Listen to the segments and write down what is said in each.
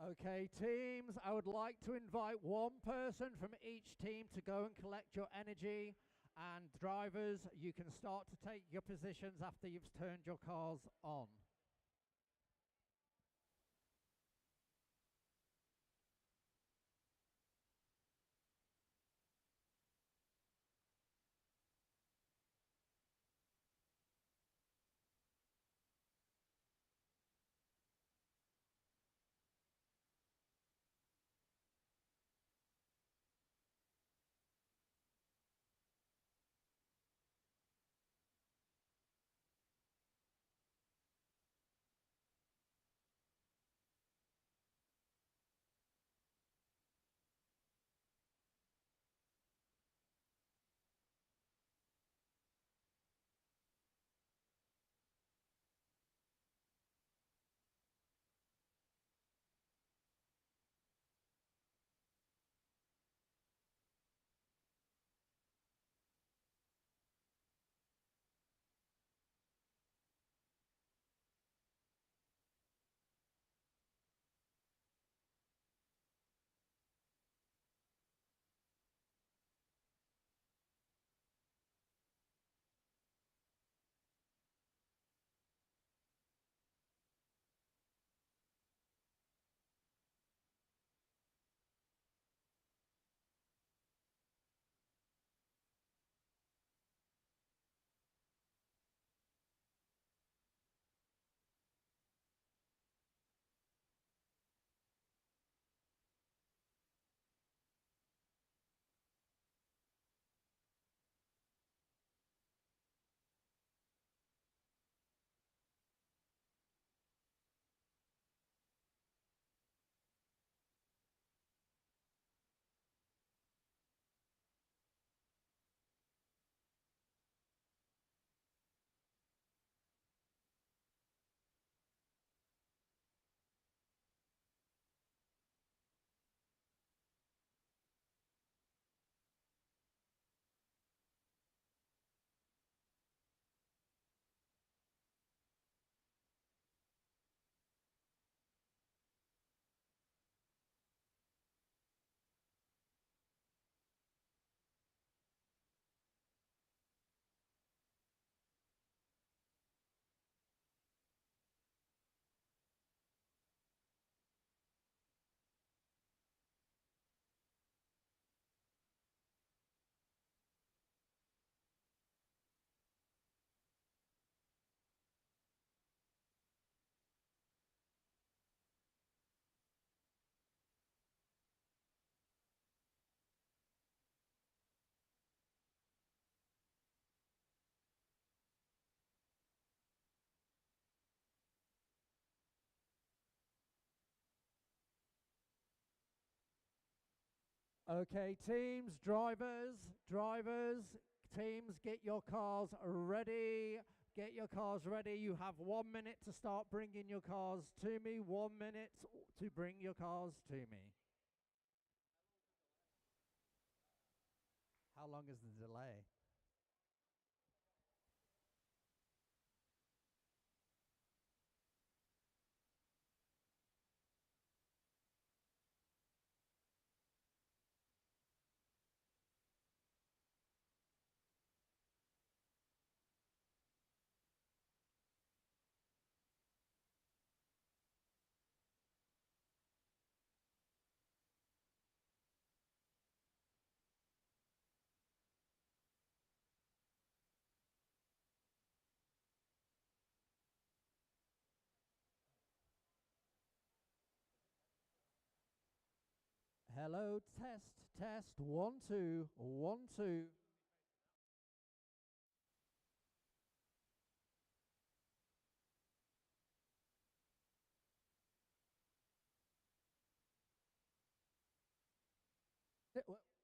Okay, teams, I would like to invite one person from each team to go and collect your energy. And drivers, you can start to take your positions after you've turned your cars on. Okay, teams, drivers, teams, get your cars ready. Get your cars ready. You have 1 minute to start bringing your cars to me. 1 minute to bring your cars to me. How long is the delay? Hello, test, 1, 2, 1, 2.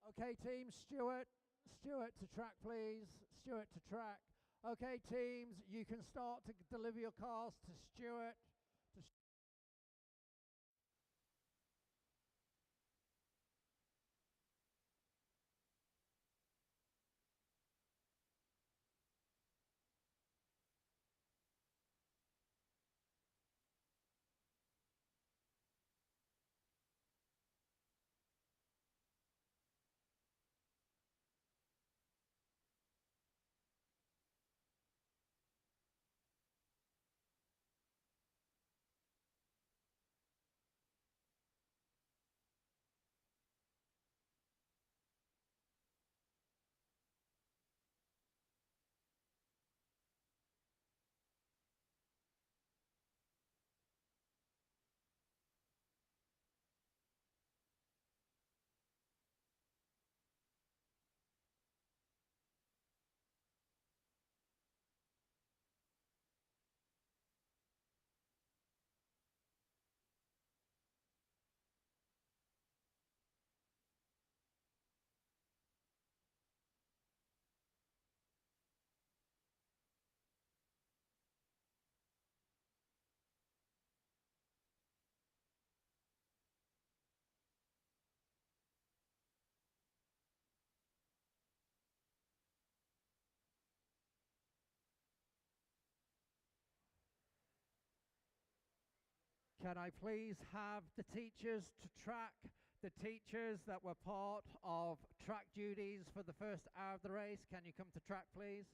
Okay, team, Stuart to track, please. Stuart to track. Okay, teams, you can start to deliver your cars to Stuart. Can I please have the teachers to track, the teachers that were part of track duties for the first hour of the race? Can you come to track, please?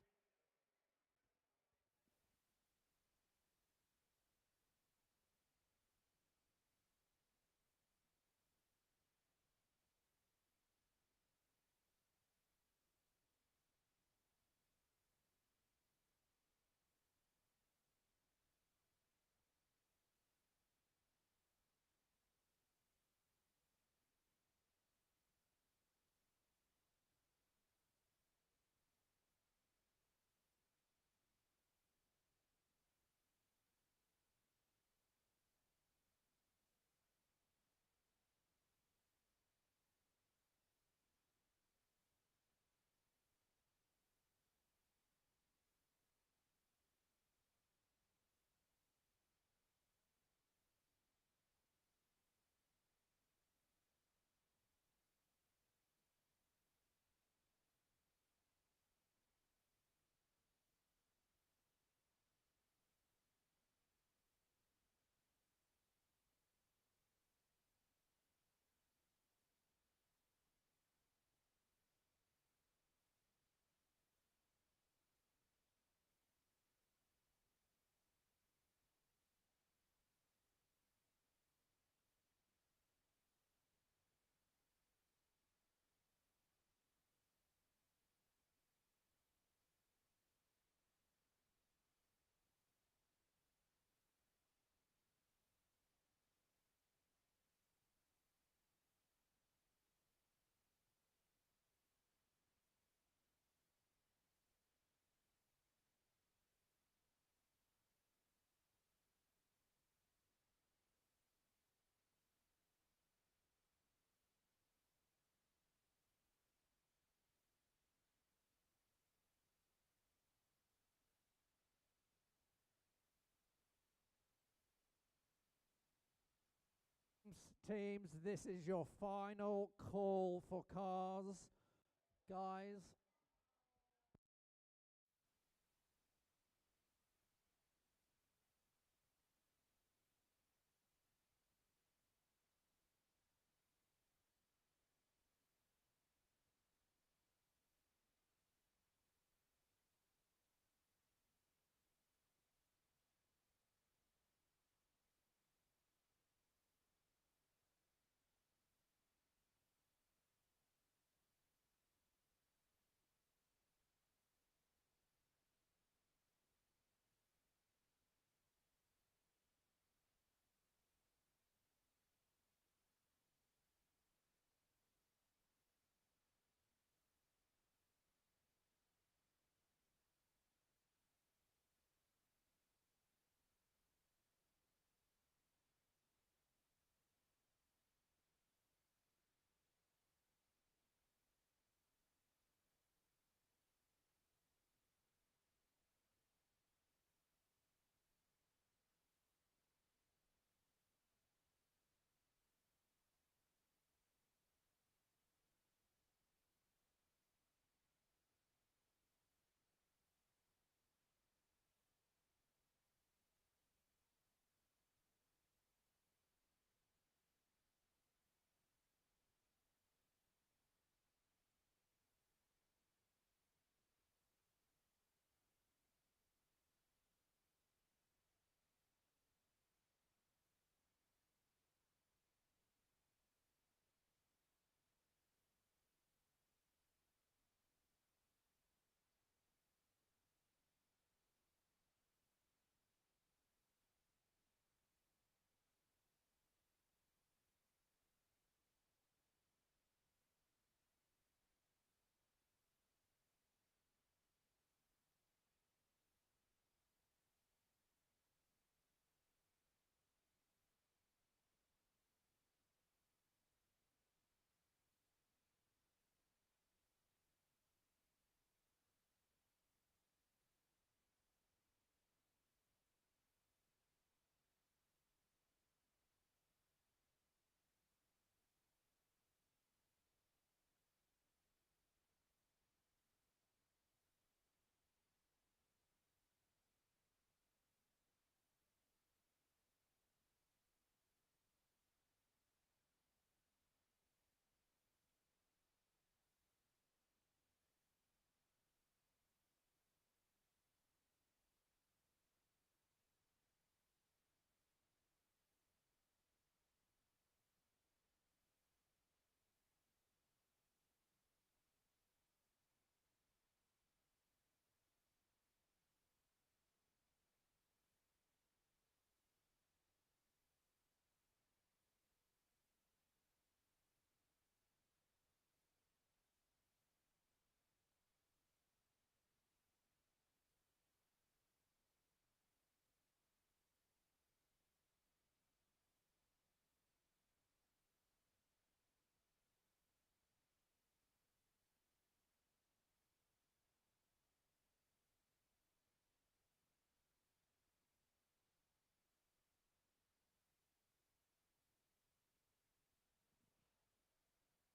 Teams, this is your final call for cars, guys.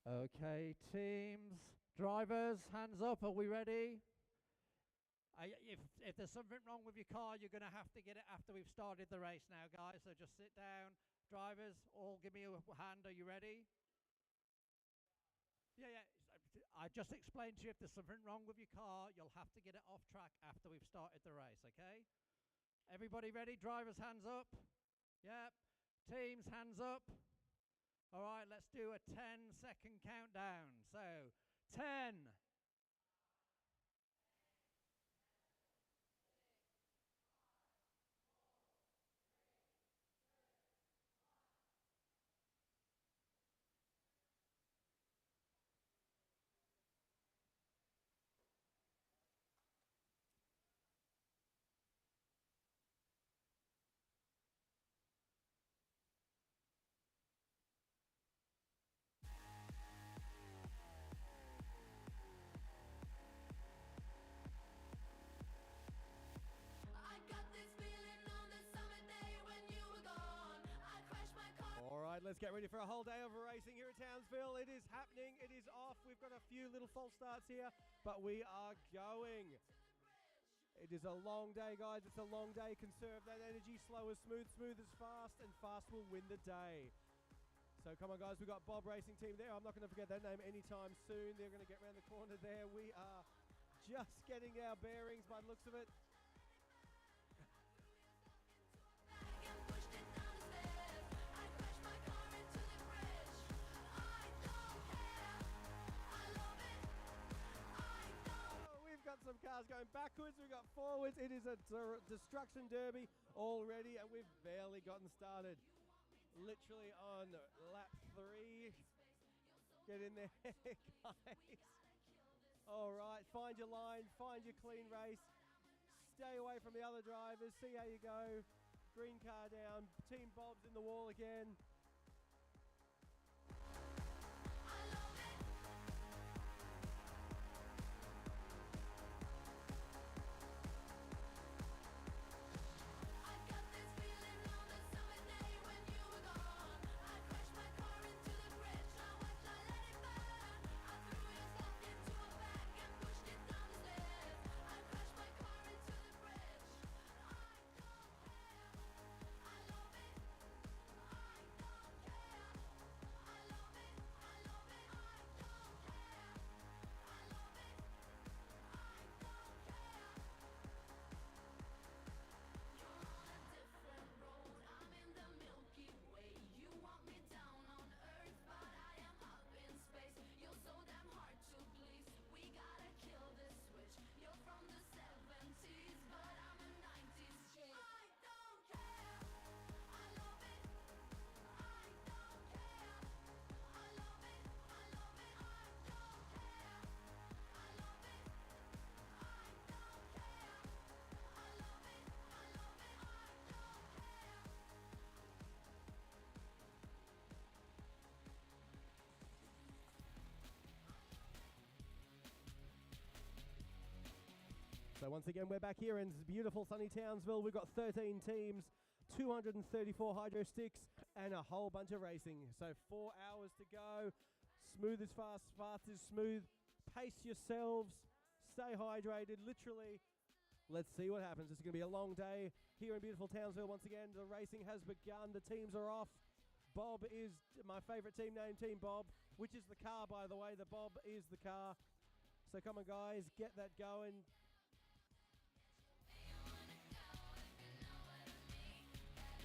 Okay, teams, drivers, hands up. Are we ready? If there's something wrong with your car, you're going to have to get it after we've started the race now, guys. So just sit down. Drivers, all give me a hand. Are you ready? Yeah. I just explained to you if there's something wrong with your car, you'll have to get it off track after we've started the race, okay? Everybody ready? Drivers, hands up. Yep. Teams, hands up. All right, let's do a 10-second countdown. So, 10. Let's get ready for a whole day of racing here at Townsville. It is happening. It is off. We've got a few little false starts here, but we are going. It is a long day, guys. It's a long day. Conserve that energy. Slow is smooth. Smooth is fast, and fast will win the day. So come on, guys. We've got Bob Racing Team there. I'm not going to forget that name anytime soon. They're going to get around the corner there. We are just getting our bearings by the looks of it. Some cars going backwards, we've got forwards. It is a destruction derby already, and we've barely gotten started. Literally on lap 3. Get in there, guys. All right, find your line, find your clean race. Stay away from the other drivers, see how you go. Green car down, Team Bob's in the wall again. So once again, we're back here in beautiful sunny Townsville. We've got 13 teams, 234 hydro sticks, and a whole bunch of racing. So 4 hours to go. Smooth is fast, fast is smooth. Pace yourselves. Stay hydrated, literally. Let's see what happens. It's going to be a long day here in beautiful Townsville. Once again, the racing has begun. The teams are off. Bob is my favorite team name, Team Bob, which is the car, by the way. The Bob is the car. So come on, guys, get that going.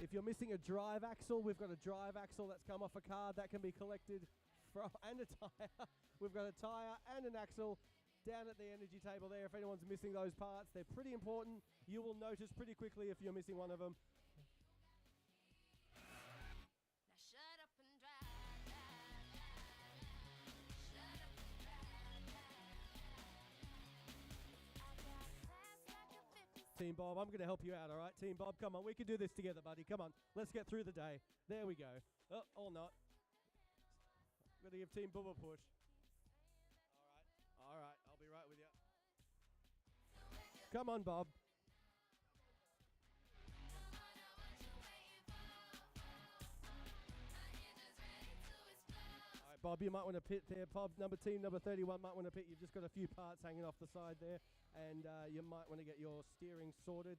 If you're missing a drive axle, we've got a drive axle that's come off a car that can be collected from, and a tyre. We've got a tyre and an axle down at the energy table there. If anyone's missing those parts, they're pretty important. You will notice pretty quickly if you're missing one of them. Team Bob, I'm going to help you out, all right? Team Bob, come on. We can do this together, buddy. Come on. Let's get through the day. There we go. Oh, or not. I'm going to give Team Bob a push. All right. I'll be right with you. Come on, Bob. All right, Bob, you might want to pit there. Bob, team number 31 might want to pit. You've just got a few parts hanging off the side there, and you might want to get your steering sorted.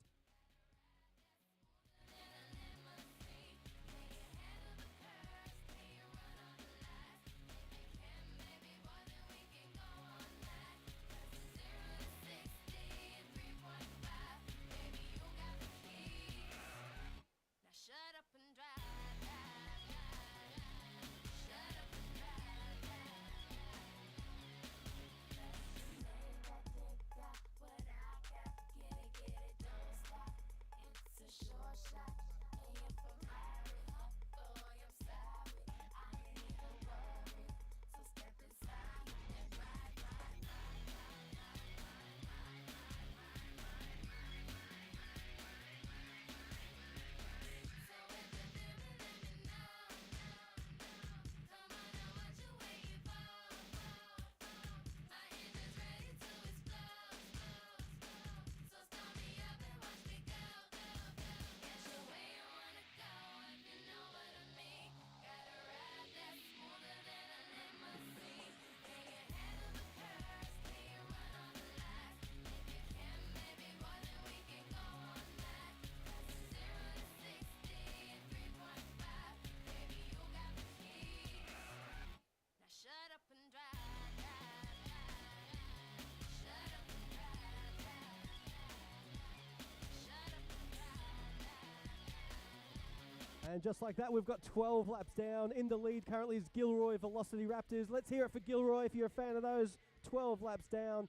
And just like that, we've got 12 laps down. In the lead currently is Gilroy Velocity Raptors. Let's hear it for Gilroy if you're a fan of those. 12 laps down.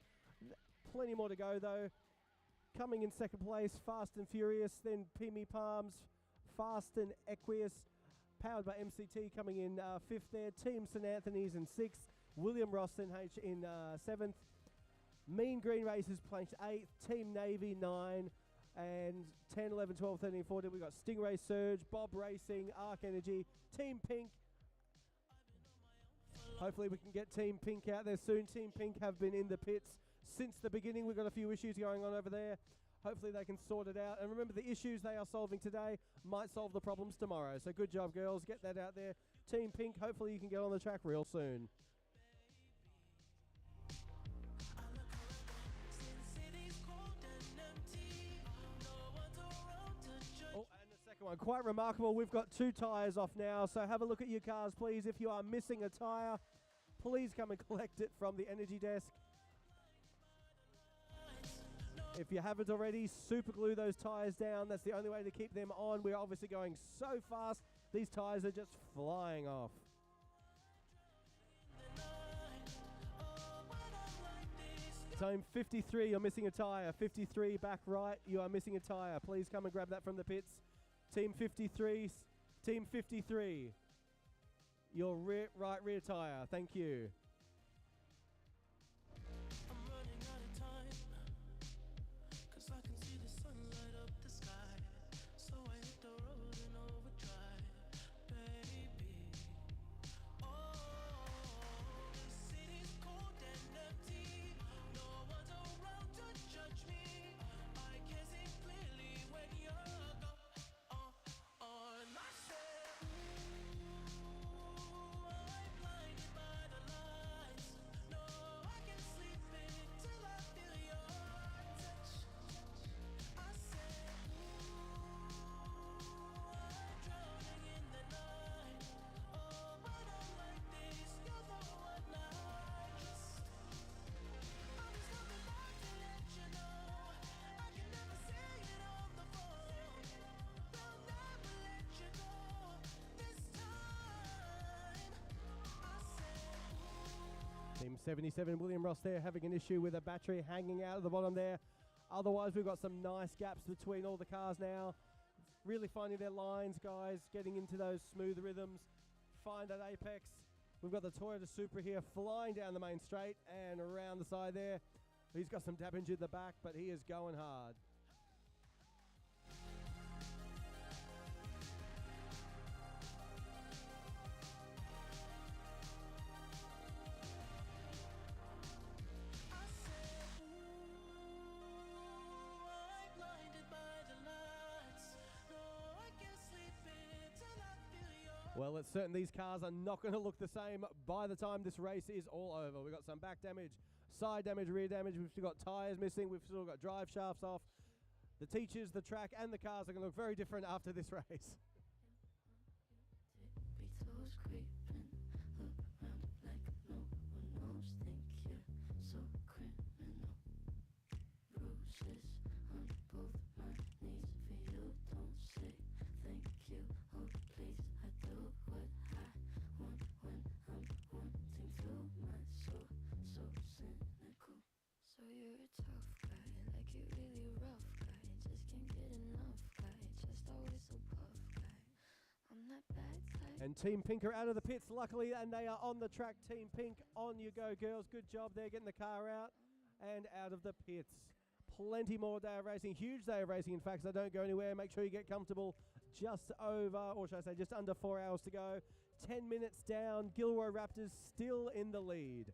Plenty more to go, though. Coming in second place, Fast and Furious. Then Pimi Palms, Fast and Equius. Powered by MCT coming in fifth there. Team St. Anthony's in sixth. William Ross in seventh. Mean Green Racers placed eighth. Team Navy 9. And 10, 11, 12, 13, 14, we've got Stingray Surge, Bob Racing, Arc Energy, Team Pink. Hopefully we can get Team Pink out there soon. Team Pink have been in the pits since the beginning. We've got a few issues going on over there. Hopefully they can sort it out. And remember, the issues they are solving today might solve the problems tomorrow. So good job, girls. Get that out there. Team Pink, hopefully you can get on the track real soon. One. Quite remarkable. We've got 2 tyres off now, so have a look at your cars, please. If you are missing a tyre, please come and collect it from the energy desk. If you haven't already, super glue those tyres down. That's the only way to keep them on. We're obviously going so fast, these tyres are just flying off. Team 53, you're missing a tyre. 53 back right, you are missing a tyre. Please come and grab that from the pits. Team 53, your right rear tyre. Thank you. I'm running out of time, 'cause I can see the sun light up the sky. So I hit the road in overdrive, baby. Oh, the city's cold and empty. No one's around to judge me. I can see clearly when you're gone. Team 77, William Ross there having an issue with a battery hanging out of the bottom there. Otherwise, we've got some nice gaps between all the cars now. Really finding their lines, guys, getting into those smooth rhythms. Find that apex. We've got the Toyota Supra here flying down the main straight and around the side there. He's got some damage in the back, but he is going hard. Well, almost certain these cars are not going to look the same by the time this race is all over. We've got some back damage, side damage, rear damage. We've still got tyres missing. We've still got drive shafts off. The teachers, the track, and the cars are going to look very different after this race. And Team Pink are out of the pits, luckily, and they are on the track. Team Pink, on you go, girls. Good job there, getting the car out and out of the pits. Plenty more day of racing, huge day of racing, in fact, so don't go anywhere. Make sure you get comfortable. Just over, or should I say, just under 4 hours to go. 10 minutes down, Gilroy Raptors still in the lead.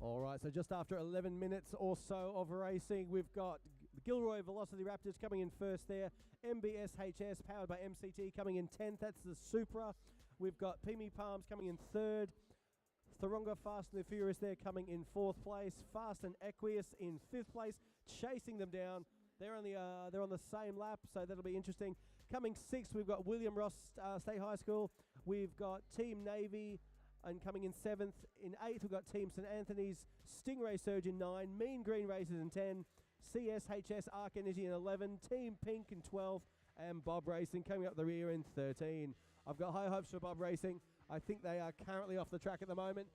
All right, so just after 11 minutes or so of racing, we've got the Gilroy Velocity Raptors coming in first there. MBS HS, powered by MCT, coming in 10th. That's the Supra. We've got Pimi Palms coming in third. Thoronga Fast and the Furious there coming in fourth place. Fast and Equius in fifth place, chasing them down. They're on the same lap, so that'll be interesting. Coming sixth, we've got William Ross State High School. We've got Team Navy. And coming in seventh, in eighth, we've got Team St Anthony's, Stingray Surge in 9, Mean Green Races in 10, CSHS Arc Energy in 11, Team Pink in 12, and Bob Racing coming up the rear in 13. I've got high hopes for Bob Racing. I think they are currently off the track at the moment,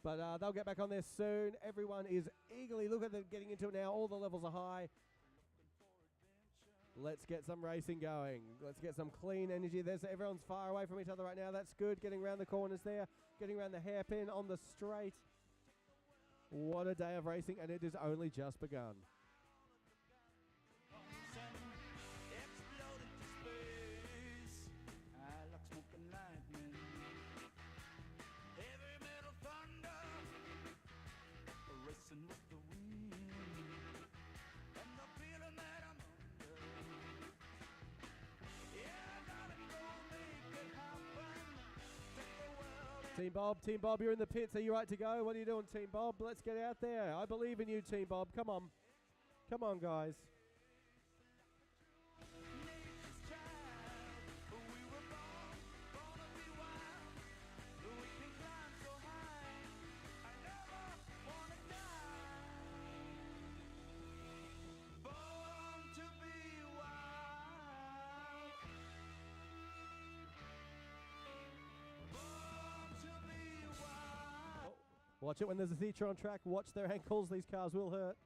but they'll get back on there soon. Everyone is eagerly looking at them getting into it now. All the levels are high. Let's get some racing going. Let's get some clean energy. Everyone's far away from each other right now. That's good. Getting around the corners there. Getting around the hairpin on the straight. What a day of racing, and it has only just begun. Team Bob, you're in the pits. Are you right to go? What are you doing, Team Bob? Let's get out there. I believe in you, Team Bob. Come on. Come on, guys. Watch it when there's a teacher on track. Watch their ankles. These cars will hurt.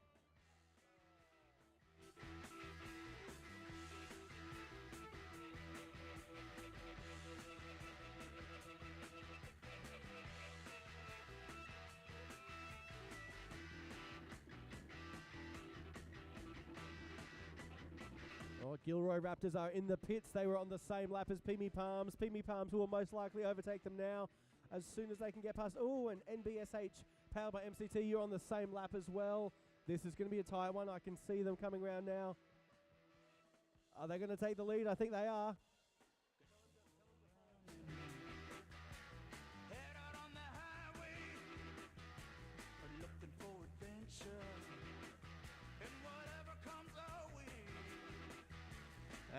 Oh, Gilroy Raptors are in the pits. They were on the same lap as Pimi Palms. Pimi Palms will most likely overtake them now as soon as they can get past. Oh, and NBSH powered by MCT, you're on the same lap as well. This is going to be a tight one. I can see them coming around now. Are they going to take the lead? I think they are. Head out on the highway, looking for adventure, and whatever comes our way.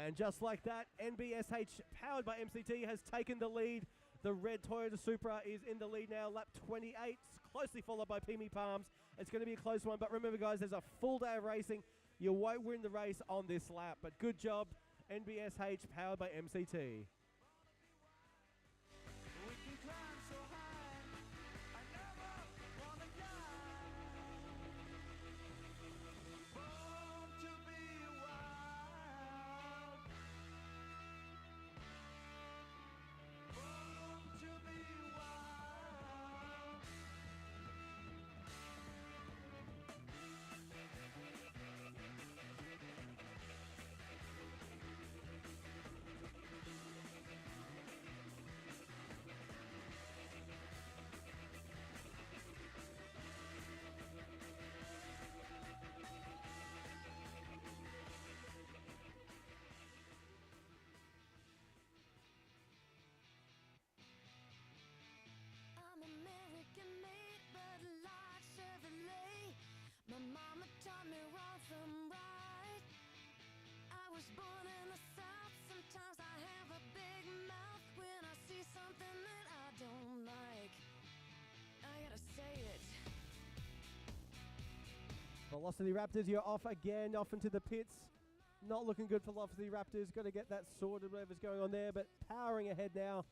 And just like that, NBSH, powered by MCT, has taken the lead. The red Toyota Supra is in the lead now, lap 28, closely followed by Pimi Palms. It's going to be a close one, but remember, guys, there's a full day of racing. You won't win the race on this lap, but good job, NBSH, powered by MCT. We can climb so high, I never wanna die. Born to be wild. Born to be wild. I'm American made, but like Chevrolet. My mama taught me wrong from right. I was born in the South. Sometimes I have a big mouth when I see something that I don't like. I gotta say it. Velocity Raptors, you're off again, off into the pits. Not looking good for Velocity Raptors. Got to get that sorted, whatever's going on there, but powering ahead now.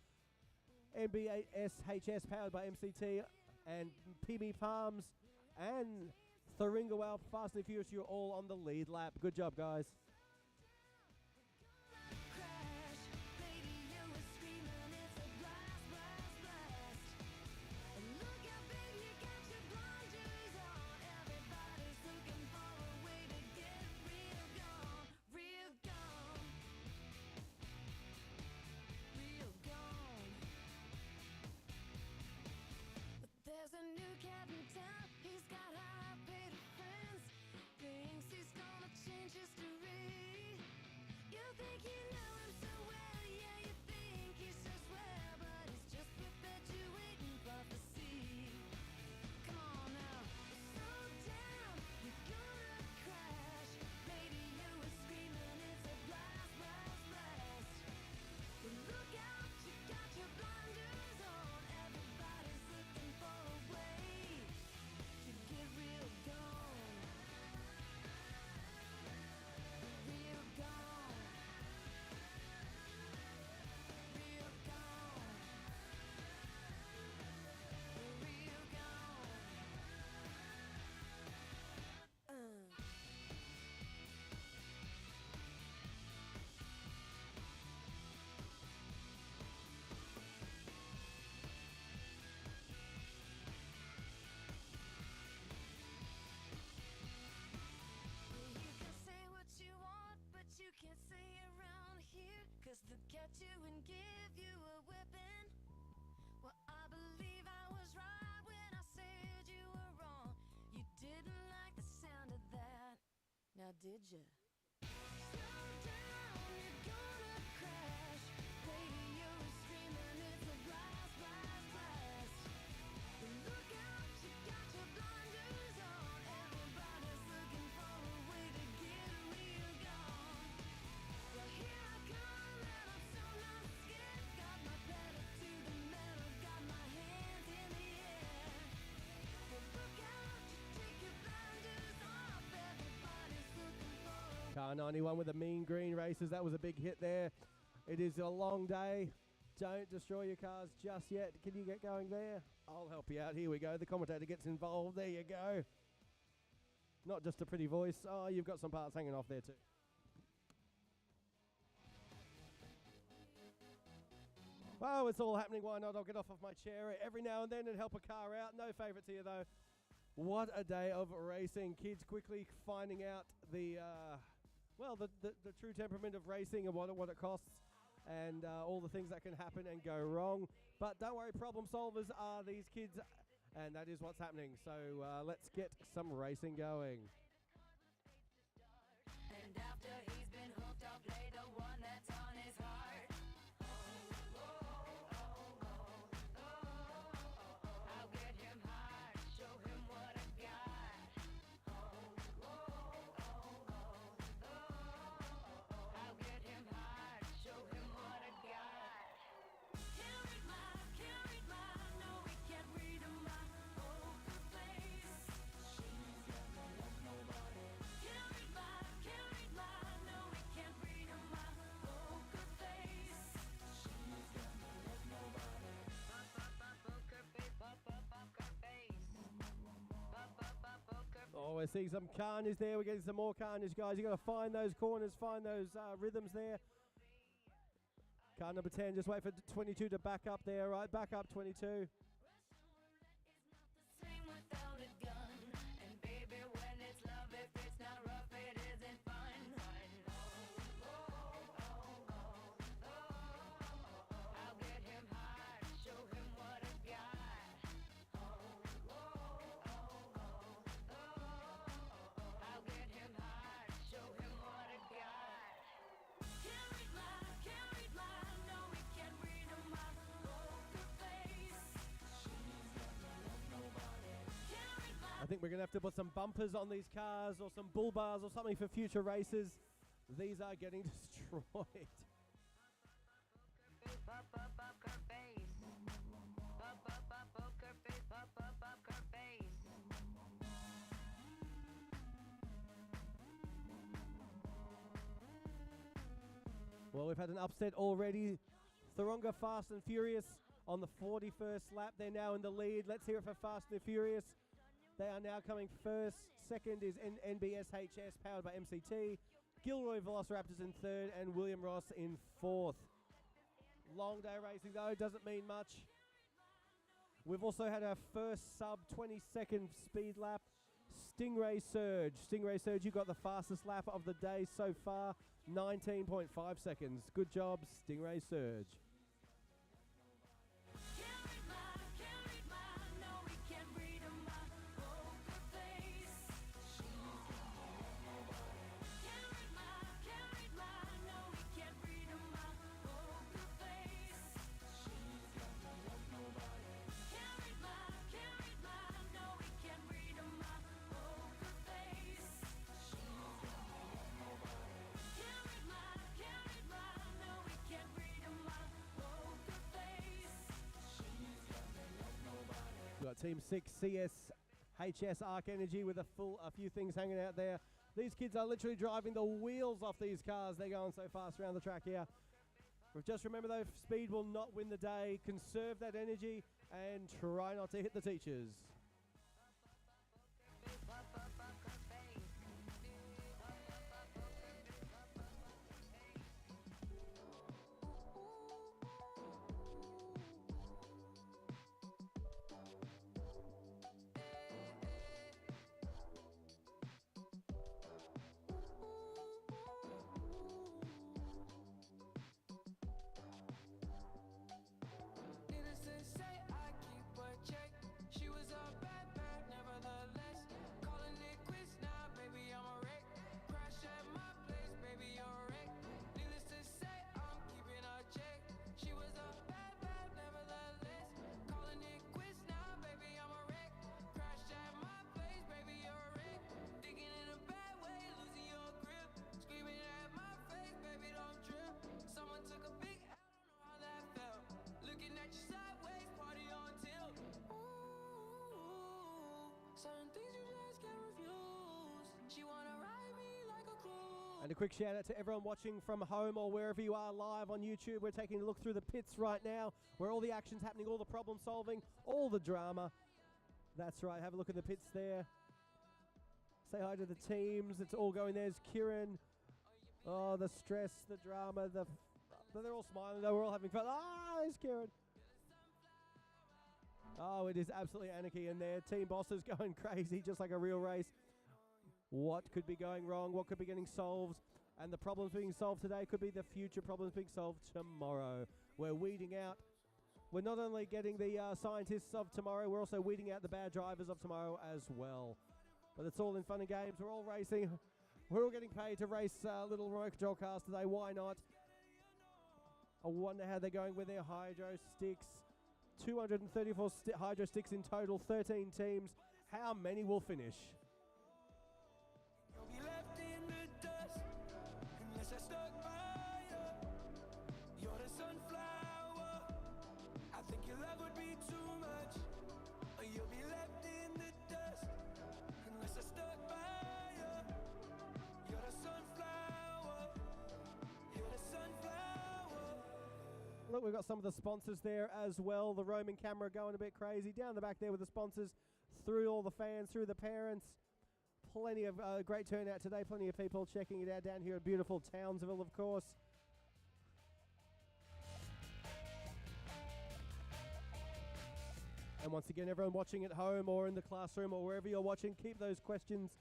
NBSHS powered by MCT and PB Palms and Thuringawal, Fast and Furious, you're all on the lead lap. Good job, guys. Crash, radio is screaming, it's a blast, blast, blast. And look out, baby, you got your blinders on. Everybody's looking for a way to get real gone, real gone, real gone. But there's a new cat in town, he's got high-paid friends. Thinks he's gonna change history. You think you know him so well, yeah, you think he's so swell, but he's just perpetuating prophecy. Come on now, slow down, you're gonna crash. Radio is screaming, it's a blast, blast, blast. But look out, you got your blinders on. Everybody's looking for a way to get real gone. Real gone. Real gone. Real gone. You can say what you want, but you can't say around here, 'cause they'll catch you and give you a whipping. Well, I believe I was right when I said you were wrong. You didn't like the sound of that, now did you? Slow down, you're gonna crash. Radio is screaming, it's a blast, blast, blast. But look out, you got your blinders on. Everybody's looking for a way to get real gone. Well, here I come, and I'm so not scared. Got my pedal to the metal, got my hands in the air. Well, look out, you take your blinders off. Everybody's looking for a Car 91 with the mean green races. That was a big hit there. It is a long day. Don't destroy your cars just yet. Can you get going there? I'll help you out. Here we go. The commentator gets involved. There you go. Not just a pretty voice. Oh, you've got some parts hanging off there too. Oh, it's all happening. Why not? I'll get off of my chair every now and then and help a car out. No favourites here, though. What a day of racing. Kids quickly finding out the true temperament of racing and what it costs and all the things that can happen and go wrong. But don't worry, problem solvers are these kids And that is what's happening. So let's get some racing going. And after he's been hooked, I'll play the one that's on his heart. I'll get him hard, show him what I got. I'll get him hard, show him what I got. Can't read my, no, we can't read my poker face. She's got me like nobody. Can't read my, no, we can't read my poker face. She's got me like nobody. Poker face, poker face. Poker face. Oh, we're seeing some carnage there. We're getting some more carnage, guys. You got to find those corners, find those rhythms there. Car number 10, just wait for 22 to back up there, right? Back up, 22. Same without a gun. And baby, when it's love, if it's not rough, it isn't fun. I'll get him hard, show him what I got. I'll get him hard, show him what I got. Can't read my, no, we can't read my poker face. She's got me like nobody. Can't read my. I think we're going to have to put some bumpers on these cars or some bull bars or something for future races. These are getting destroyed. Poker face. Poker face. Poker face. Well, we've had an upset already. Thoronga Fast and Furious on the 41st lap. They're now in the lead. Let's hear it for Fast and Furious. They are now coming first. Second is NBSHS, powered by MCT. Gilroy Velociraptors in third, and William Ross in fourth. Long day racing, though, doesn't mean much. We've also had our first sub 20-second speed lap. Stingray Surge. Stingray Surge, you got the fastest lap of the day so far. 19.5 seconds. Good job, Stingray Surge. Can't read my, no, we can't read my poker face. She's got me like nobody. Can't read my, no, we can't read my poker face. She's got me like nobody. Can't read my, no, we can't read my poker face. She's got me like nobody. Can't read my, no, we can't read my poker face. She's got me like nobody. We've got Team 6 CS HS Arc Energy with a few things hanging out there. These kids are literally driving the wheels off these cars. They're going so fast around the track here. Just remember though, speed will not win the day. Conserve that energy and try not to hit the teachers. Needless to say, I keep a check. She was a bad, nevertheless. Calling it quits now, baby, I'm a wreck. Crash at my place, baby, you're a wreck. Needless to say, I'm keeping a check. She was a bad, nevertheless. Calling it quits now, baby, I'm a wreck. Crash at my place, baby, you're a wreck. Thinking in a bad way, losing your grip. Screaming at my face, baby, don't trip. Someone took a big L, don't know how that felt. Looking at you sideways, party on tilt. Ooh, certain things you just can't refuse. She wanna ride me like a cruise. And a quick shout out to everyone watching from home or wherever you are live on YouTube. We're taking a look through the pits right now, where all the action's happening, all the problem solving, all the drama. That's right, have a look at the pits there. Say hi to the teams. It's all going. There's Kieran. Oh, the stress, the drama, they're all smiling though. We're all having fun. Ah, there's Kieran. Oh, it is absolutely anarchy in there. Team Boss is going crazy, just like a real race. What could be going wrong? What could be getting solved? And the problems being solved today could be the future problems being solved tomorrow. We're weeding out we're not only getting the scientists of tomorrow, we're also weeding out the bad drivers of tomorrow as well. But it's all in fun and games. We're all racing. We're all getting paid to race little remote control cars today. Why not? I wonder how they're going with their hydro sticks. 234 hydro sticks in total, 13 teams. How many will finish? You'll be left in the dust unless I stuck by you. You're the sunflower. I think your love would be too much. Or you'll be left in the dust unless I stuck by you. You're the sunflower. You're the sunflower. Look, we've got some of the sponsors there as well. The roaming camera going a bit crazy. Down the back there with the sponsors, through all the fans, through the parents. Plenty of great turnout today. Plenty of people checking it out down here at beautiful Townsville, of course. And once again, everyone watching at home or in the classroom or wherever you're watching, keep those questions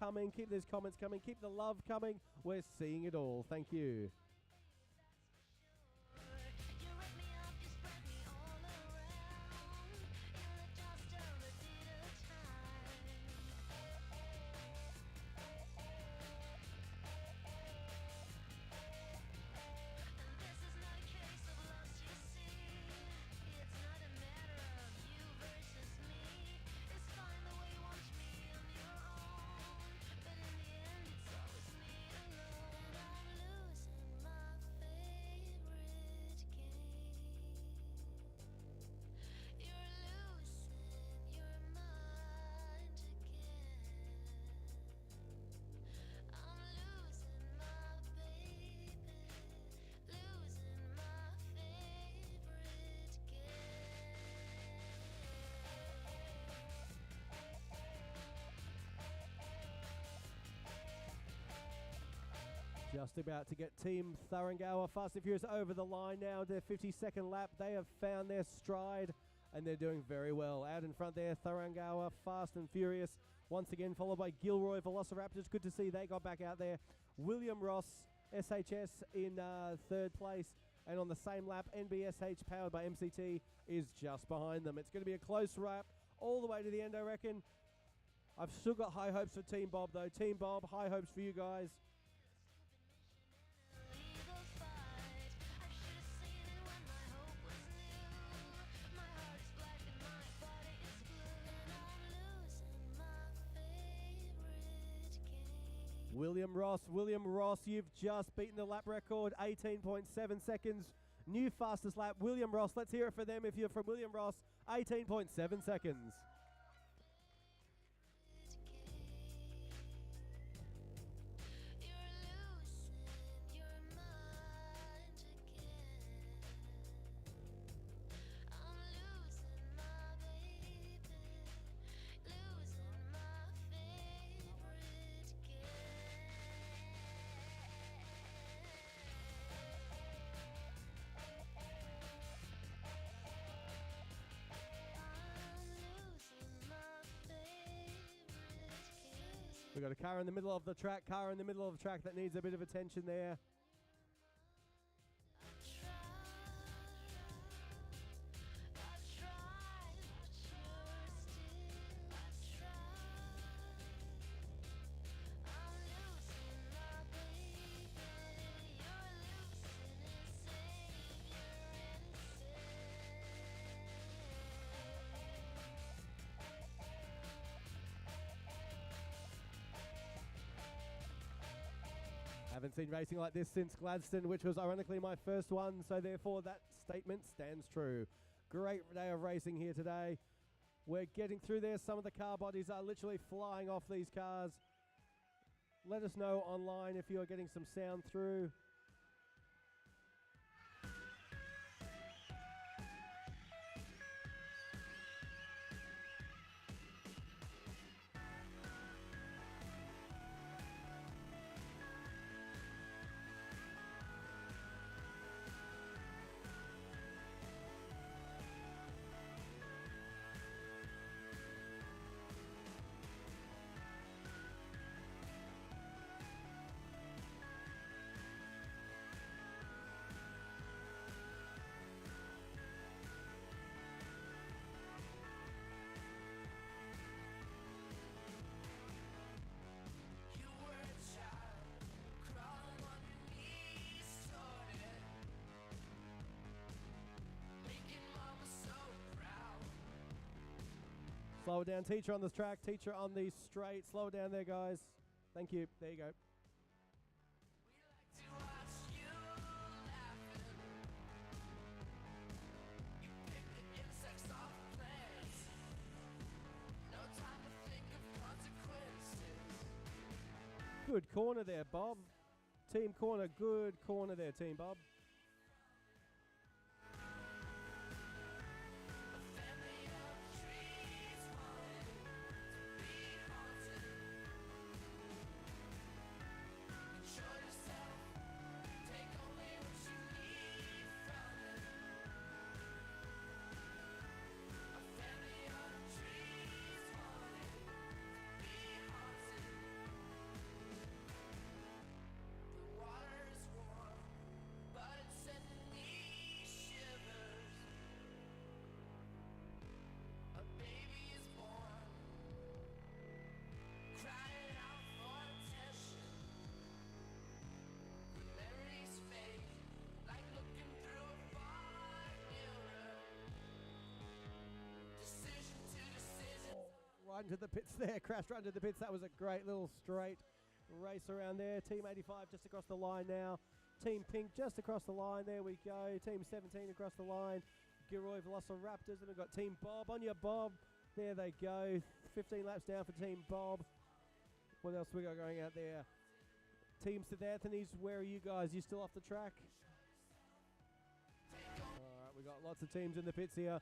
coming, keep those comments coming, keep the love coming. We're seeing it all. Thank you. You wrap me up, you spread me all around. You let just tell the deed of time. And this is not a case of lost, you see. It's not a matter of you versus me. It's fine the way you watch me on your own. But in the end, it's always me alone. And I'm losing my favorite game. You're losing your mind again. I'm losing my baby, losing my favorite Just about to get Team Thuringower Fast and Furious over the line now. Their 52nd lap. They have found their stride and they're doing very well. Out in front there, Thuringower Fast and Furious. Once again, followed by Gilroy Velociraptors. Good to see they got back out there. William Ross, SHS in third place. And on the same lap, NBSH powered by MCT is just behind them. It's going to be a close wrap all the way to the end, I reckon. I've still got high hopes for Team Bob, though. Team Bob, high hopes for you guys. legal fight. I should have seen it when my hope was new. My heart is black and my body is blue. And I'm losing my favorite game. William Ross, you've just beaten the lap record, 18.7 seconds. New fastest lap, William Ross. Let's hear it for them if you're from William Ross, 18.7 seconds. You're losing your mind again. I'm losing my baby, losing my favorite We've got a car in the middle of the track, that needs a bit of attention there. Haven't seen racing like this since Gladstone, which was ironically my first one, so therefore that statement stands true. Great day of racing here today. We're getting through there. Some of the car bodies are literally flying off these cars. Let us know online if you're getting some sound through. Slow it down. Teacher on the track. Teacher on the straight. Slow it down there, guys. Thank you. There you go. To watch you laughing. You pick the insects off the plants. No time to think of consequences. Good corner there, Bob. Team corner. Good corner there, Team Bob. Right into the pits there, crashed right into the pits. That was a great little straight race around there. Team 85 just across the line now. Team Pink just across the line. There we go. Team 17 across the line. Gilroy Velociraptors. And we've got Team Bob. On your Bob. There they go. 15 laps down for Team Bob. What else we got going out there? Team St. Anthony's, where are you guys? You still off the track? Alright, we got lots of teams in the pits here.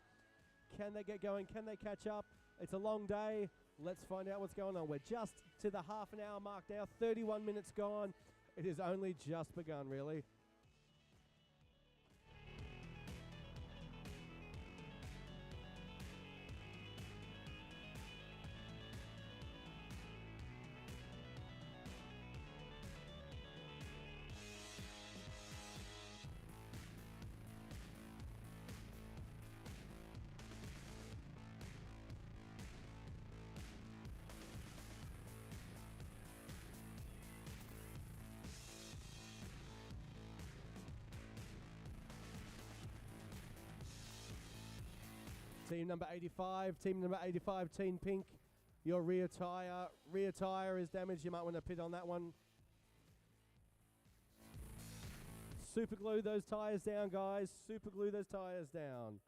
Can they get going? Can they catch up? It's a long day. Let's find out what's going on. We're just to the half an hour mark now. 31 minutes gone. It has only just begun, really. Team number 85, Team Pink, your rear tyre is damaged. You might want to pit on that one. Super glue those tyres down, guys. Super glue those tyres down.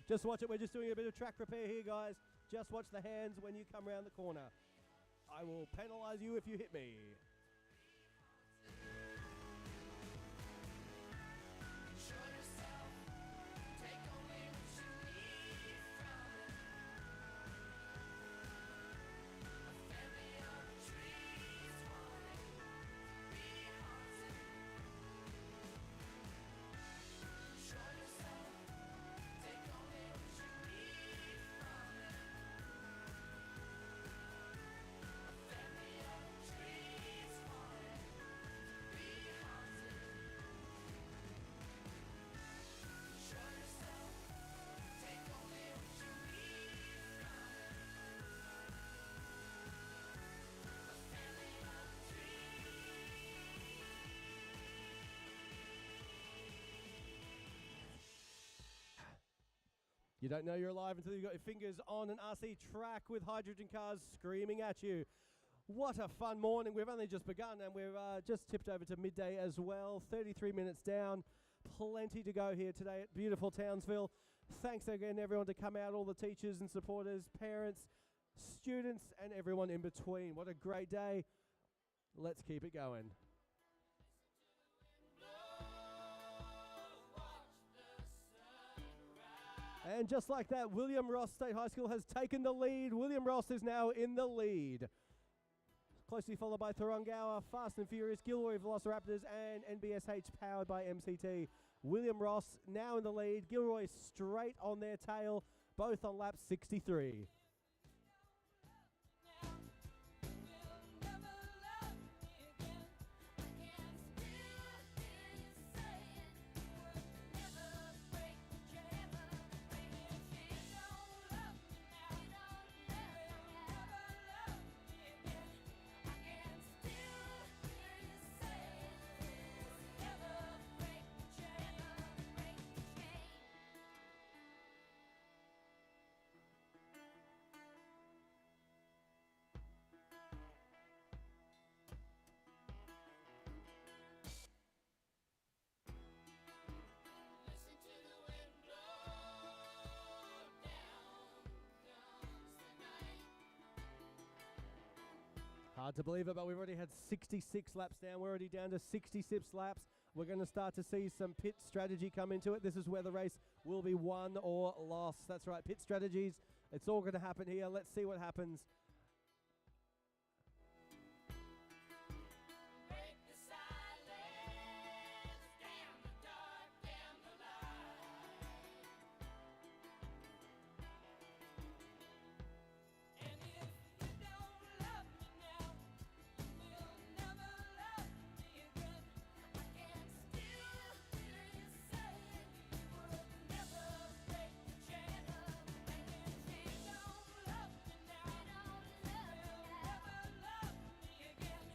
Just watch it. We're just doing a bit of track repair here, guys. Just watch the hands when you come around the corner. I will penalise you if you hit me. You don't know you're alive until you've got your fingers on an RC track with hydrogen cars screaming at you. What a fun morning. We've only just begun and we've just tipped over to midday as well. 33 minutes down. Plenty to go here today at beautiful Townsville. Thanks again everyone to come out, all the teachers and supporters, parents, students and everyone in between. What a great day. Let's keep it going. And just like that, William Ross State High School has taken the lead. William Ross is now in the lead. Closely followed by Thurongowa, Fast and Furious, Gilroy Velociraptors, and NBSH powered by MCT. William Ross now in the lead. Gilroy straight on their tail, both on lap 63. Hard to believe it, but we've already had 66 laps down. We're already down to 66 laps. We're going to start to see some pit strategy come into it. This is where the race will be won or lost. That's right, pit strategies. It's all going to happen here. Let's see what happens. Break the silence, damn the dark, damn the light. And if you don't love me now, you will never love me again. I can still hear you saying you would never break the chain up. And if you don't love me now, you will never love me again.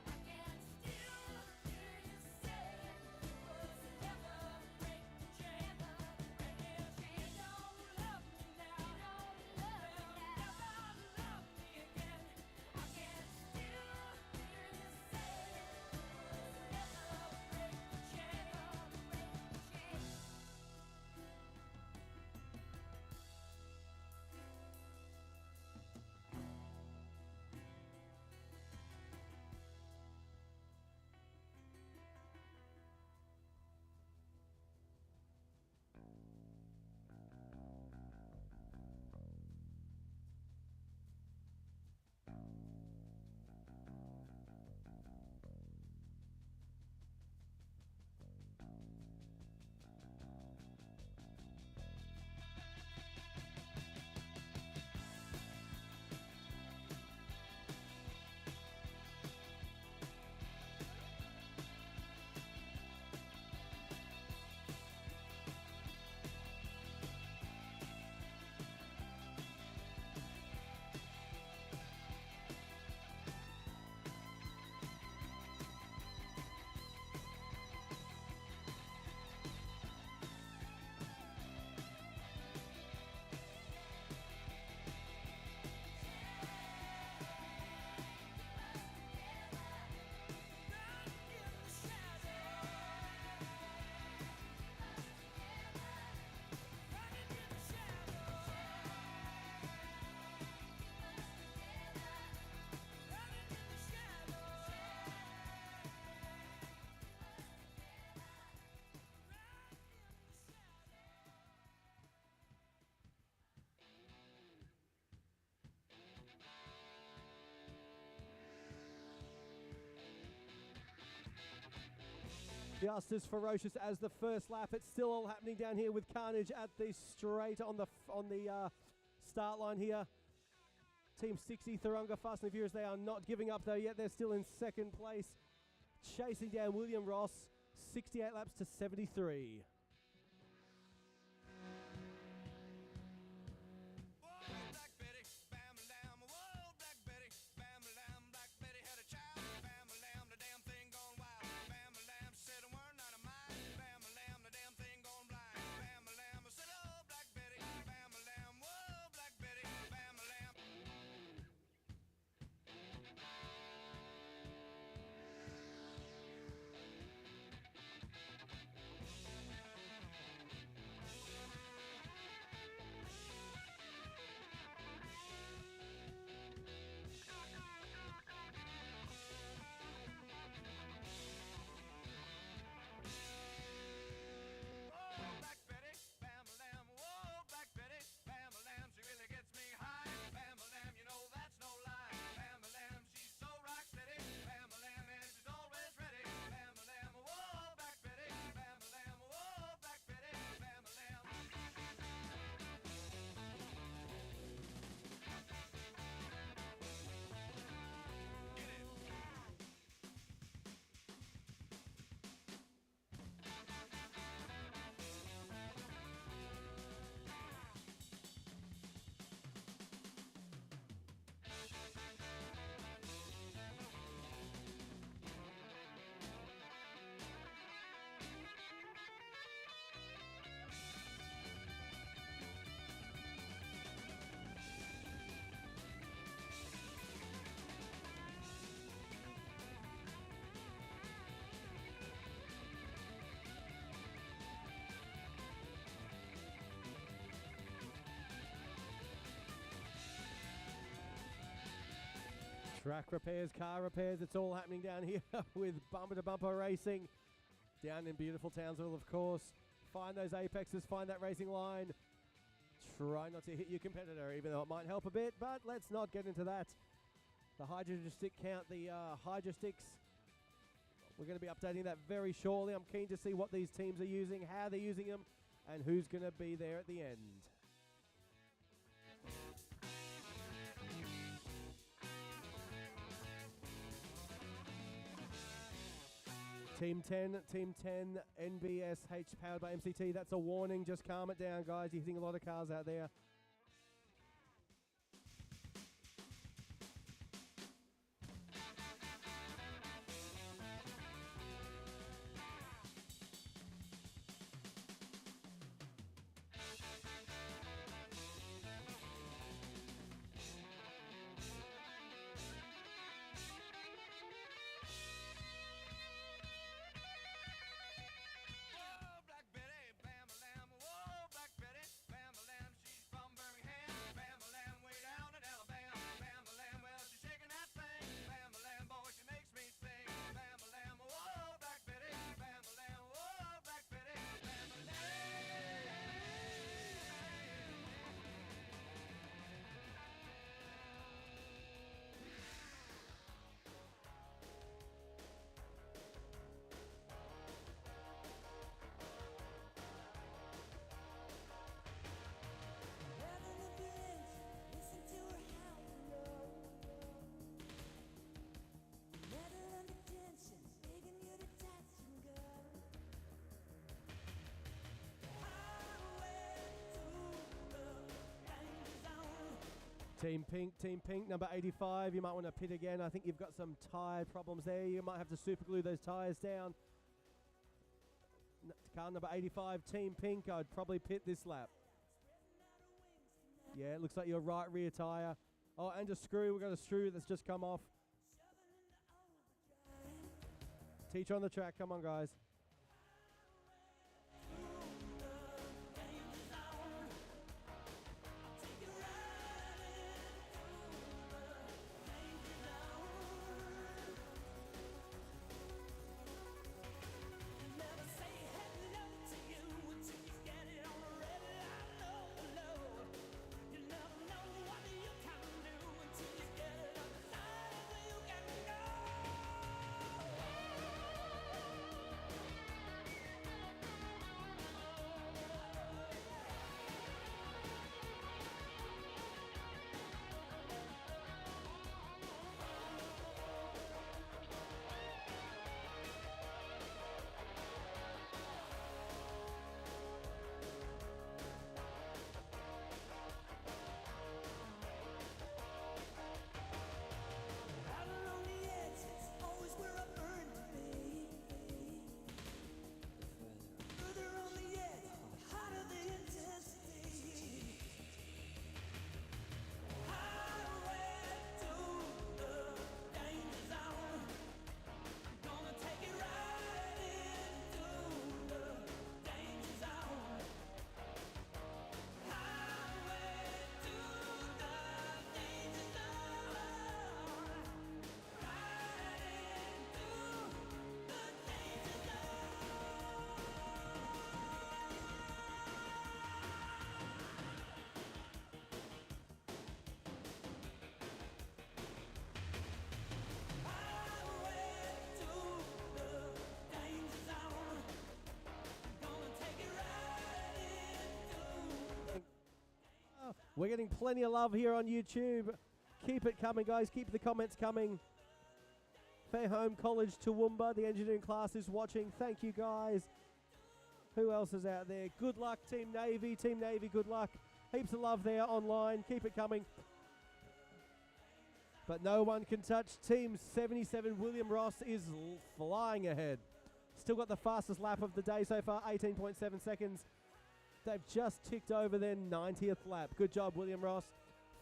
I can still hear you saying you would never break the chain up. And if you don't love me now, you will never love me again. I can still hear you saying you would never break the chain up. Just as ferocious as the first lap. It's still all happening down here with Carnage at the straight on the start line here. Team 60, Thurunga, Fast and Furious, they are not giving up though yet. They're still in second place, chasing down William Ross, 68 laps to 73. Track repairs, car repairs, it's all happening down here with bumper-to-bumper racing. Down in beautiful Townsville, of course. Find those apexes, find that racing line. Try not to hit your competitor, even though it might help a bit, but let's not get into that. The hydro stick count, the hydro sticks. We're going to be updating that very shortly. I'm keen to see what these teams are using, how they're using them, and who's going to be there at the end. Team 10, NBSH powered by MCT. That's a warning. Just calm it down, guys. You're hitting a lot of cars out there. Whoa, Black Betty, bam-a-lam, whoa, Black Betty, bam-a-lam, she's from Birmingham, bam-a-lam, way down in Alabama, bam-a-lam, well, she's shaking that thing, bam-a-lam, boy, she makes me sing, bam-a-lam, whoa, Black Betty, bam-a-lam, whoa, Black Betty, bam-a-lam. Having a feeling, listen to her howl. Let her under tension, begging you to touch and go. Highway to the danger zone. Team Pink, number 85. You might want to pit again. I think you've got some tyre problems there. You might have to super glue those tyres down. Car number 85, Team Pink. I'd probably pit this lap. Yeah, it looks like your right rear tyre. Oh, and a screw. We've got a screw that's just come off. Teacher on the track. Come on, guys. Never say hello to you until you get it on the red light. No, you never know what you can do until you get it on the line. You can go. Out along the edge, it's always where I burn to be. Further on the edge, the hotter the intensity. Highway to the danger zone. I'm gonna take it right into the danger zone. Highway to the danger zone. Right into the danger We're getting plenty of love here on YouTube. Keep it coming, guys. Keep the comments coming. Fair Home College Toowoomba, the engineering class is watching. Thank you, guys. Who else is out there? Good luck, Team Navy. Team Navy, good luck. Heaps of love there online. Keep it coming. But no one can touch Team 77. William Ross is flying ahead. Still got the fastest lap of the day so far, 18.7 seconds. They've just ticked over their 90th lap. Good job, William Ross.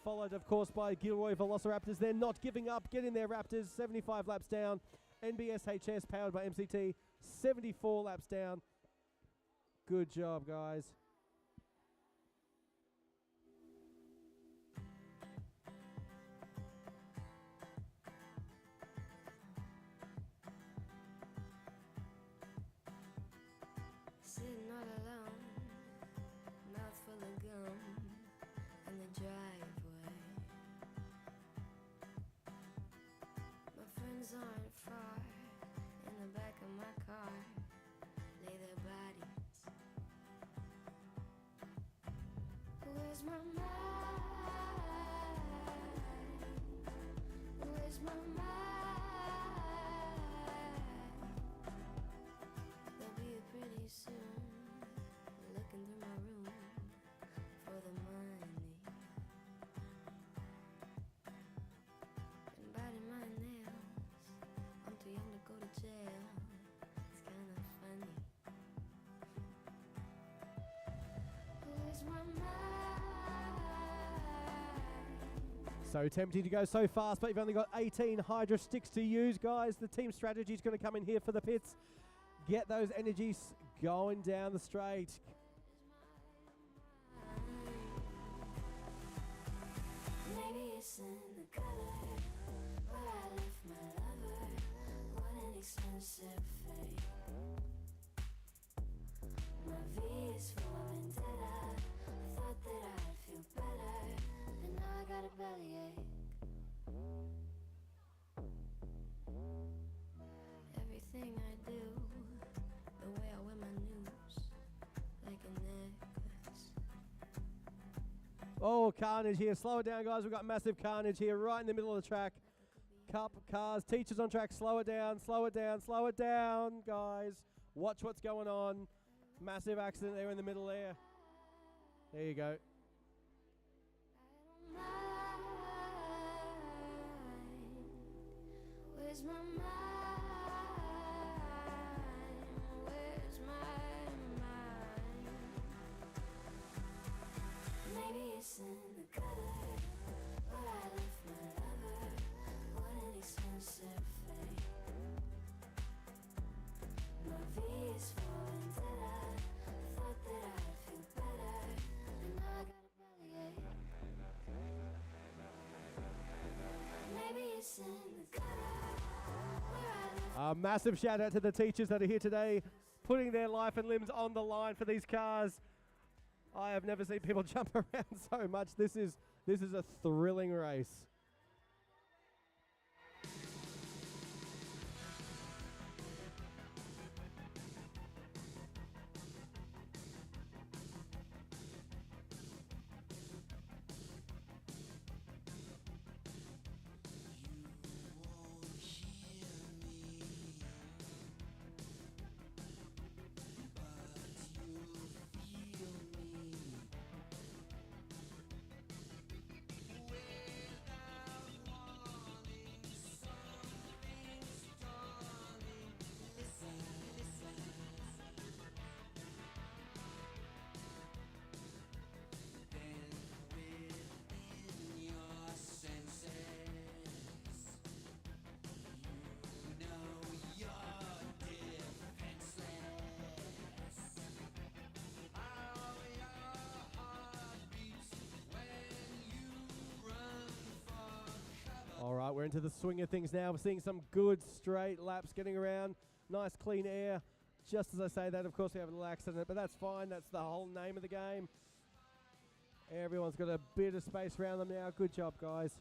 Followed, of course, by Gilroy Velociraptors. They're not giving up. Get in there, Raptors. 75 laps down. NBSHS, powered by MCT. 74 laps down. Good job, guys. Where's my mind? Where's my mind? They'll be here pretty soon, looking through my room for the money and biting my nails. I'm too young to go to jail. It's kind of funny. Where's my mind? So tempting to go so fast, but you've only got 18 Hydra sticks to use, guys. The team strategy is going to come in here for the pits. Get those energies going down the straight. Maybe it's in the color where I left my lover. What an expensive fate. My V is for vendetta. I thought that I'd feel better, and now I got a bellyache. Everything I do, the way I wear my news, like a necklace. Oh, Carnage here. Slow it down, guys. We've got massive Carnage here right in the middle of the track. Cup, cars, teachers on track. Slow it down, slow it down, slow it down, guys. Watch what's going on. Massive accident there in the middle there. There you go. Where's my mind? Where's my mind? Maybe it's in the color where I left my lover. What an expensive fate. My V is for vendetta. I thought that I'd feel better, and now I got a bellyache. Maybe it's in the color where I left. A massive shout out to the teachers that are here today, putting their life and limbs on the line for these cars. I have never seen people jump around so much. This is a thrilling race. All right, we're into the swing of things now. We're seeing some good straight laps getting around. Nice clean air. Just as I say that, of course, we have a little accident, but that's fine. That's the whole name of the game. Everyone's got a bit of space around them now. Good job, guys.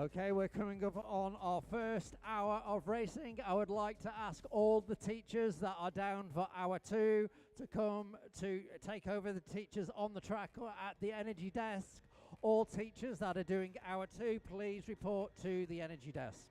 Okay, we're coming up on our first hour of racing. I would like to ask all the teachers that are down for hour 2 to come to take over the teachers on the track or at the energy desk. All teachers that are doing hour 2, please report to the energy desk.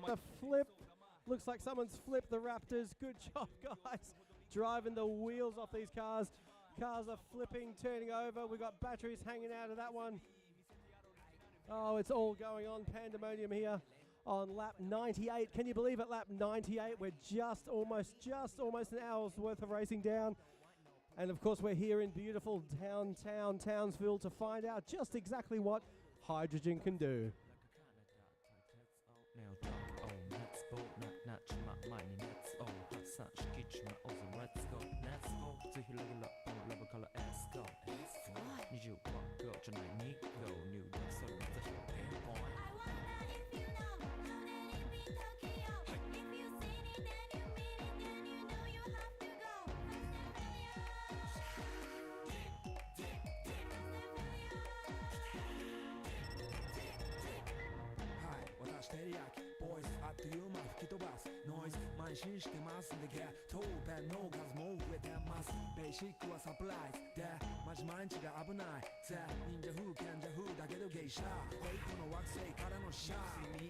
The flip. Looks like someone's flipped the Raptors. Good job, guys. Driving the wheels off these cars. Cars are flipping, turning over. We've got batteries hanging out of that one. Oh, it's all going on. Pandemonium here on lap 98. Can you believe it? Lap 98. We're just almost an hour's worth of racing down. And of course, we're here in beautiful downtown Townsville to find out just exactly what hydrogen can do.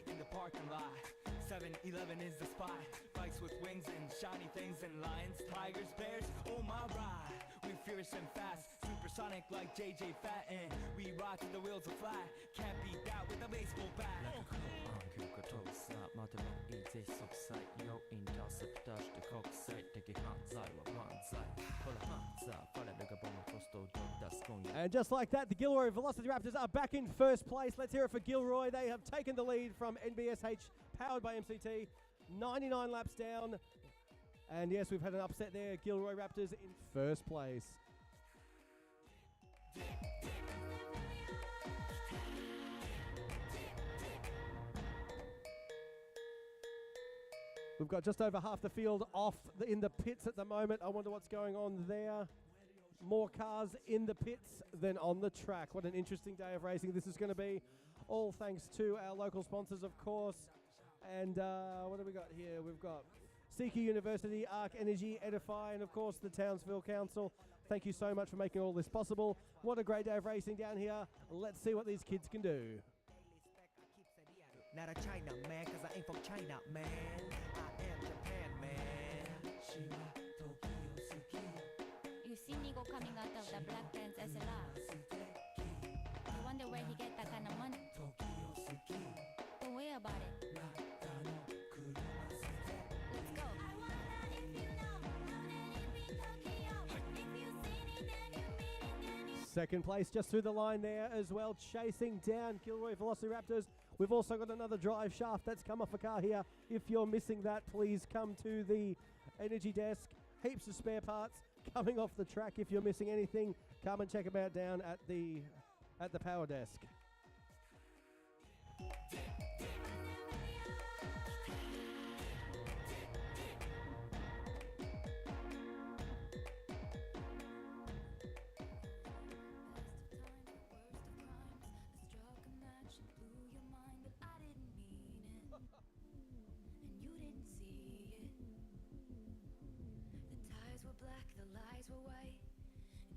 In the parking lot, 7-Eleven is the spot. Bikes with wings and shiny things and lions, tigers, bears, oh my ride. We fierce and fast, supersonic like JJ Fatten. We ride till the wheels are flat, can't beat that with a baseball bat. And just like that, the Gilroy Velociraptors are back in first place. Let's hear it for Gilroy. They have taken the lead from NBSH, powered by MCT, 99 laps down. And yes, we've had an upset there. Gilroy Raptors in first place. We've got just over half the field off in the pits at the moment. I wonder what's going on there. More cars in the pits than on the track. What an interesting day of racing this is going to be. All thanks to our local sponsors, of course. And what have we got here? We've got CQ University, Arc Energy, Edify, and of course the Townsville Council. Thank you so much for making all this possible. What a great day of racing down here. Let's see what these kids can do. Not a China man, cause I ain't from China, man. I am Japan, man. You see Nico coming out of the black pants SLR. You wonder where he get that kind of money? Don't worry about it. Let's go. Second place just through the line there as well, chasing down Gilroy Velociraptors. We've also got another drive shaft that's come off a car here. If you're missing that, please come to the energy desk. Heaps of spare parts coming off the track. If you're missing anything, come and check them out down at the power desk.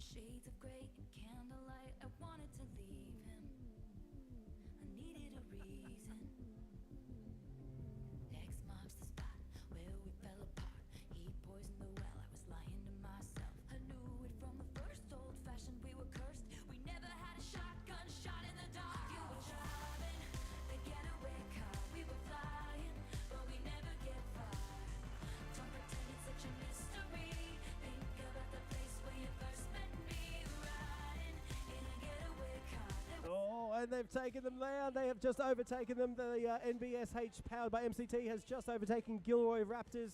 Shades of grey and candlelight, I wanted to leave him. I needed a reason. X marks the spot where we fell apart. He poisoned the well, I was lying to myself. I knew it from the first old fashioned, we were cursed. We never had a shotgun shot in the dark. You were driving the getaway car, we were flying, but we never get far. Don't pretend it's such a mystery. Think about the place where you first met me. Riding in a getaway car. and they've taken them down. They have just overtaken them. The NBSH powered by MCT has just overtaken Gilroy Raptors.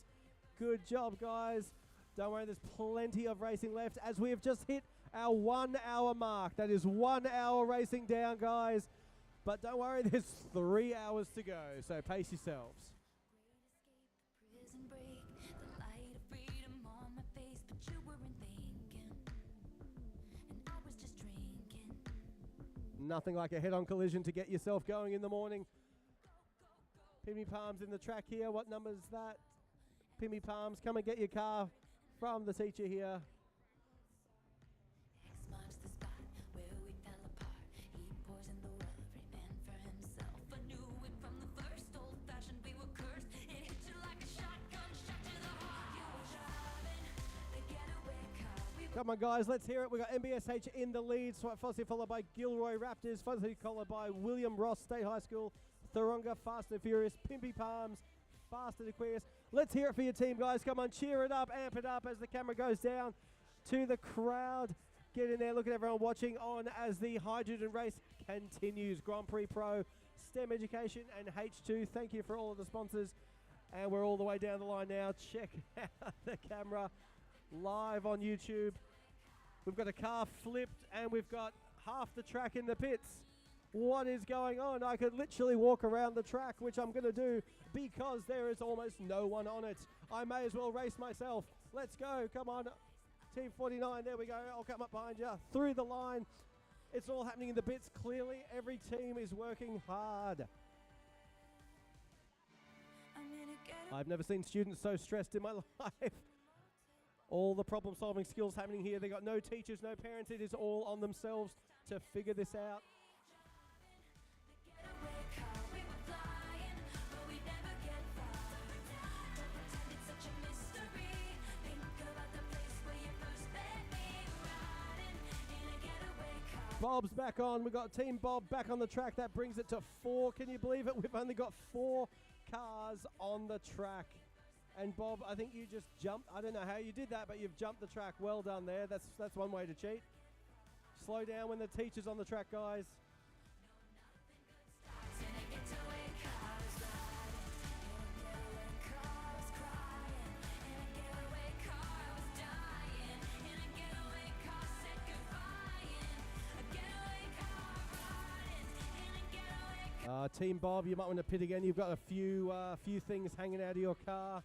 Good job, guys. Don't worry, there's plenty of racing left as we have just hit our 1 hour mark. That is 1 hour racing down, guys. But don't worry, there's 3 hours to go, so pace yourselves. Prison break, the light of freedom on my face, but you weren't thinking, and I was just drinking. Nothing like a head-on collision to get yourself going in the morning. Pimmy Palms in the track here. What number is that? Pimmy Palms, come and get your car from the teacher here. X marks the spot where we fell apart. He poisoned the well, every man for himself. I knew it from the first, old-fashioned, we were cursed. It hit you like a shotgun, shot to the heart. You were driving the getaway car. Come on, guys, let's hear it. We've got MBSH in the lead, Fossey followed by Gilroy Raptors, Fossey followed by William Ross State High School, Thoronga, Fast and Furious, Pimpy Palms, Fast and Aquarius. Let's hear it for your team, guys. Come on, cheer it up, amp it up as the camera goes down to the crowd. Get in there, look at everyone watching on as the hydrogen race continues. Grand Prix Pro, STEM Education, and H2. Thank you for all of the sponsors. And we're all the way down the line now. Check out the camera live on YouTube. We've got a car flipped and we've got half the track in the pits. What is going on? I could literally walk around the track, which I'm going to do because there is almost no one on it. I may as well race myself. Let's go. Come on. Team 49. There we go. I'll come up behind you. Through the line. It's all happening in the pits. Clearly, every team is working hard. I've never seen students so stressed in my life. All the problem-solving skills happening here. They got no teachers, no parents. It is all on themselves to figure this out. Bob's back on. We've got Team Bob back on the track. That brings it to 4. Can you believe it? We've only got 4 cars on the track. And Bob, I think you just jumped. I don't know how you did that, but you've jumped the track. Well done there. That's one way to cheat. Slow down when the teacher's on the track, guys. Team Bob, you might want to pit again. You've got a few things hanging out of your car.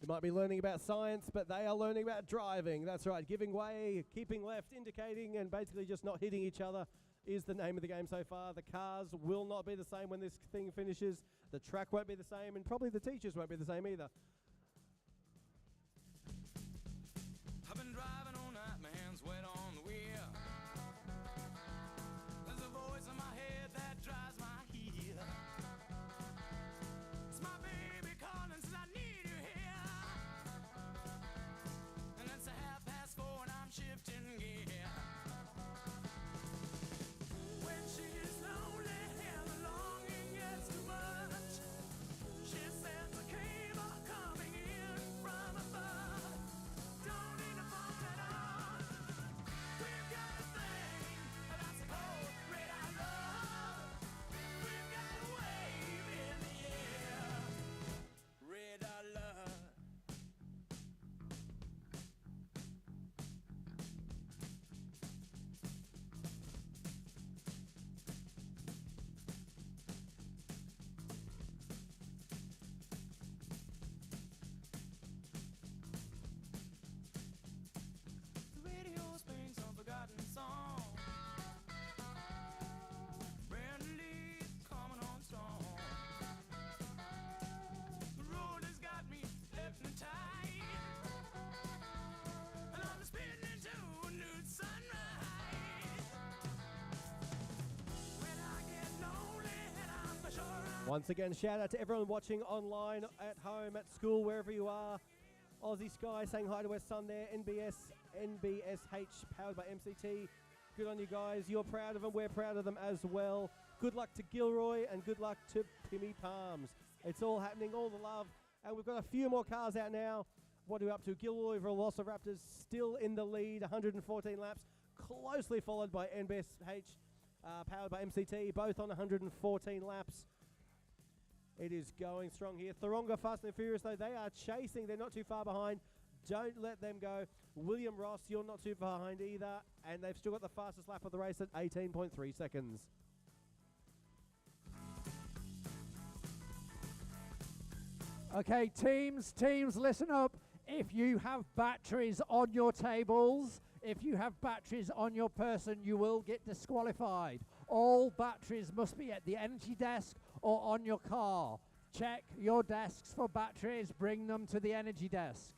You might be learning about science, but they are learning about driving. That's right, giving way, keeping left, indicating, and basically just not hitting each other is the name of the game so far. The cars will not be the same when this thing finishes. The track won't be the same, and probably the teachers won't be the same either. I've been driving all night, my hands wet on the wheel. There's a voice in my head that drives my heel. It's my baby calling, says I need you here. And it's 4:30 and I'm shifting gear. When she's lonely and the longing gets too much, she says, "I came, I'll come." Once again, shout out to everyone watching online, at home, at school, wherever you are. Aussie Sky saying hi to West Sun there. NBSH powered by MCT. Good on you guys. You're proud of them. We're proud of them as well. Good luck to Gilroy and good luck to Pimmy Palms. It's all happening, all the love. And we've got a few more cars out now. What are we up to? Gilroy Velociraptors still in the lead, 114 laps. Closely followed by NBSH powered by MCT, both on 114 laps. It is going strong here. Thoronga Fast and Furious, though, they are chasing. They're not too far behind. Don't let them go. William Ross, you're not too far behind either. And they've still got the fastest lap of the race at 18.3 seconds. Okay, teams, listen up. If you have batteries on your tables, if you have batteries on your person, you will get disqualified. All batteries must be at the energy desk or on your car. Check your desks for batteries, bring them to the energy desk.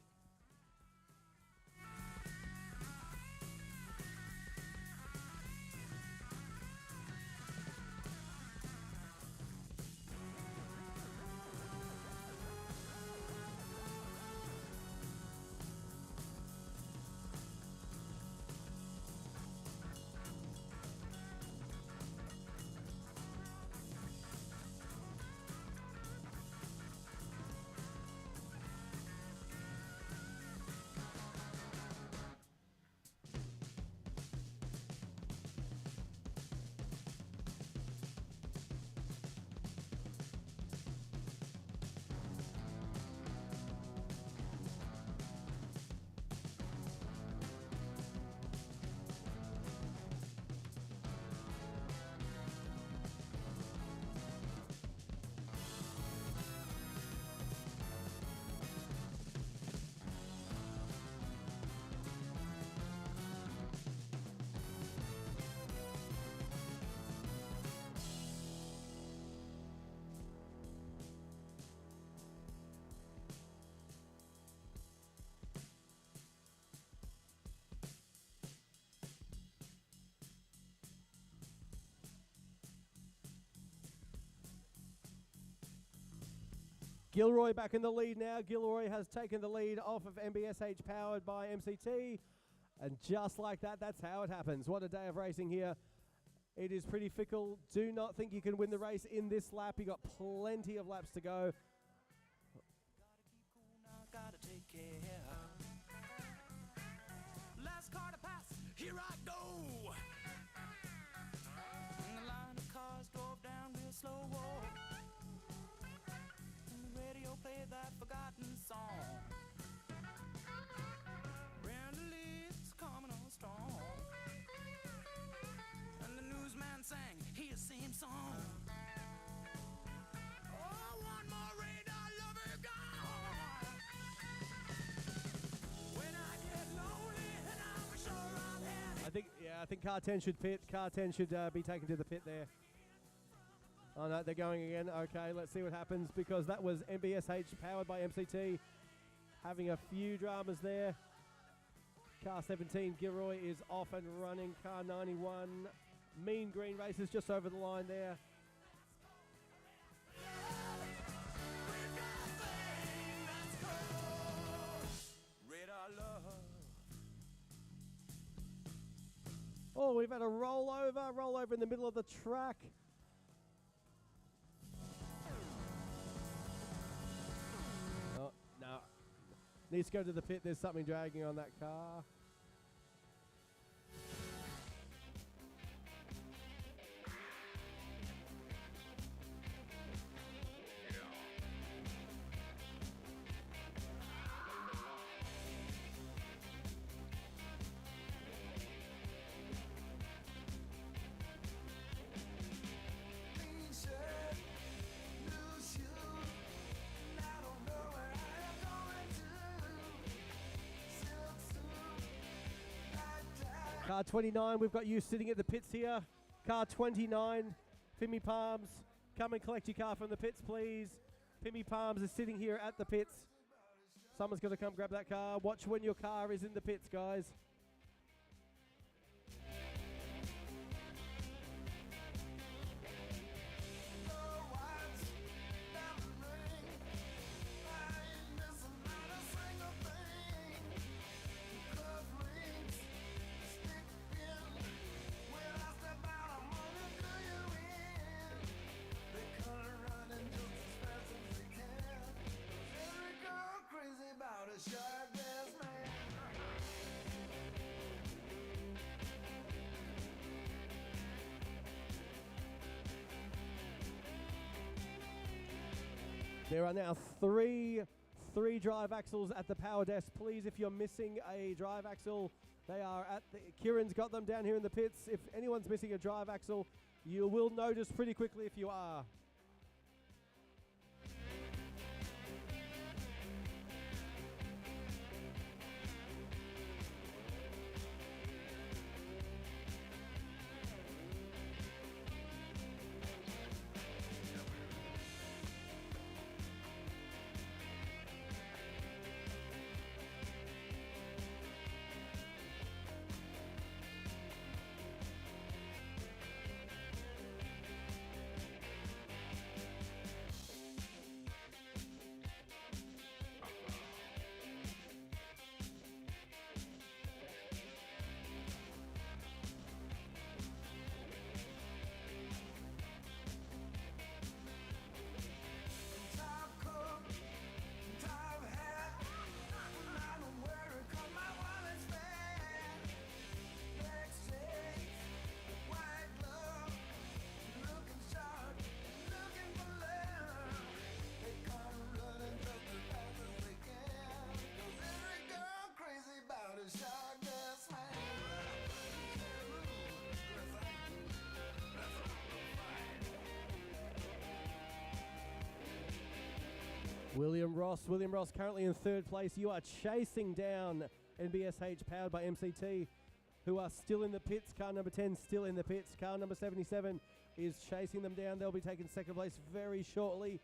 Gilroy back in the lead now. Gilroy has taken the lead off of MBSH powered by MCT. And just like that, that's how it happens. What a day of racing here. It is pretty fickle. Do not think you can win the race in this lap. You got plenty of laps to go. Gotta take care. Last car to pass, here I go. And the line of cars drove down real slow. And the radio played that forgotten song. Brenda Lee's coming on strong. And the newsman sang his same song. Oh, one more radar lover gone. When I get lonely and I'm sure I'm headed. I think car 10 should pit. Car 10 should be taken to the pit there. Oh no, they're going again. Okay, let's see what happens, because that was MBSH powered by MCT having a few dramas there. Car 17, Gilroy, is off and running. Car 91, Mean Green Races just over the line there. Radar love. Oh, we've had a rollover in the middle of the track. Oh, no. Needs to go to the pit. There's something dragging on that car. Clean shirt, new shoes, and I don't know where I am going to. Silk suit, night Car 29, we've got you sitting at the pits here. Car 29, Pimmy Palms, come and collect your car from the pits, please. Pimmy Palms is sitting here at the pits. Someone's got to come grab that car. Watch when your car is in the pits, guys. There are now three drive axles at the power desk. Please, if you're missing a drive axle, they are at the... Kieran's got them down here in the pits. If anyone's missing a drive axle, you will notice pretty quickly if you are. William Ross currently in third place. You are chasing down NBSH powered by MCT, who are still in the pits. Car number 10 still in the pits. Car number 77 is chasing them down. They'll be taking second place very shortly.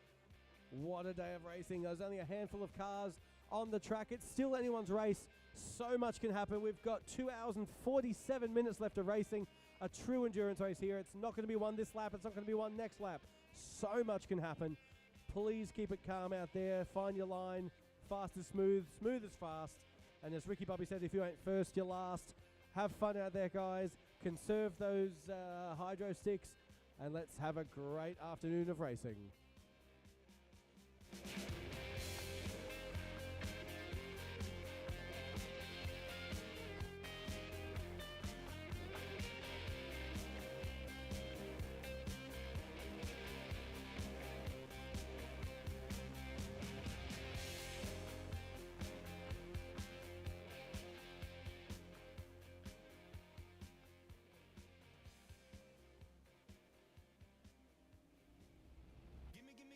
What a day of racing. There's only a handful of cars on the track. It's still anyone's race. So much can happen. We've got 2 hours and 47 minutes left of racing. A true endurance race here. It's not going to be one this lap. It's not going to be one next lap. So much can happen. Please keep it calm out there. Find your line. Fast is smooth. Smooth is fast. And as Ricky Bobby said, if you ain't first, you're last. Have fun out there, guys. Conserve those hydro sticks. And let's have a great afternoon of racing.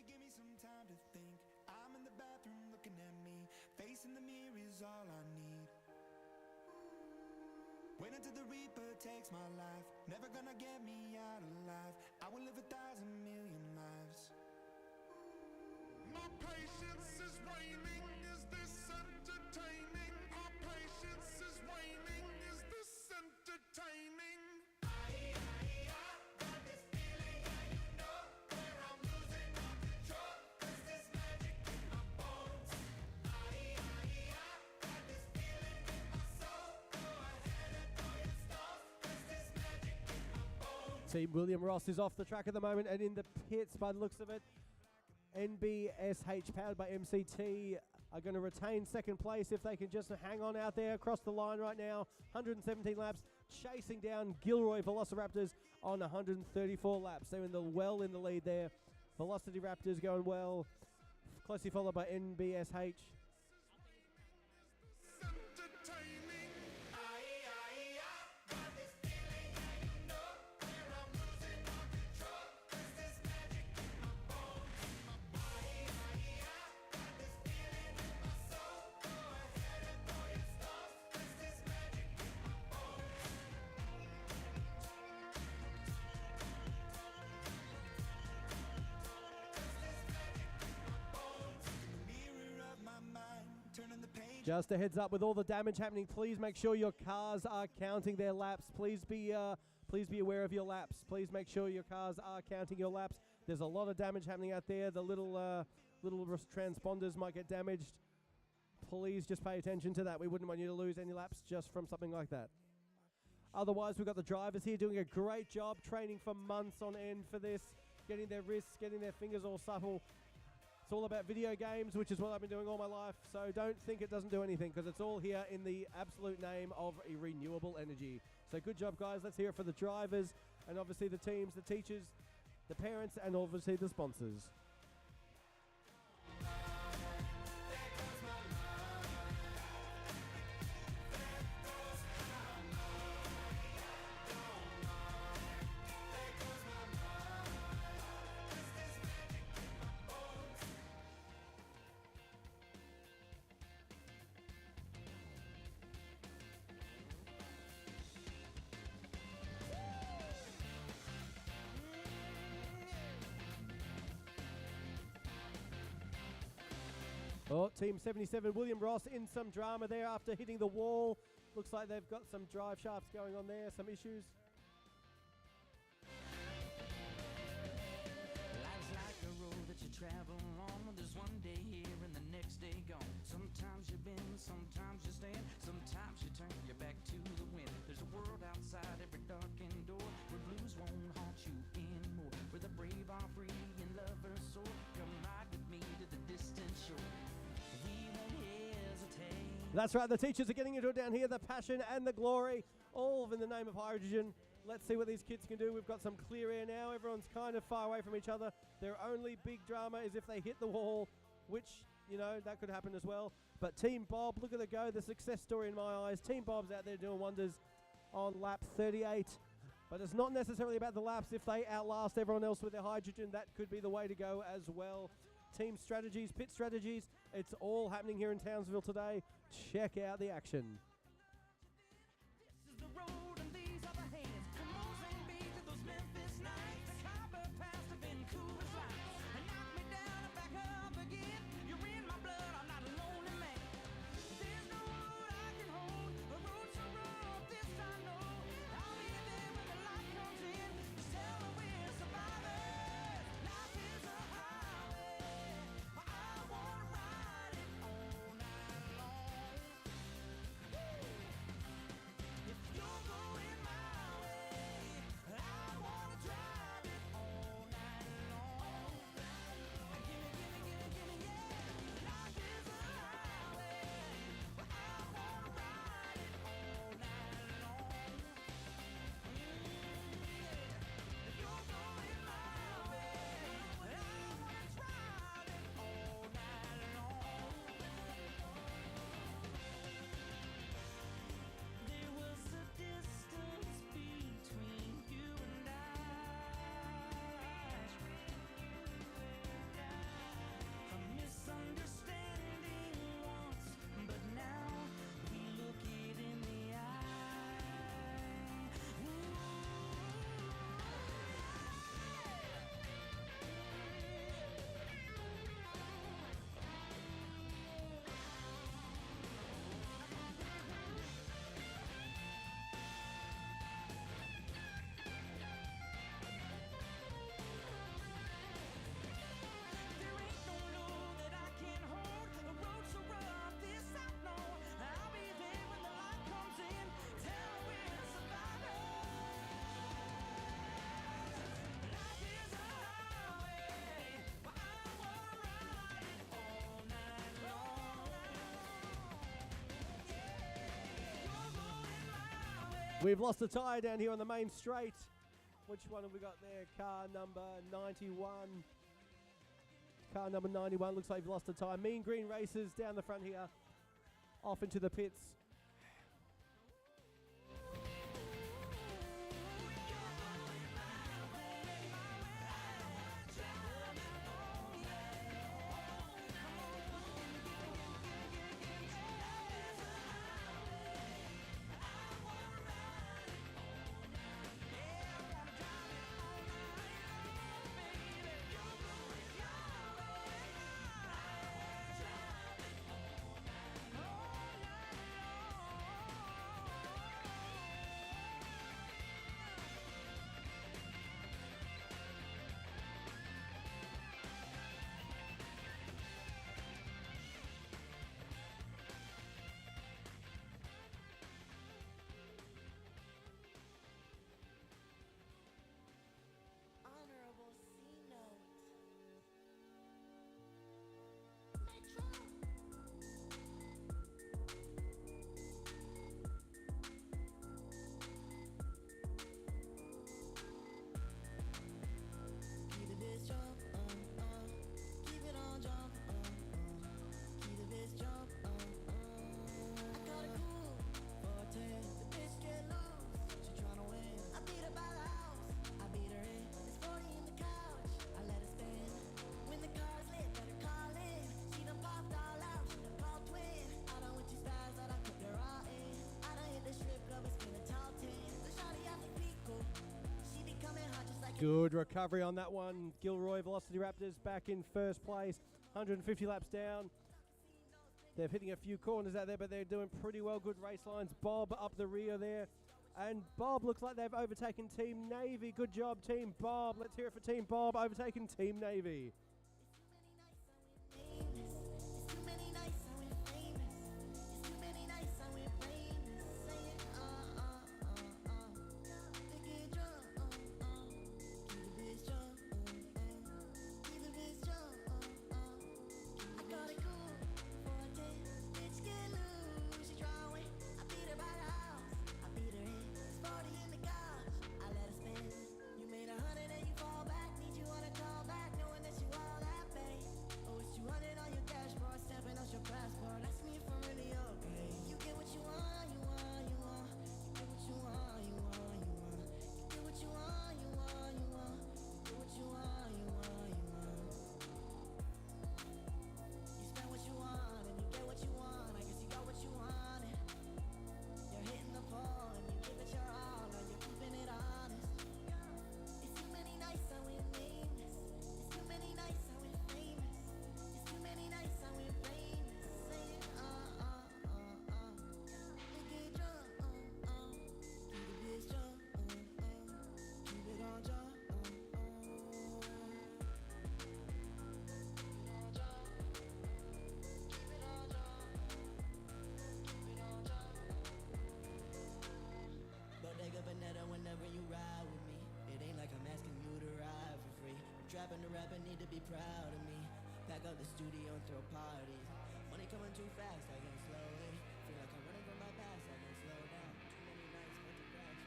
Give me some time to think. I'm in the bathroom looking at me. Facing the mirror is all I need. Wait until the Reaper takes my life. Never gonna get me out alive. I will live 1,000 million lives. My patience is waning. Is this entertaining? Our patience is waning. Is this entertaining? Got this feeling, and you know where I'm losing all control. 'Cause there's magic in my bones. Got this feeling in my soul. Go ahead and throw your stones. 'Cause there's magic in my bones. See, William Ross is off the track at the moment and in the pits by the looks of it. NBSH powered by MCT are going to retain second place if they can just hang on out there across the line right now. 117 laps, chasing down Gilroy Velociraptors on 134 laps. They're in the lead there. Velocity Raptors going well, closely followed by NBSH. Entertaining. Got this feeling, and you know where I'm losing all control. 'Cause there's magic in my bones. Got this feeling in my soul. Go ahead and throw your stones. 'Cause there's magic in my bones. Mirror of my mind, turning the page. Just a heads up, with all the damage happening, please make sure your cars are counting their laps. Please be aware of your laps. Please make sure your cars are counting your laps. There's a lot of damage happening out there. The little transponders might get damaged. Please just pay attention to that. We wouldn't want you to lose any laps just from something like that. Otherwise, we've got the drivers here doing a great job, training for months on end for this, getting their wrists, getting their fingers all supple. It's all about video games, which is what I've been doing all my life, so don't think it doesn't do anything, because it's all here in the absolute name of a renewable energy. So good job, guys. Let's hear it for the drivers, and obviously the teams, the teachers, the parents, and obviously the sponsors. Oh, Team 77, William Ross in some drama there after hitting the wall. Looks like they've got some drive shafts going on there, some issues. Life's like a road that you travel on. There's one day here and the next day gone. Sometimes you bend, sometimes you stand, sometimes you turn your back to the wind. There's a world outside every darkened door where blues won't haunt you anymore. Where the brave are free and lovers soar. Come ride with me to the distant shore. We won't hesitate. That's right, the teachers are getting into it down here, the passion and the glory, all in the name of hydrogen. Let's see what these kids can do. We've got some clear air now. Everyone's kind of far away from each other. Their only big drama is if they hit the wall, which, you know, that could happen as well. But Team Bob, look at the go, the success story in my eyes. Team Bob's out there doing wonders on lap 38. But it's not necessarily about the laps. If they outlast everyone else with their hydrogen, that could be the way to go as well. Team strategies, pit strategies, it's all happening here in Townsville today. Check out the action. This is the road and these are the hands. From Mozambique to those Memphis nights. The Copper Pass to Vancouver's lights. And knock me down and back up again. You're in my blood, I'm not a lonely man. There's no road I can hold. A road so rough, this I know. I'll be there when the light comes in. Just tell me we're survivors. Life is a highway. But I wanna ride it all night long. If you're going my way, I wanna drive it all night long. Gimme, yeah. Life is a highway, but I wanna ride it all night long. If you're going my way, I wanna drive it all night long. There was a distance between you and a misunderstanding once, but now we look it in the eye. There ain't no load that I can't hold. A road so rough, this I know. I'll be there when the light comes in. Tell me we're survivors. Life is a highway, but I wanna ride it all night long. You're going my way. We've lost a tyre down here on the main straight. Which one have we got there? Car number 91. Car number 91 looks like we've lost a tyre. Mean Green Racers down the front here. Off into the pits. Honorable C note. Keep the bass jump, keep it on jump, keep the bass jump, I got it cool for a 10. The bitch get loose, she tryna win. I beat her by the house, I beat her in. It's 40 in the couch, I let her spin. When the car's lit, let her call in. She done popped all out, she done called twin. I done went 2 stars, I done cooked her all in. I done hit the strip club and spent a tall 10. The shawty I think Pico, she be coming hot just like Good recovery on that one. Gilroy Velocity Raptors back in first place. 150 laps down. They're hitting a few corners out there, but they're doing pretty well. Good race lines. Bob up the rear there. And Bob looks like they've overtaken Team Navy. Good job, Team Bob. Let's hear it for Team Bob overtaking Team Navy. Whenever you ride with me, it ain't like I'm asking you to ride for free. Trapping the rapper need to be proud of me. Pack up the studio and throw parties. Money coming too fast, I can slow it. Feel like I'm running from my past, I can slow down. Too many nights spent to crash.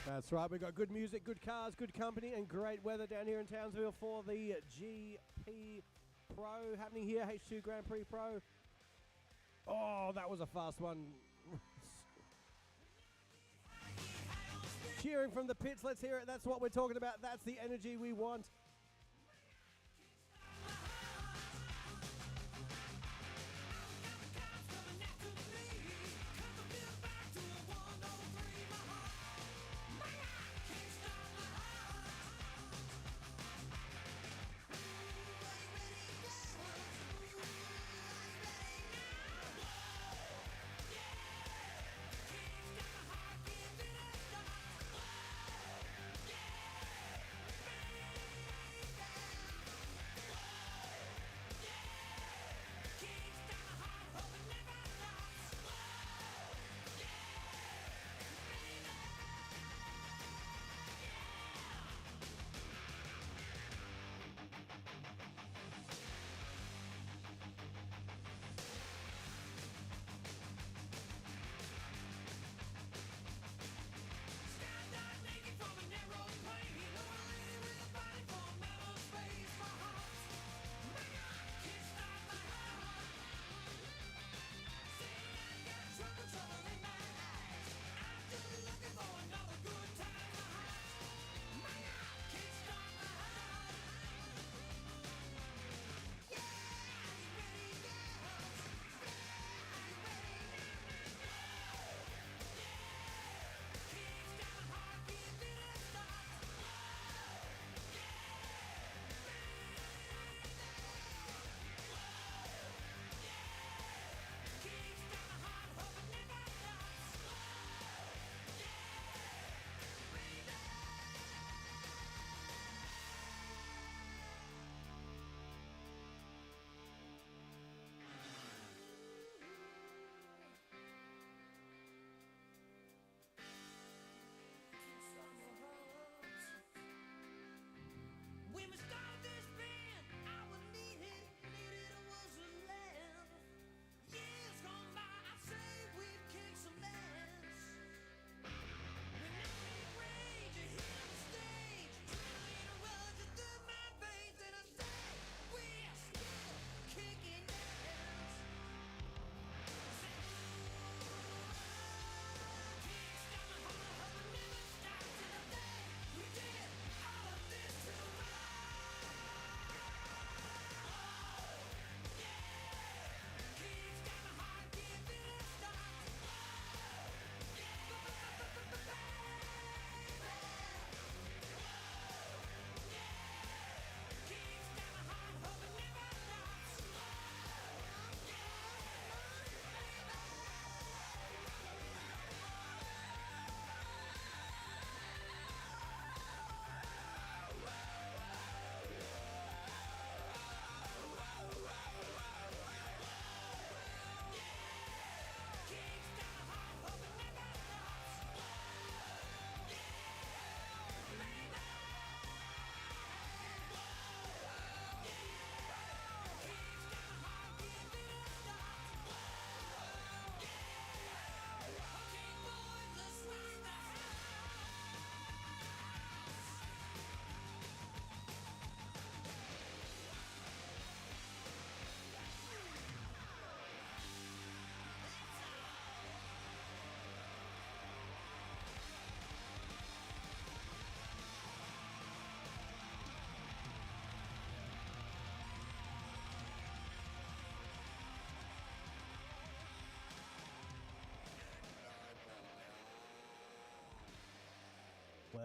That's right, we've got good music, good cars, good company, and great weather down here in Townsville for the GP Pro happening here, H2 Grand Prix Pro. Oh, that was a fast one. Cheering from the pits, let's hear it. That's what we're talking about. That's the energy we want.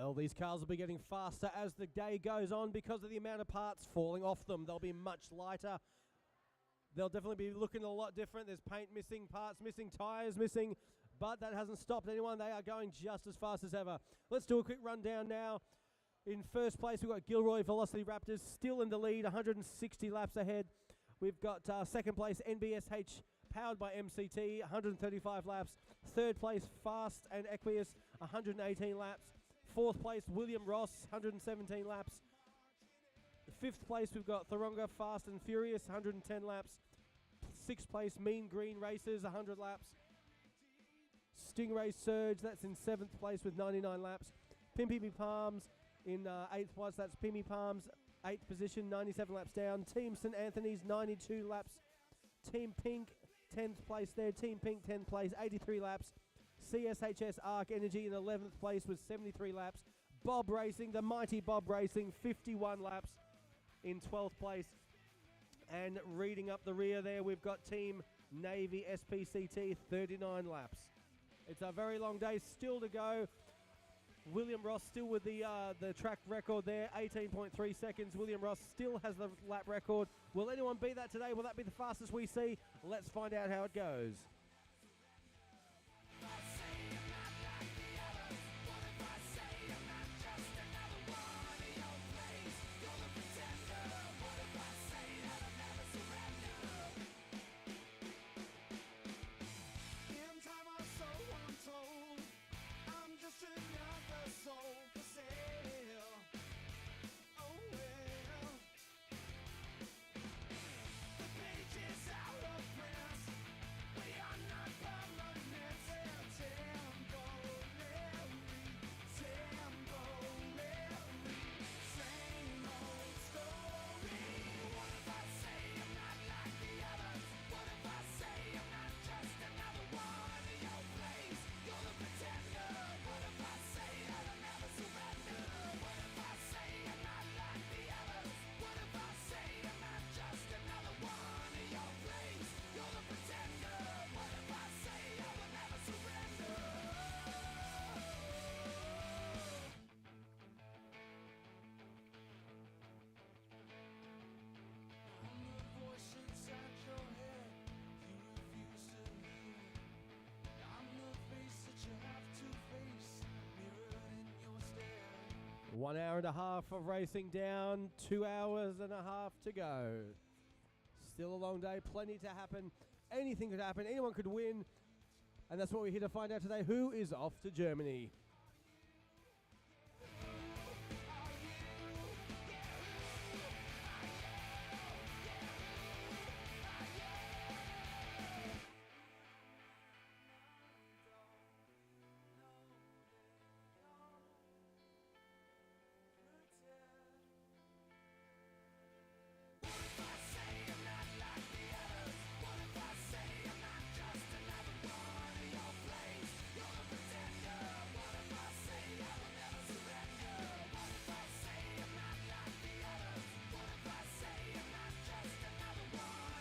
Well, these cars will be getting faster as the day goes on because of the amount of parts falling off them. They'll be much lighter. They'll definitely be looking a lot different. There's paint missing, parts missing, tyres missing, but that hasn't stopped anyone. They are going just as fast as ever. Let's do a quick rundown now. In first place, we've got Gilroy Velocity Raptors still in the lead, 160 laps ahead. We've got second place, NBSH, powered by MCT, 135 laps. Third place, Fast and Equius, 118 laps. Fourth place, William Ross, 117 laps. Fifth place, we've got Thoronga Fast and Furious, 110 laps. Sixth place, Mean Green Racers, 100 laps. Stingray Surge, that's in seventh place with 99 laps. Pimpy Palms in eighth place, that's Pimmy Palms, 8th position, 97 laps down. Team St Anthony's, 92 laps. Team Pink, 10th place there. Team Pink, 10th place, 83 laps. CSHS Arc Energy in 11th place with 73 laps. Bob Racing, the mighty Bob Racing, 51 laps in 12th place. And reading up the rear there, we've got Team Navy SPCT, 39 laps. It's a very long day still to go. William Ross still with the track record there, 18.3 seconds. William Ross still has the lap record. Will anyone beat that today? Will that be the fastest we see? Let's find out how it goes. One hour and a half of racing down, 2 hours and a half to go. Still a long day, plenty to happen. Anything could happen, anyone could win. And that's what we're here to find out today. Who is off to Germany?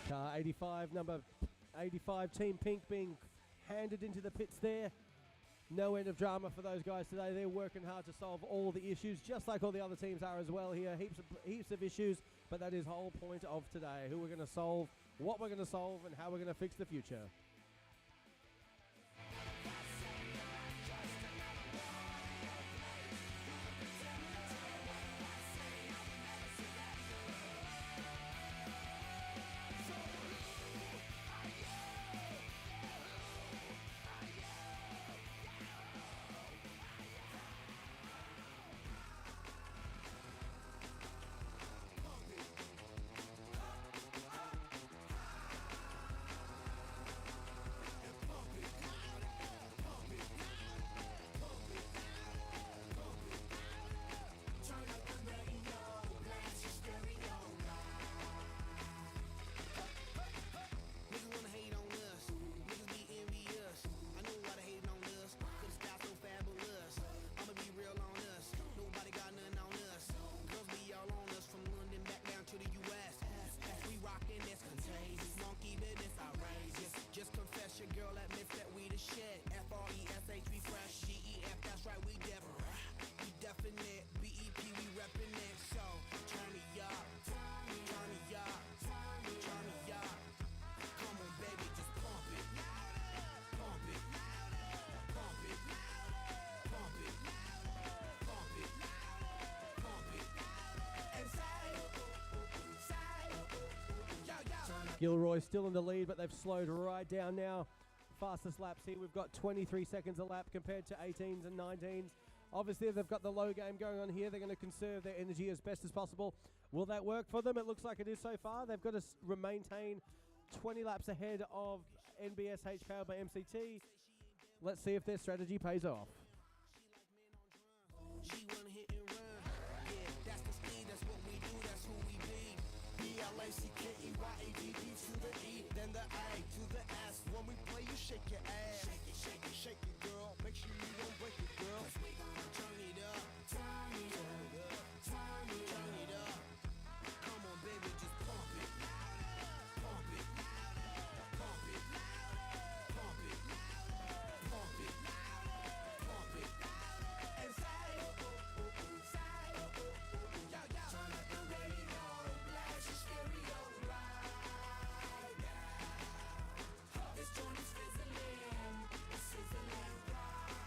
Car 85, number 85, Team Pink being handed into the pits there. No end of drama for those guys today. They're working hard to solve all the issues, just like all the other teams are as well here. Heaps of issues, but that is the whole point of today. Who we're going to solve, what we're going to solve, and how we're going to fix the future. Gilroy still in the lead, but they've slowed right down now. Fastest laps here, we've got 23 seconds a lap compared to 18s and 19s. Obviously, they've got the low game going on here. They're going to conserve their energy as best as possible. Will that work for them? It looks like it is so far. They've got to maintain 20 laps ahead of NBSH powered by MCT. Let's see if their strategy pays off. She wanna hit and run. Yeah, that's the speed, that's what we do, that's who we be. B-L-A-C-K-E-Y-A-D-D to the E, then the A to the S. When we play, you shake your ass. Shake it, shake it, shake it, girl. Make sure you don't break it, girl. We gonna turn it up, turn it up, turn it up. Come on, baby, just pump it. Pump it. Pump it. Pump it. Pump it. Pump it. And say, say, yo, yo. Turn up the radio, blast your stereo right now. This joint is sizzling, it's sizzling right.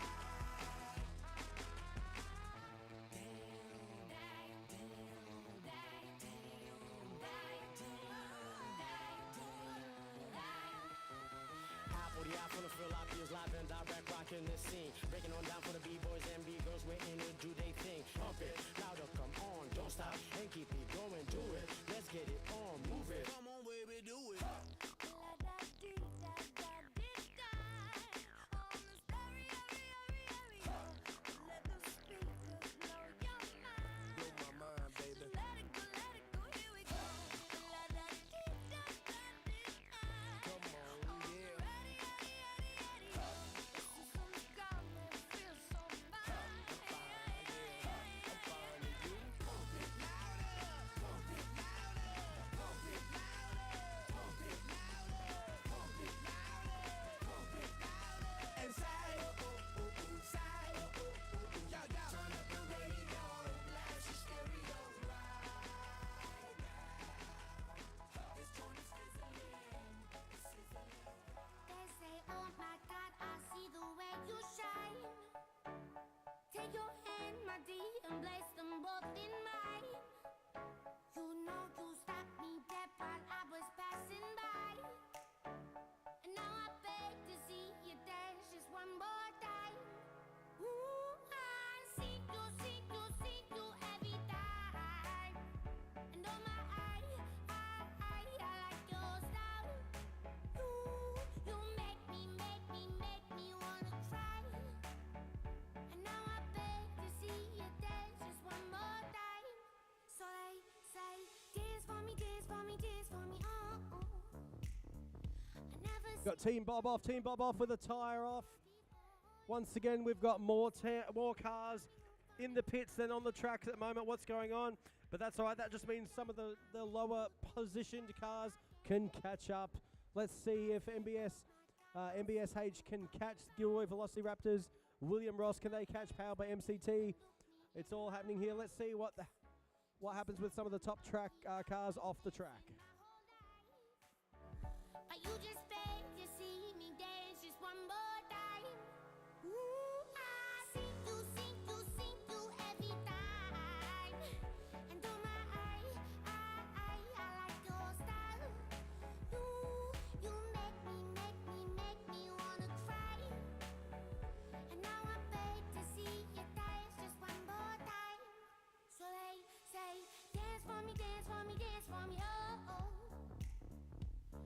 Apple, the apple, feel like feels live and direct, rocking this scene. Breaking on down for the B-boys and B-girls, we're in it, do they thing. Pump it, louder, come on, don't stop, and keep it going, do it. Let's get it on, move it. Come on, baby, do it. Blow my mind, baby. Come on, yeah. I'm fine with you. Pump it louder. Pump it louder. Pump it louder. Pump it louder. Pump it louder. Pump it louder. And say, say, yo, yo. Turn up the radio, blast your stereo right now. This joint is sizzling, it's sizzling. They say, oh my God, I see the way you shine. Take your hand, my dear, and place them both in mine. You know you stopped me dead while I was passing by. And now I beg to see you dance just one more time. Ooh, I see you every time. And oh my, I like your style. You make me wanna cry. And now I beg to see you dance just one more time. So they say, dance for me, dance for me, dance for me, oh. I never Got Team Bob off with a tyre off. Once again, we've got more cars in the pits than on the track at the moment. What's going on? But that's all right. That just means some of the lower positioned cars can catch up. Let's see if NBSH can catch Gilroy Velocity Raptors. William Ross, can they catch Powered by MCT? It's all happening here. Let's see what happens with some of the top track cars off the track. You just beg to see me dance just one more time. Ooh, I see you every time. And oh my, I like your style. You make me wanna cry. And now I beg to see you dance just one more time. So they say, dance for me, dance for me, dance for me, oh.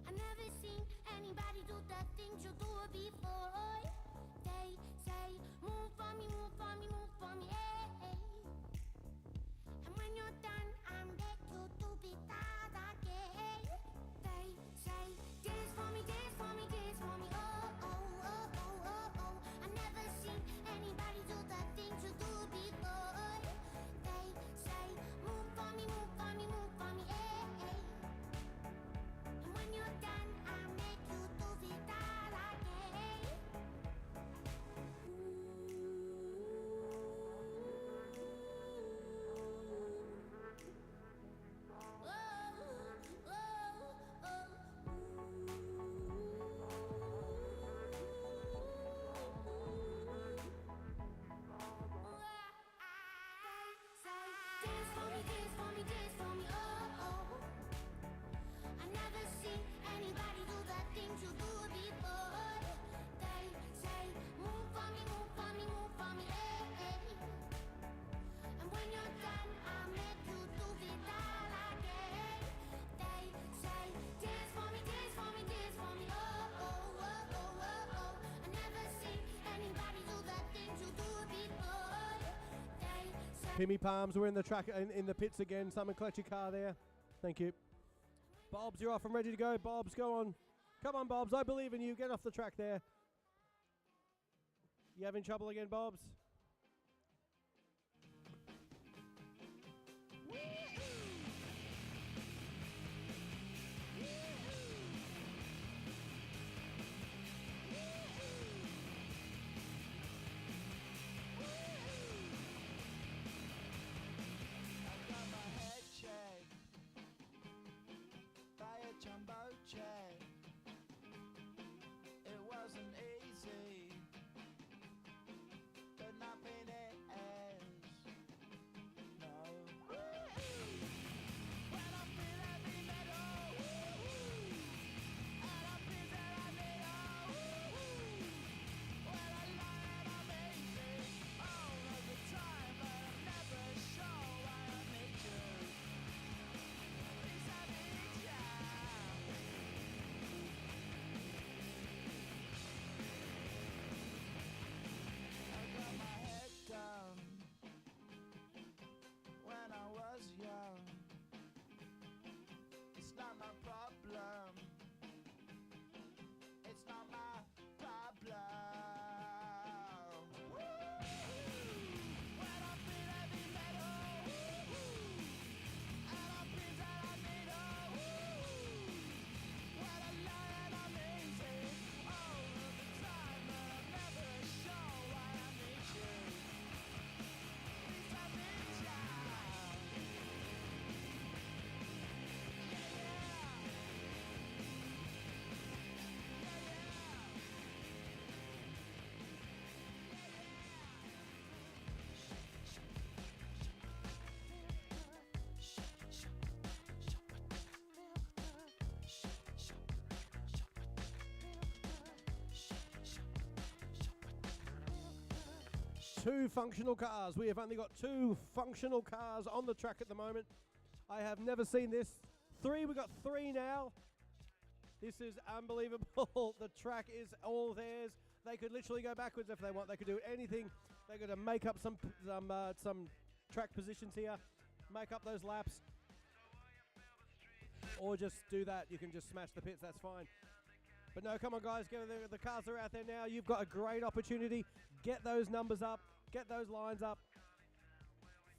I've never seen anybody do the things you do before. They say, move for me, move for me, move for me, hey. And when you're done, I'm back you to be that again. They say, dance for me, dance for me, dance for me, oh. I've never seen anybody do the things you do before. They say, move for me, move for me, move for me, hey. And when you're done, I make you do it all again. Ooh. Pimmy Palms, we're in the track in the pits again. Someone collect your car there. Thank you. Bobs, you're off and ready to go. Bobs, go on. Come on, Bobs, I believe in you. Get off the track there. You having trouble again, Bobs? It wasn't easy, but nothing is. No. When I feel heavy metal, and I feel that I need when I lie and I'm easy all of the time, but I'm never sure why I need you. Please I need you. I got my head down when I was young. It's not my problem. It's not my problem. When I feel heavy metal, and I feel that I need when I lie and I'm easy all of the time, but I'm never sure why I need you. Please I need you. Two functional cars. We have only got two functional cars on the track at the moment. I have never seen this. Three, we got three now. This is unbelievable. The track is all theirs. They could literally go backwards if they want. They could do anything. They could make up some track positions here, make up those laps, or just do that. You can just smash the pits. That's fine. But no, come on, guys. The cars are out there now. You've got a great opportunity. Get those numbers up. Get those lines up.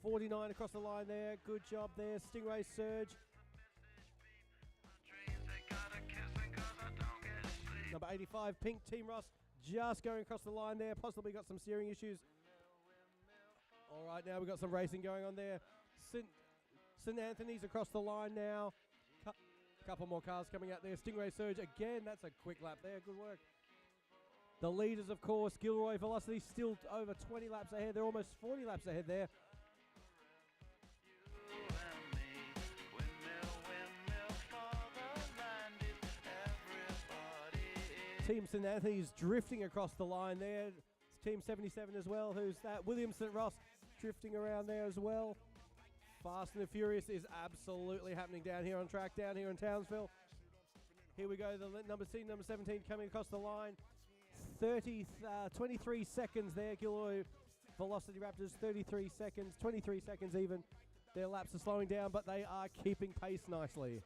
49 across the line there. Good job there. Stingray Surge. Number 85, Pink Team Ross, just going across the line there. Possibly got some steering issues. All right, now we've got some racing going on there. St. Anthony's across the line now. Couple more cars coming out there. Stingray Surge again. That's a quick lap there. Good work. The leaders, of course, Gilroy Velocity, still over 20 laps ahead. They're almost 40 laps ahead there. Team St. Anthony's drifting across the line there. It's Team 77 as well. Who's that? William St. Ross drifting around there as well. Fast and the Furious is absolutely happening down here on track, down here in Townsville. Here we go, the number 17 coming across the line. 23 seconds there, Gilroy Velocity Raptors, 33 seconds, 23 seconds even. Their laps are slowing down, but they are keeping pace nicely.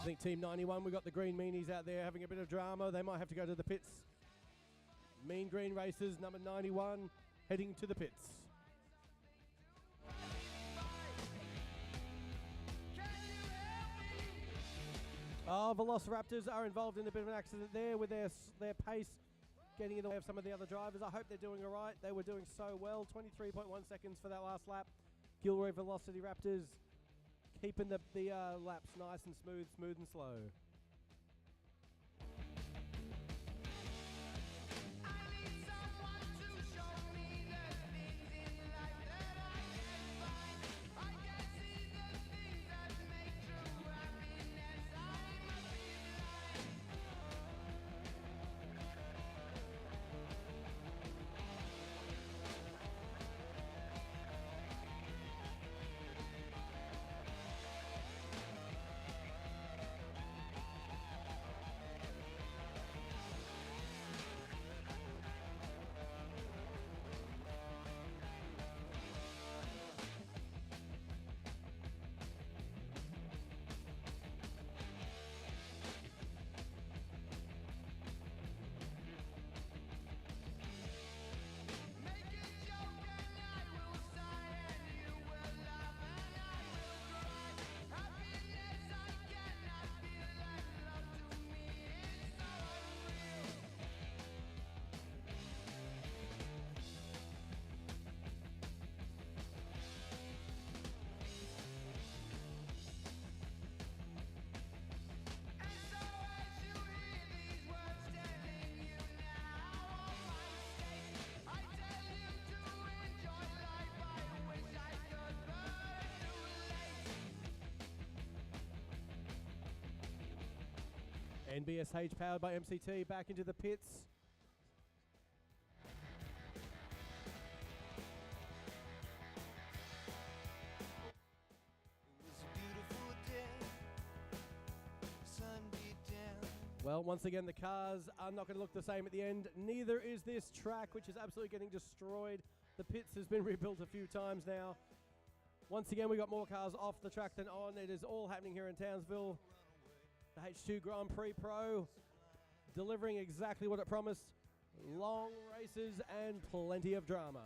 I think Team 91, we've got the green meanies out there having a bit of drama. They might have to go to the pits. Mean Green Racers, number 91, heading to the pits. Velociraptors are involved in a bit of an accident there with their pace getting in the way of some of the other drivers. I hope they're doing all right. They were doing so well. 23.1 seconds for that last lap. Gilroy Velocity Raptors keeping the laps nice and smooth and slow. NBSH powered by MCT back into the pits. Well, once again, the cars are not going to look the same at the end. Neither is this track, which is absolutely getting destroyed. The pits has been rebuilt a few times now. Once again, we got more cars off the track than on. It is all happening here in Townsville. The H2 Grand Prix Pro delivering exactly what it promised. Long races and plenty of drama.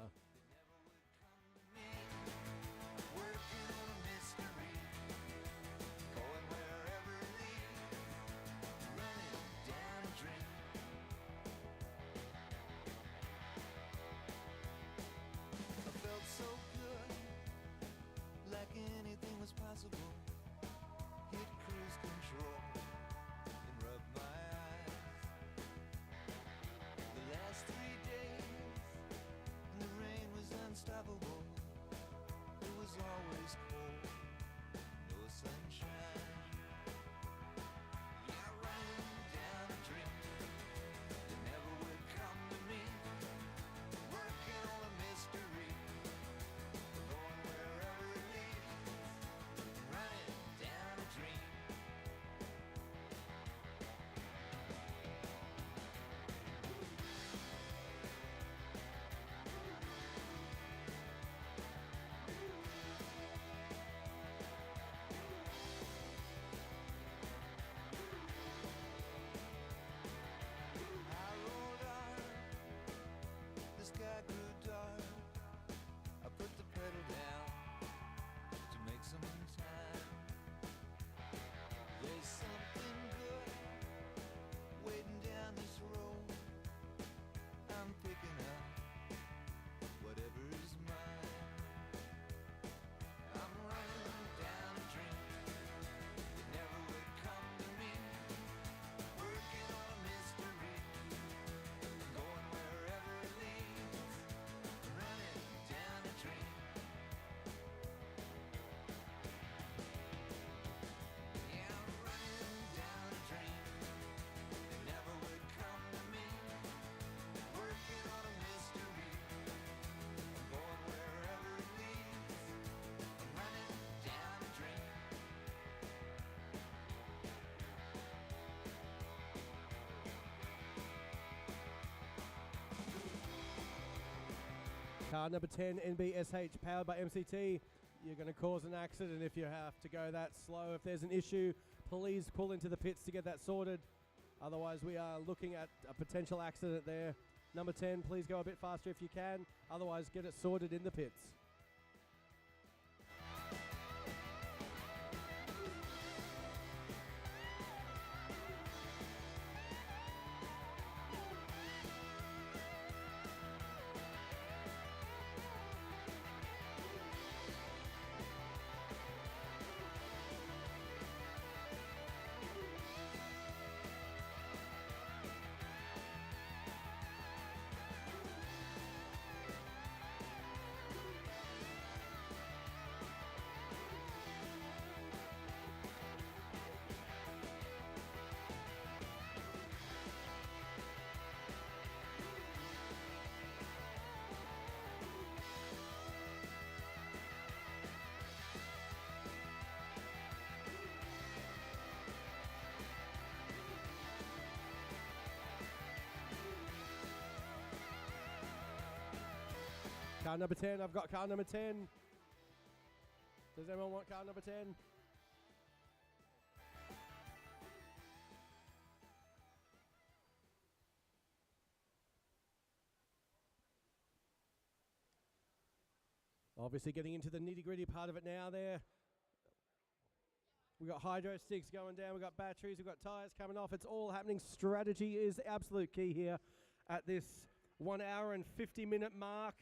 Car number 10, NBSH, powered by MCT. You're going to cause an accident if you have to go that slow. If there's an issue, please pull into the pits to get that sorted. Otherwise, we are looking at a potential accident there. Number 10, please go a bit faster if you can. Otherwise, get it sorted in the pits. Car number 10, I've got car number 10. Does anyone want car number 10? Obviously getting into the nitty-gritty part of it now there. We've got hydro sticks going down, we've got batteries, we've got tyres coming off. It's all happening. Strategy is the absolute key here at this 1 hour and 50-minute mark.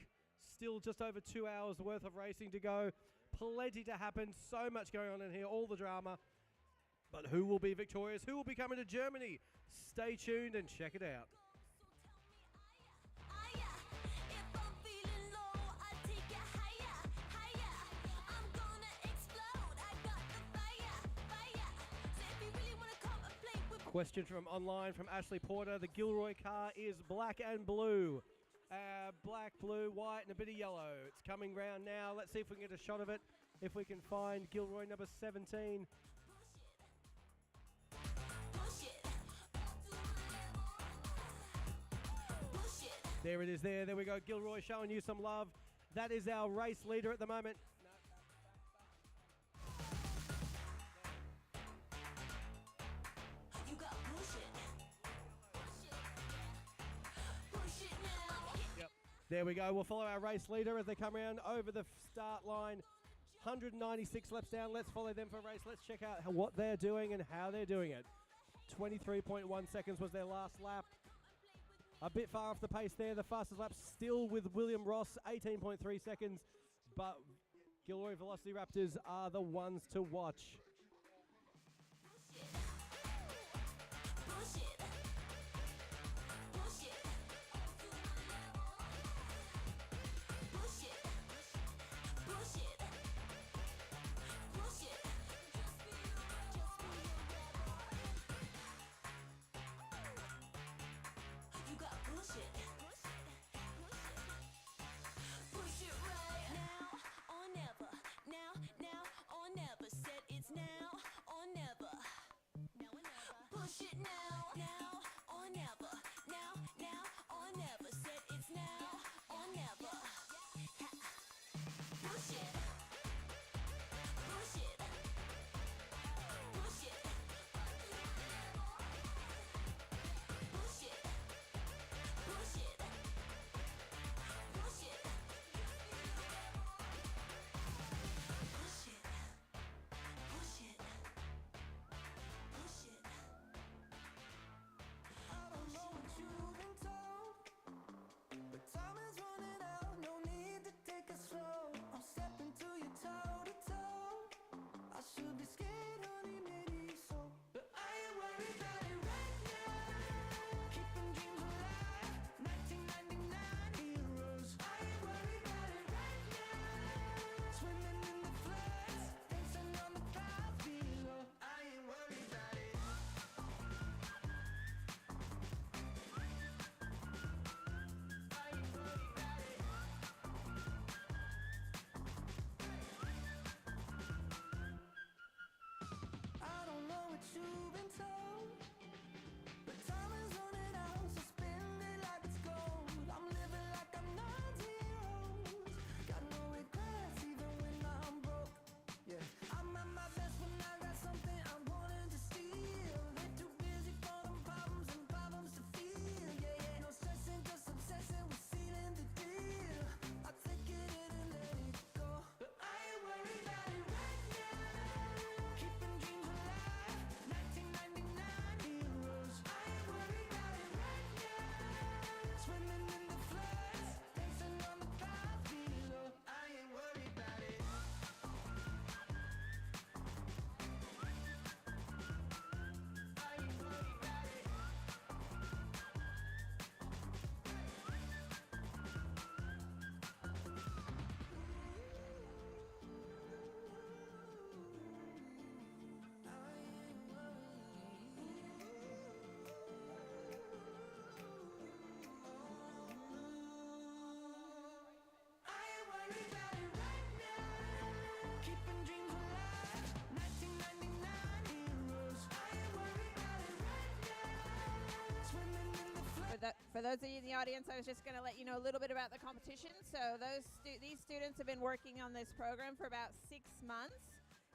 Still just over 2 hours worth of racing to go. Plenty to happen. So much going on in here. All the drama. But who will be victorious? Who will be coming to Germany? Stay tuned and check it out. Question from online from Ashley Porter. The Gilroy car is black and blue. Black, blue, white, and a bit of yellow. It's coming round now. Let's see if we can get a shot of it. If we can find Gilroy number 17. There it is there. There we go. Gilroy showing you some love. That is our race leader at the moment. There we go. We'll follow our race leader as they come around over the start line. 196 laps down. Let's follow them for a race. Let's check out what they're doing and how they're doing it. 23.1 seconds was their last lap. A bit far off the pace there. The fastest lap still with William Ross, 18.3 seconds. But Gilroy Velocity Raptors are the ones to watch. Now or never, said it's now. For those of you in the audience, I was just going to let you know a little bit about the competition. So these students have been working on this program for about 6 months.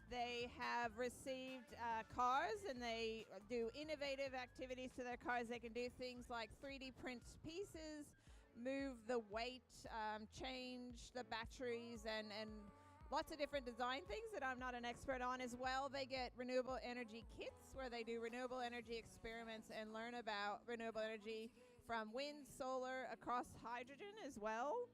They have received cars, and they do innovative activities to their cars. They can do things like 3D print pieces, move the weight, change the batteries, and lots of different design things that I'm not an expert on as well. They get renewable energy kits where they do renewable energy experiments and learn about renewable energy from wind, solar, across hydrogen as well.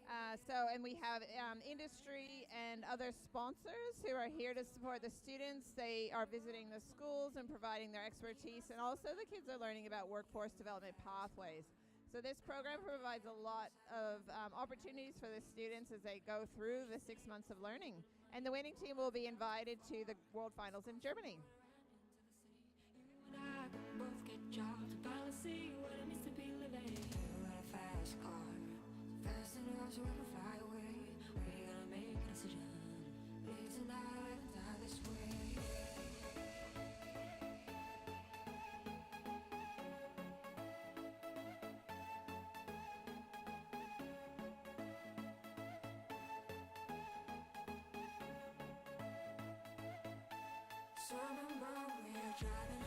And we have industry and other sponsors who are here to support the students. They are visiting the schools and providing their expertise, and also the kids are learning about workforce development pathways. So this program provides a lot of opportunities for the students as they go through the 6 months of learning. And the winning team will be invited to the World Finals in Germany. You and I can both get jobs, finally see what it means to be living. You got a fast car, fast enough so we can fly away. We gotta make a decision. Live tonight, die this way. So remember we were driving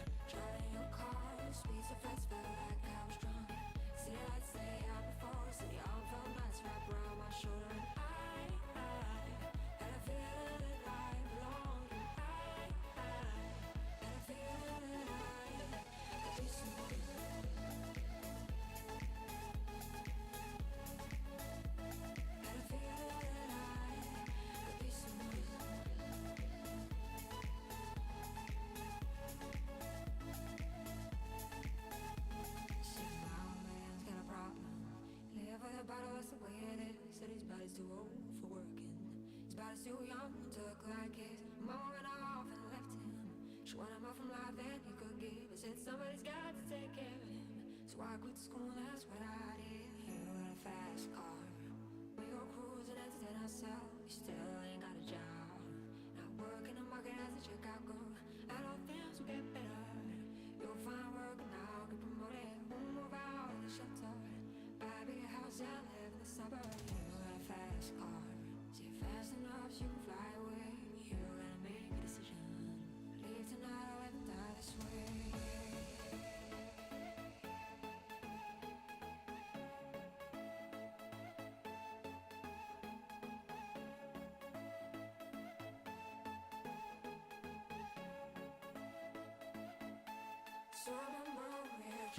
your car. Speed so fast, felt like I was drunk. City lights stay out before us, and the arm felt nice wrapped around my shoulder. And I had a feeling that I belonged. I had a feeling that I could be someone. Had a feeling that I could be someone. Bottle, that's the way it is. Said his body's too old for working. His body's too young to look like his. Mama went off and left him. She wanted more from life than he could give. I said somebody's got to take care of him. So I quit school, that's what I did. You got a fast car. We go cruising, entertain ourselves. You still ain't got a job. Not working the market as a checkout girl. I don't think will get better. You'll find work now, get promoted. We'll move out of the shelter. Buy a bigger house and live in the suburbs. You got a fast car. See it fast enough so you can fly away. You gotta make a decision. Leave tonight or let me die this way. So remember we were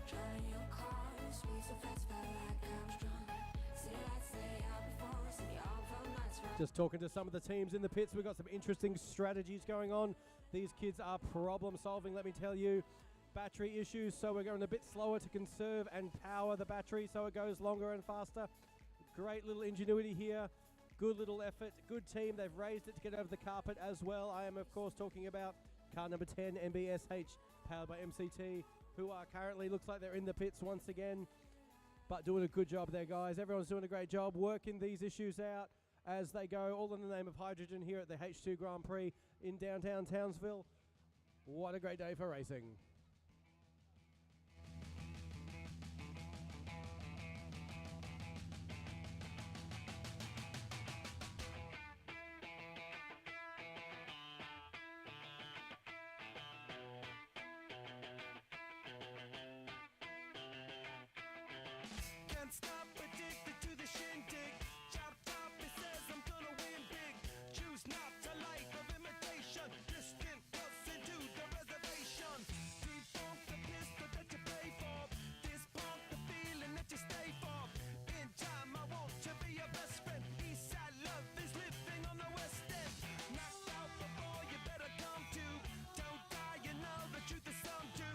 driving your car. Speed so fast, felt like I was drunk. City lights stay out before us, and the arm felt nice wrapped. Just talking to some of the teams in the pits, we've got some interesting strategies going on. These kids are problem solving, let me tell you. Battery issues, so we're going a bit slower to conserve and power the battery so it goes longer and faster. Great little ingenuity here. Good little effort. Good team. They've raised it to get over the carpet as well. I am, of course, talking about car number 10, MBSH, powered by MCT, who are currently, looks like they're in the pits once again, but doing a good job there, guys. Everyone's doing a great job working these issues out as they go, all in the name of hydrogen here at the H2 Grand Prix in downtown Townsville. What a great day for racing. Can't stop, addicted to the shindig. Chop top, it says I'm gonna win big. Choose not a life of imitation. Distant us into the reservation. Debunk the pistol that you play for. Dispunk the feeling that you stay for. In time, I want to be your best friend. Eastside love is living on the west end. Knocked out before you better come to. Don't die, you know the truth is some do.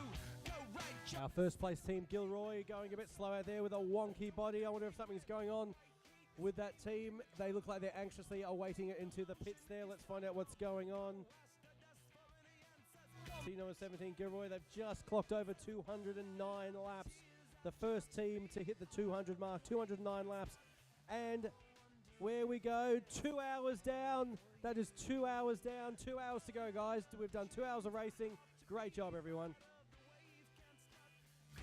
Go right, Our first place team, Gilroy, going a bit slow out there with a wonky body. I wonder if something's going on with that team. They look like they're anxiously awaiting it into the pits there. Let's find out what's going on. Team number 17, Gilroy, they've just clocked over 209 laps. The first team to hit the 200 mark, 209 laps. And where we go, 2 hours down. That is 2 hours down, 2 hours to go, guys. We've done 2 hours of racing. Great job, everyone.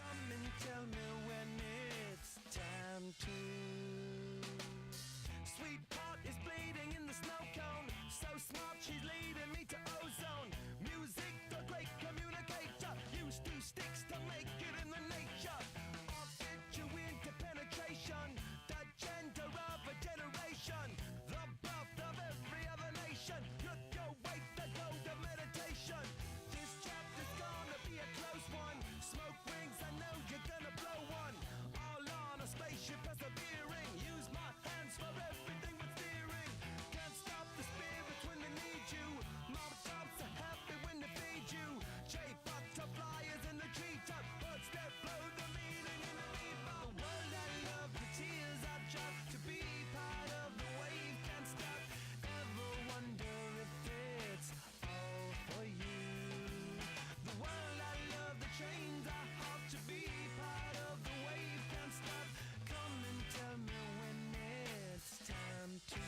come and tell me where time to. Sweetheart is bleeding in the snow cone. So smart, she's leading me to ozone. Music, the great communicator. Used to sticks to make it in the nature. I'll fit you into penetration. The gender of a generation. The birth of every other nation. Look your way to go to meditation. This chapter's gonna be a close one. Smoke rings, I know you're gonna blow one. All on a spaceship persevering. Use my hands for everything with steering. Can't stop the spirit when they need you. Mom tops are happy when they feed you. Jay butterflies in the treetop. Birds that blow the meaning in the leaf of the world. I love the tears I drop to be part of the wave. Can't stop. Ever wonder if it's all for you? The world I love, the trains I hop to be part of the wave. Can't stop. Come and tell me when it's time to.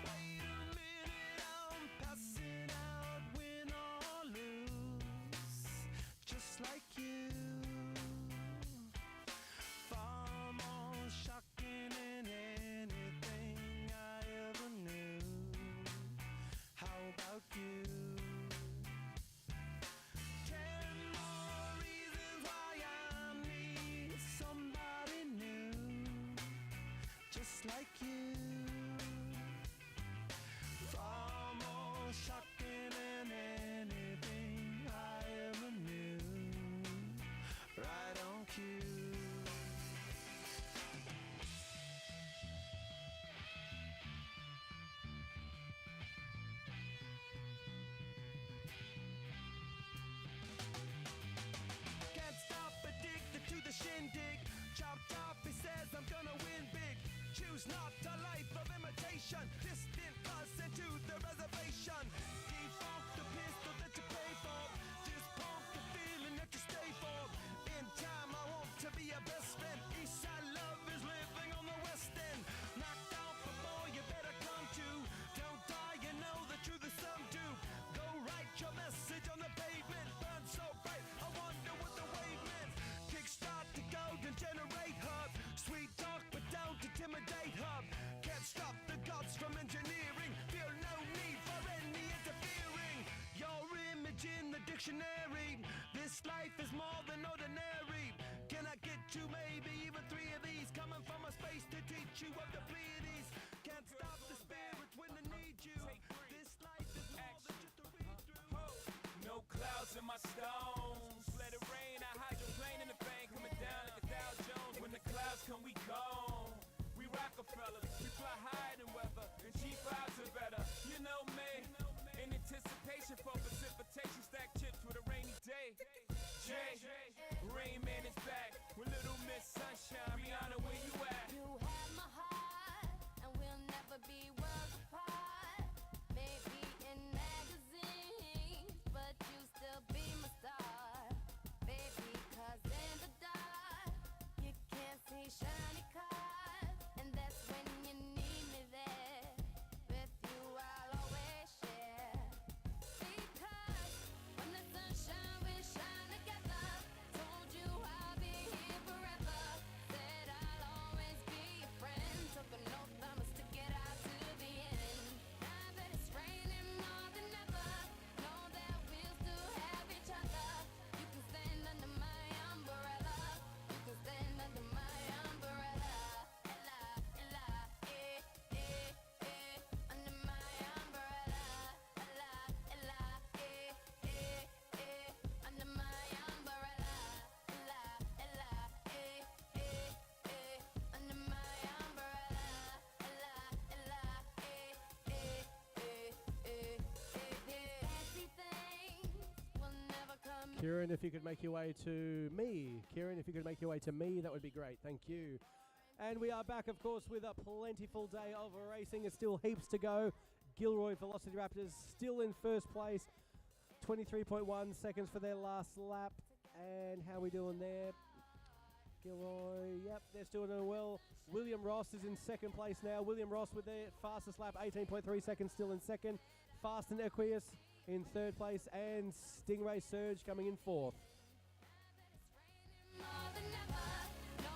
Wait a minute, I'm passing out, win or lose, just like you. Far more shocking than anything I ever knew. How about you? 10 more reasons why I need somebody new, just like you. Far more shocking than anything I ever knew. Right on cue. Can't stop, addicted to the shindig. Chopped off, he says I'm gonna win big. Choose not a life of imitation. Distant us into the reservation. Default the pistol that you pay for. Just pump the feeling that you stay for. In time, I want to be your best friend. Eastside love is living on the west end. Knocked out before you better come to. Don't die, you know the truth is some do. Go write your message on the pavement. Burn so bright, I wonder what the wave meant. Kickstart the golden generate hub. Sweet talk, but don't intimidate hub. Can't stop the gods from engineering. Feel no need for any interfering. Your image in the dictionary. This life is more than ordinary. Can I get you maybe even 3 of these? Coming from a space to teach you of the Pleiades. Can't stop the spirit when they need you. This life is more than just a read through. No clouds in my stones. Let it rain, I hydroplane in the bank, coming down like a Dow Jones. When the clouds come, we gone. We Rockefellers, we fly higher than weather, and cheap vibes are better. You know me, in anticipation for precipitation, stack chips with a rainy day. Jay, Rain Man is back with Little Miss Sunshine. Rihanna, where you at? You have my heart, and we'll never be worlds apart. Maybe in magazines, but you still be my star. Baby, 'cause in the dark, you can't see shiny cars. And that's when you need me there. With you, I'll always share. Because when the sunshine, we shine together. Told you I'll be here forever. Said I'll always be your friend. Took an oath, I'ma stick it out to the end. Now that it's raining more than ever, know that we'll still have each other. You can stand under my umbrella. You can stand under my umbrella. Ella, Ella, under my umbrella. Ella, Ella, under my umbrella. Ella, Ella, under my umbrella. Ella, Ella, fancy things will never come. Kieran, if you could make your way to me. Kieran, if you could make your way to me, that would be great. Thank you. And we are back, of course, with a plentiful day of racing. It's still heaps to go. Gilroy Velocity Raptors still in first place. 23.1 seconds for their last lap. And how are we doing there? Gilroy, yep, they're still doing well. William Ross is in second place now. William Ross with their fastest lap, 18.3 seconds, still in second. Fast and Equius in third place. And Stingray Surge coming in fourth. More than ever, know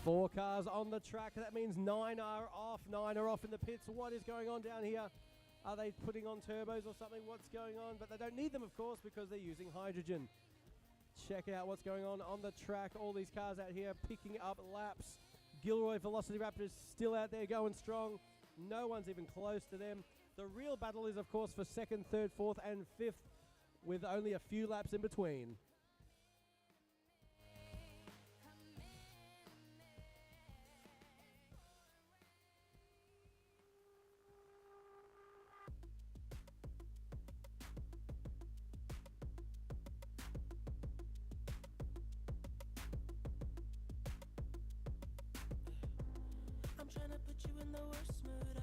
4 cars on the track. That means 9 are off. 9 are off in the pits. What is going on down here? Are they putting on turbos or something? What's going on? But they don't need them, of course, because they're using hydrogen. Check out what's going on the track. All these cars out here picking up laps. Gilroy Velocity Raptors still out there going strong. No one's even close to them. The real battle is, of course, for 2nd, 3rd, 4th and 5th, with only a few laps in between. I'm tryna put you in the worst mood.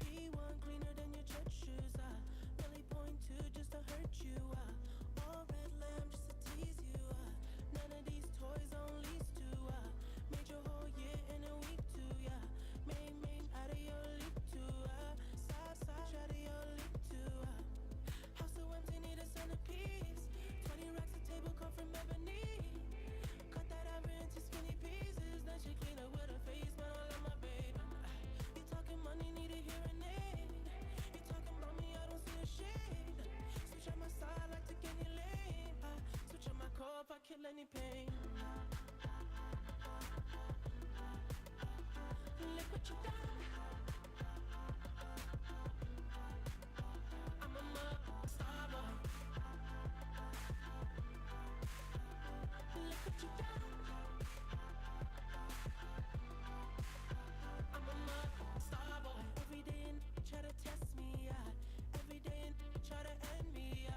P1 cleaner than your church shoes. Really point to just to hurt you. All red lamb just to tease you. None of these toys on lease to. Made your whole year in a week too. Yeah, main out of your league too. Side out of your league too. House so empty, need a centerpiece. 20 racks of table come from ebony. Cut that ever into skinny pieces. Then she clean up with her face, but I love my baby. You talking money, need a hearing aid. You talking about me, I don't see a shade. Switch on my side, like to any lane. Switch on my core if I kill any pain. Look what you done. I'm a star boy. Look what you done. I'm a star boy. Every day and try to test me, every day and try to end me,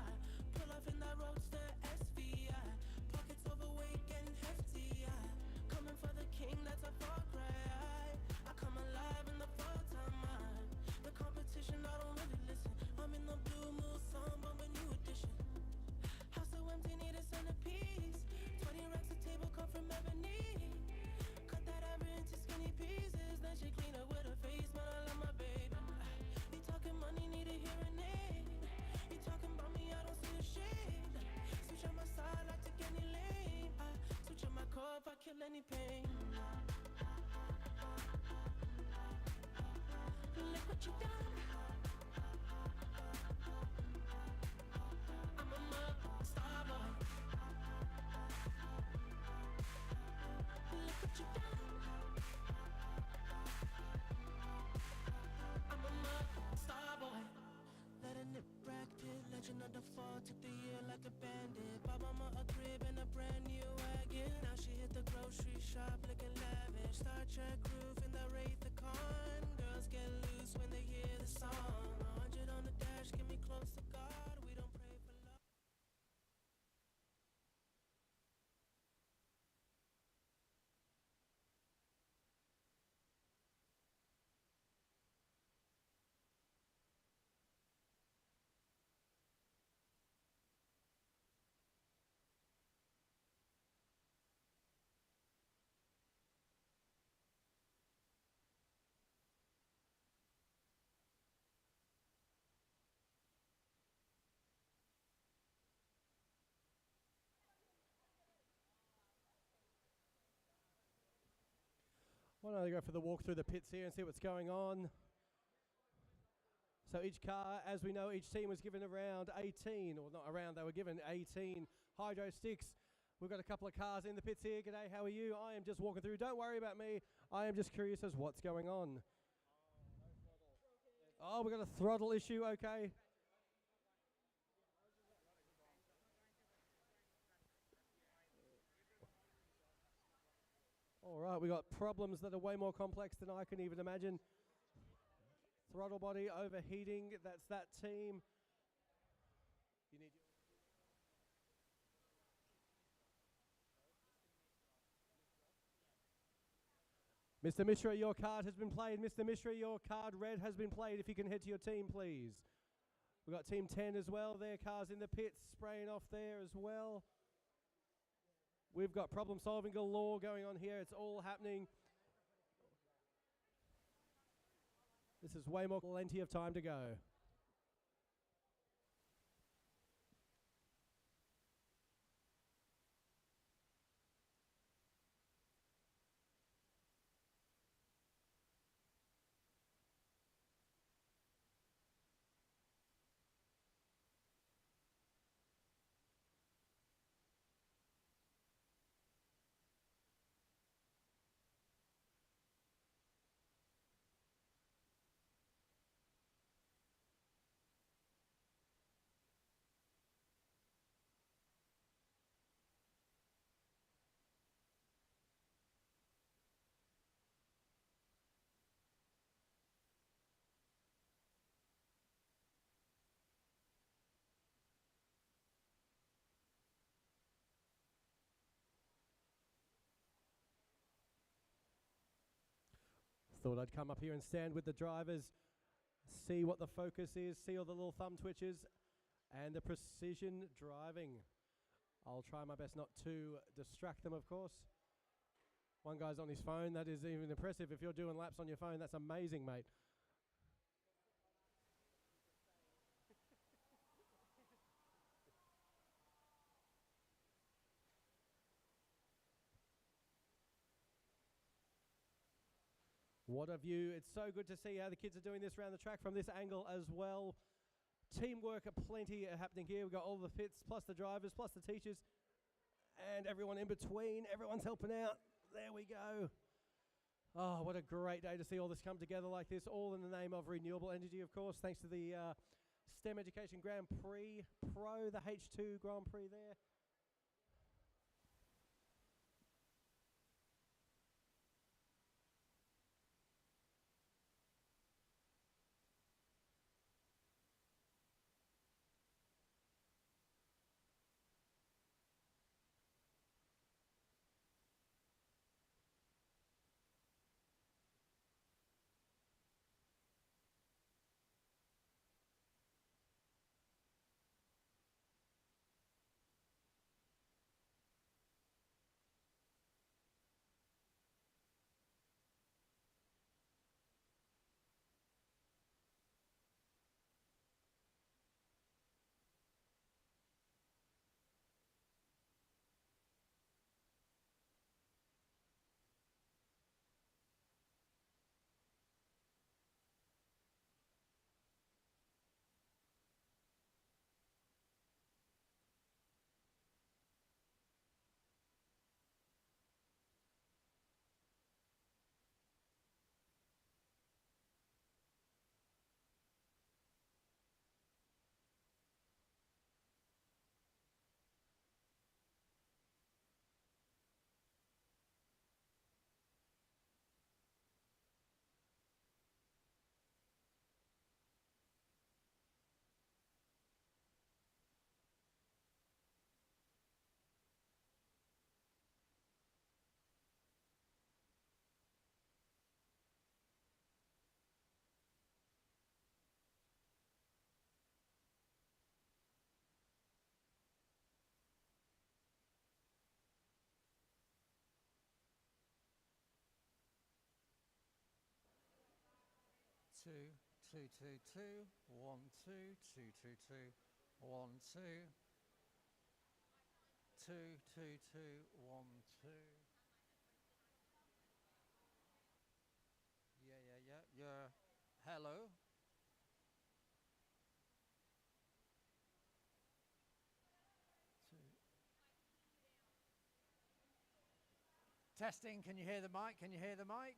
pull off in that roadster SV, pockets overweight getting hefty, coming for the king, that's a far cry. I come alive in the fall time, the competition, I don't really listen. I'm in the blue moon song, but a new edition. House so empty, need a centerpiece. 20 racks of table come from ebony. Cut that ever into skinny pieces. Then she clean up with her face, but I love my baby. You talking money, need a hearing aid. You talking about me, I don't see a shade. Switch on my side, I take any lane. Switch on my core if I kill any pain. Look what you done. I'm a star boy. Look what you done. I'm a star boy. Let a nip rack pit, legend of the fall, took the year like a bandit. Bought mama a crib and a brand new wagon. Now she hit the grocery shop looking lavish. Star Trek roof in the Wraith the Con. Girls get loose when they hear the song. 100 on the dash, get me close to God. We don't pray for love. Why don't I go for the walk through the pits here and see what's going on. So each car, as we know, each team was given around 18, or not around, they were given 18 hydro sticks. We've got a couple of cars in the pits here. G'day, how are you? I am just walking through. Don't worry about me. I am just curious as what's going on. Oh, we've got a throttle issue, okay. All right, we got problems that are way more complex than I can even imagine. Throttle body overheating, that's that team. You need Mr. Mishra, your card has been played. Mr. Mishra, your card red has been played. If you can head to your team, please. We've got Team 10 as well. Their cars in the pits, spraying off there as well. We've got problem solving galore going on here. It's all happening. This is way more, plenty of time to go. Thought I'd come up here and stand with the drivers, see what the focus is, see all the little thumb twitches and the precision driving. I'll try my best not to distract them, of course. One guy's on his phone. That is even impressive. If you're doing laps on your phone, that's amazing, mate. What a view. It's so good to see how the kids are doing this around the track from this angle as well. Teamwork plenty happening here. We've got all the pits, plus the drivers, plus the teachers, and everyone in between. Everyone's helping out. There we go. Oh, what a great day to see all this come together like this, all in the name of renewable energy, of course, thanks to the STEM Education Grand Prix Pro, the H2 Grand Prix there. Two, two, two, two, 1, 2, 2, 2, 2, 1, 2, 2, 2, 2, 1, 2. Yeah. Hello. Two. Testing. Can you hear the mic? Can you hear the mic?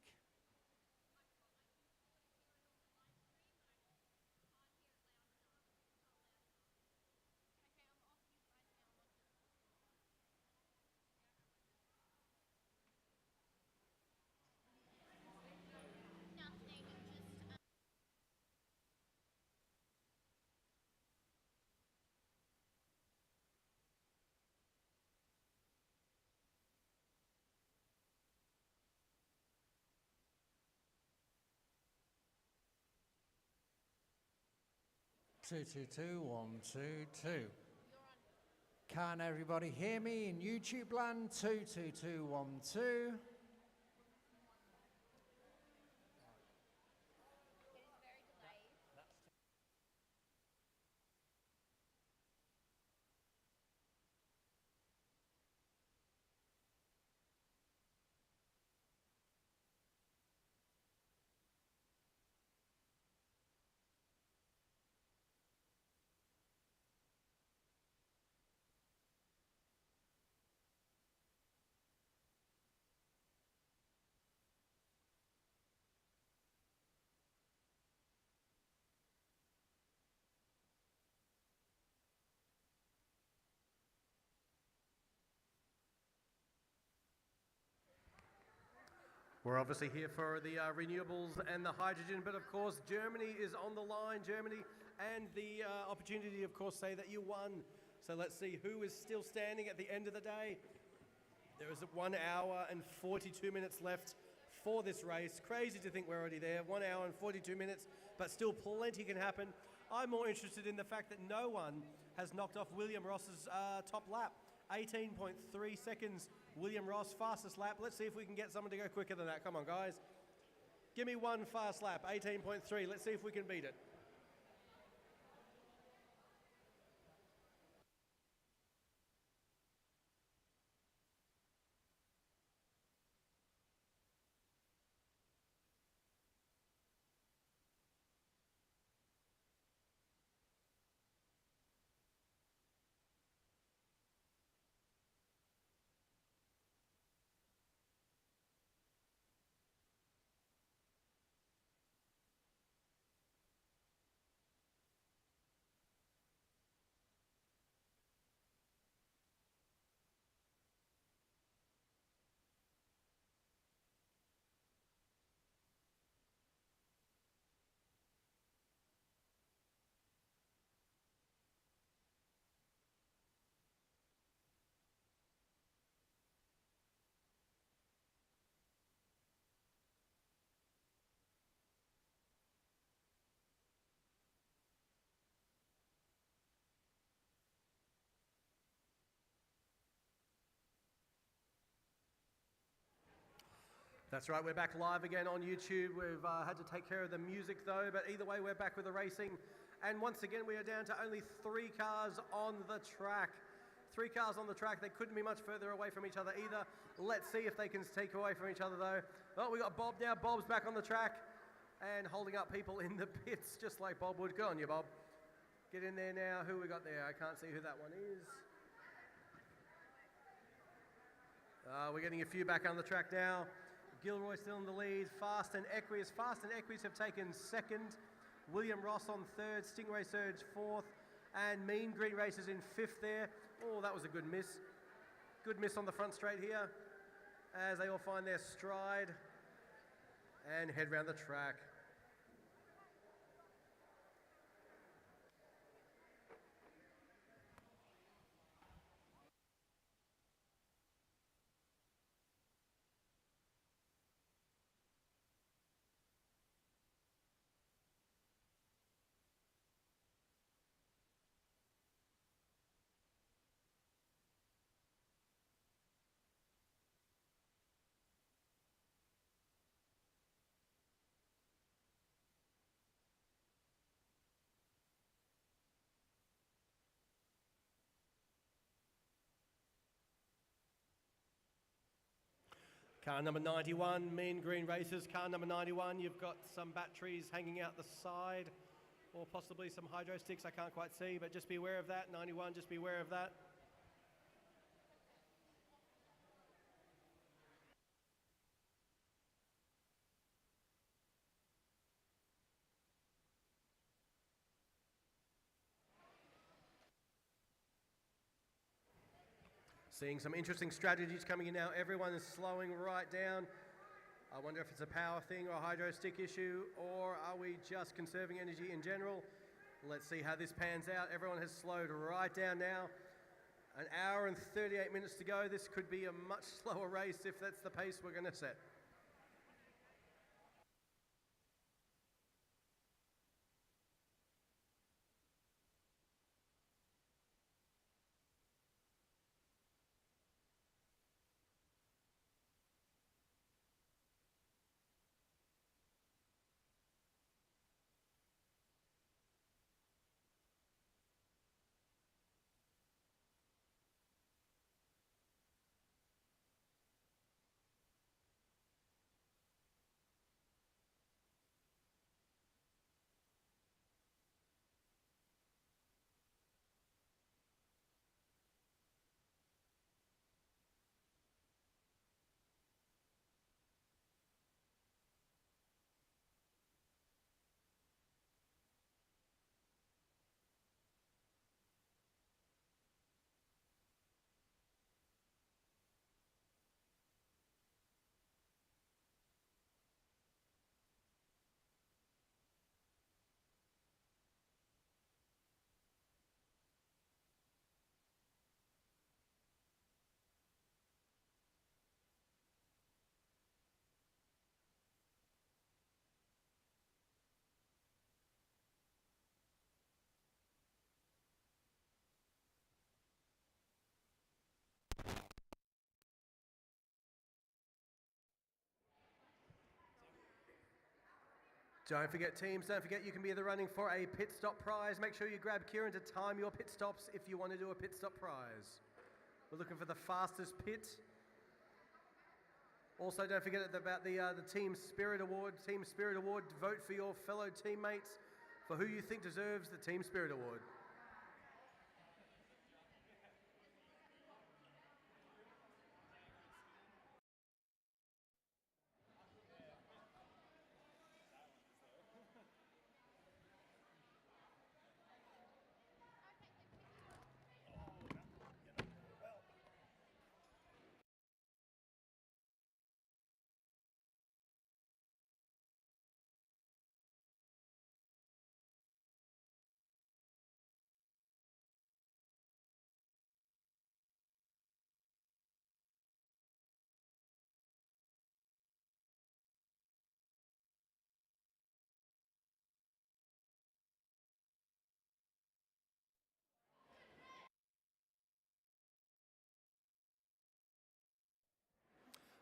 Two, two, two, 1, 2, 2. Can everybody hear me in YouTube land? 2, 2, 2, 1, 2. We're obviously here for the renewables and the hydrogen, but of course Germany is on the line. Germany and the opportunity, of course, say that you won. So let's see who is still standing at the end of the day. There is 1 hour and 42 minutes left. for this race. Crazy to think we're already there. 1 hour and 42 minutes, but still plenty can happen. I'm more interested in the fact that no one has knocked off William Ross's top lap. 18.3 seconds, William Ross, fastest lap. Let's see if we can get someone to go quicker than that. Come on, guys. Give me one fast lap, 18.3. Let's see if we can beat it. That's right, we're back live again on YouTube. We've had to take care of the music though, but either way we're back with the racing. And once again we are down to only 3 cars on the track. 3 cars on the track, they couldn't be much further away from each other either. Let's see if they can take away from each other though. Oh, we got Bob now. Bob's back on the track and holding up people in the pits just like Bob would. Good on you, Bob. Get in there now. Who we got there? I can't see who that one is. We're getting a few back on the track now. Gilroy still in the lead. Fast and Equus have taken second. William Ross on third. Stingray Surge fourth. And Mean Green Racers in fifth there. Oh, that was a good miss. Good miss on the front straight here as they all find their stride and head round the track. Car number 91, Mean Green Racers. Car number 91, you've got some batteries hanging out the side or possibly some hydro sticks, I can't quite see, but just be aware of that. 91, just be aware of that. Seeing some interesting strategies coming in now. Everyone is slowing right down. I wonder if it's a power thing or a hydro stick issue, or are we just conserving energy in general? Let's see how this pans out. Everyone has slowed right down now. 1 hour and 38 minutes to go. This could be a much slower race if that's the pace we're going to set. Don't forget, teams, don't forget you can be in the running for a pit stop prize. Make sure you grab Kieran to time your pit stops if you want to do a pit stop prize. We're looking for the fastest pit. Also, don't forget about the Team Spirit Award. Team Spirit Award, vote for your fellow teammates for who you think deserves the Team Spirit Award.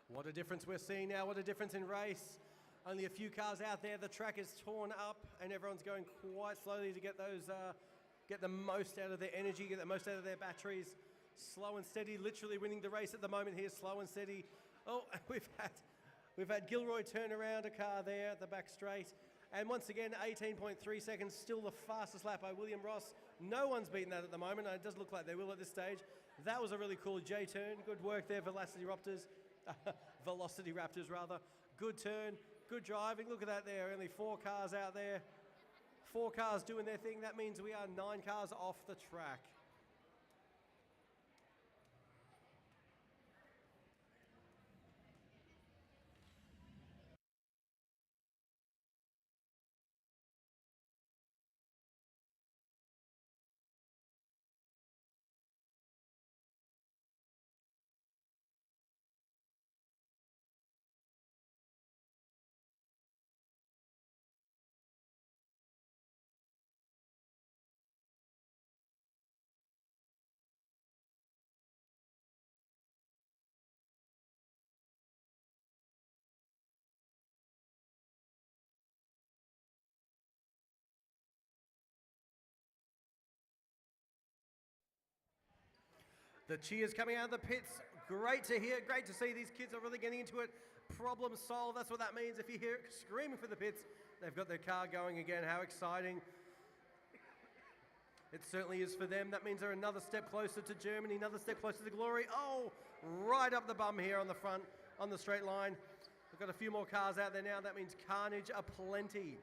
What a difference we're seeing now, what a difference in race. Only a few cars out there, the track is torn up and everyone's going quite slowly to get those, get the most out of their energy, get the most out of their batteries. Slow and steady, literally winning the race at the moment here, slow and steady. Oh, we've had Gilroy turn around a car there at the back straight. And once again, 18.3 seconds, still the fastest lap by William Ross. No one's beaten that at the moment, and it does look like they will at this stage. That was a really cool J-turn. Good work there, Velocity Raptors. Velocity Raptors, rather. Good turn, good driving. Look at that there, only 4 cars out there. 4 cars doing their thing. That means we are 9 cars off the track. The cheers coming out of the pits. Great to hear, great to see these kids are really getting into it. Problem solved, that's what that means. If you hear it screaming for the pits, they've got their car going again. How exciting. It certainly is for them. That means they're another step closer to Germany, another step closer to glory. Oh, right up the bum here on the front, on the straight line. We've got a few more cars out there now. That means Carnage aplenty.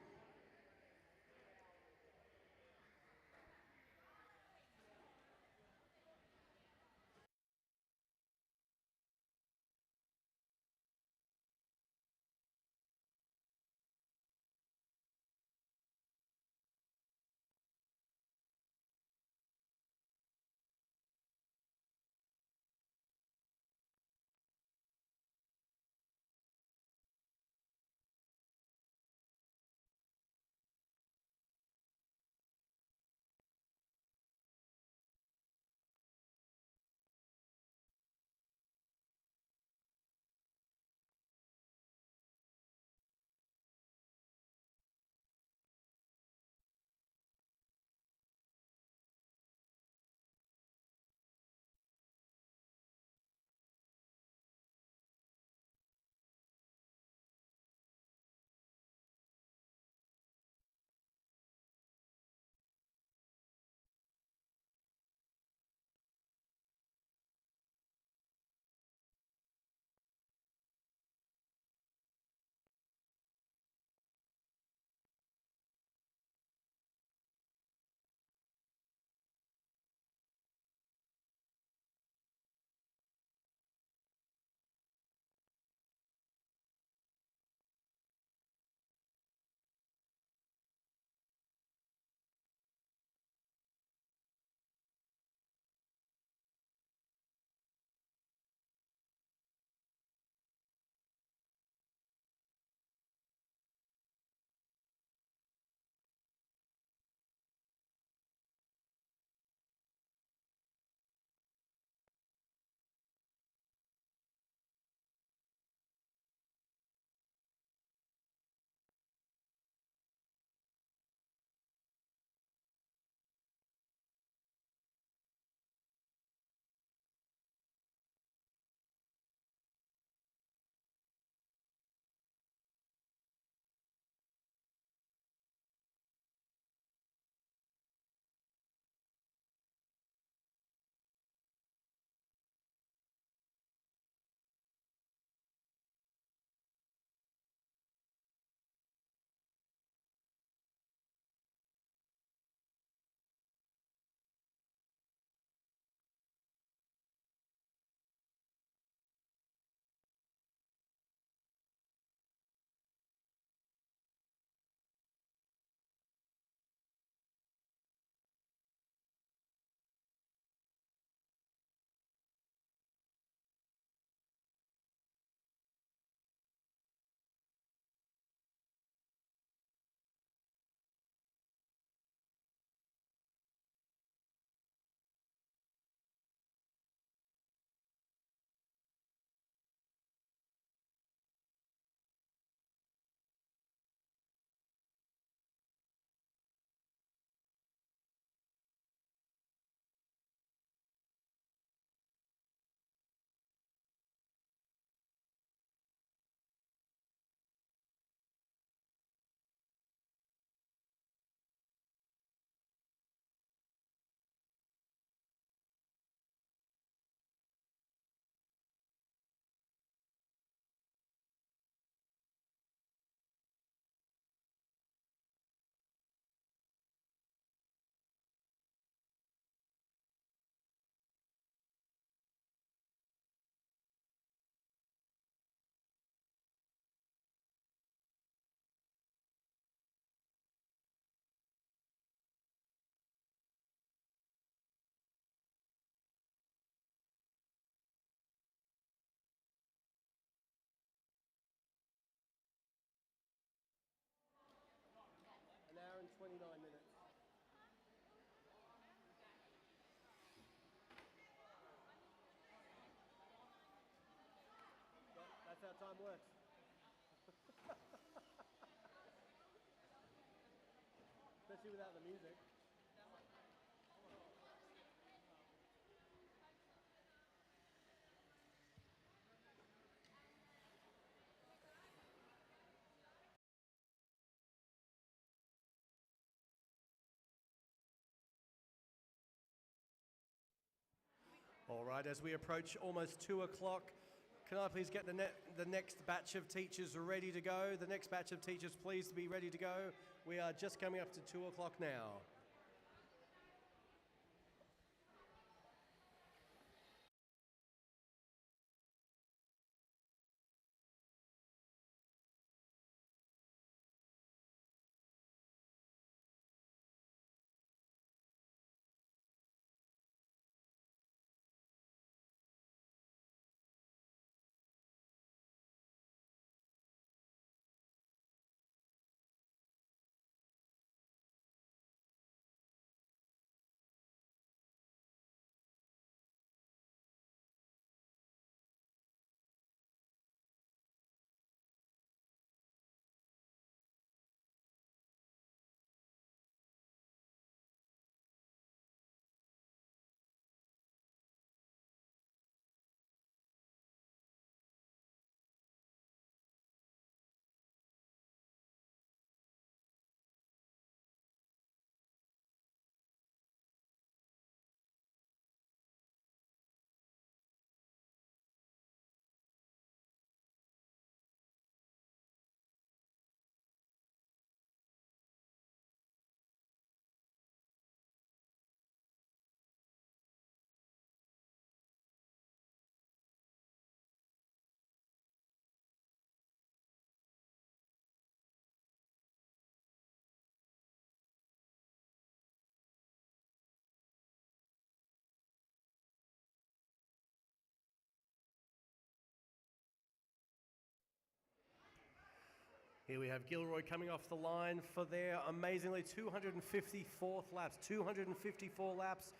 works. Especially without the music. All right, as we approach almost 2 o'clock, can I please get the next batch of teachers ready to go? The next batch of teachers, please be ready to go. We are just coming up to 2 o'clock now. Here we have Gilroy coming off the line for their amazingly 254th laps. 254 laps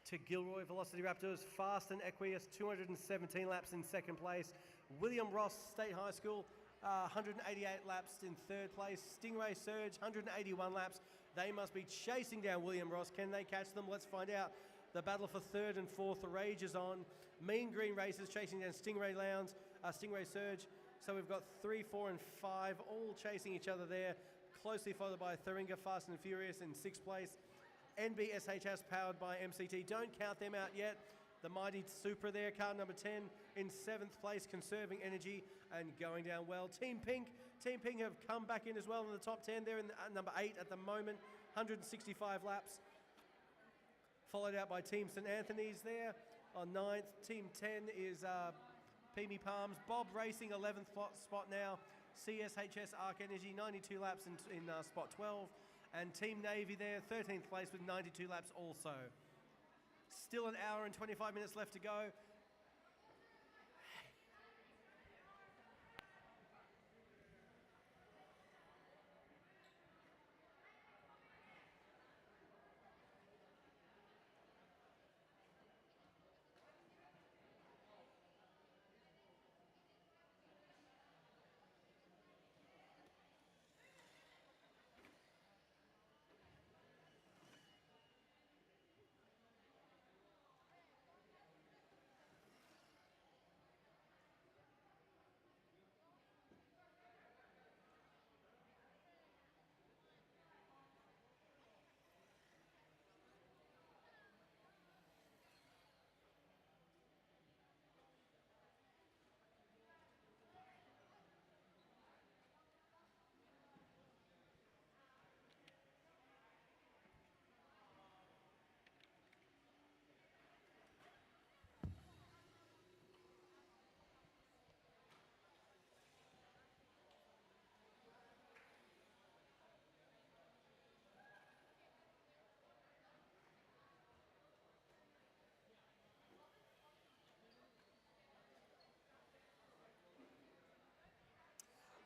to Gilroy Velocity Raptors. Fast and Equius, 217 laps in second place. William Ross State High School, 188 laps in third place. Stingray Surge, 181 laps. They must be chasing down William Ross. Can they catch them? Let's find out. The battle for third and fourth rages on. Mean Green Racers chasing down Stingray Surge. So we've got 3, 4 and 5 all chasing each other there, closely followed by Thuringa Fast and Furious in 6th place. NBSHS powered by MCT, don't count them out yet. The mighty Supra there, car number 10 in 7th place, conserving energy and going down well. Team Pink have come back in as well in the top 10. They're in number 8 at the moment, 165 laps. Followed out by Team St Anthony's there on 9th. Team 10 is Peamy Palms. Bob Racing, 11th spot now. CSHS Arc Energy, 92 laps in spot 12. And Team Navy there, 13th place with 92 laps also. Still an hour and 25 minutes left to go.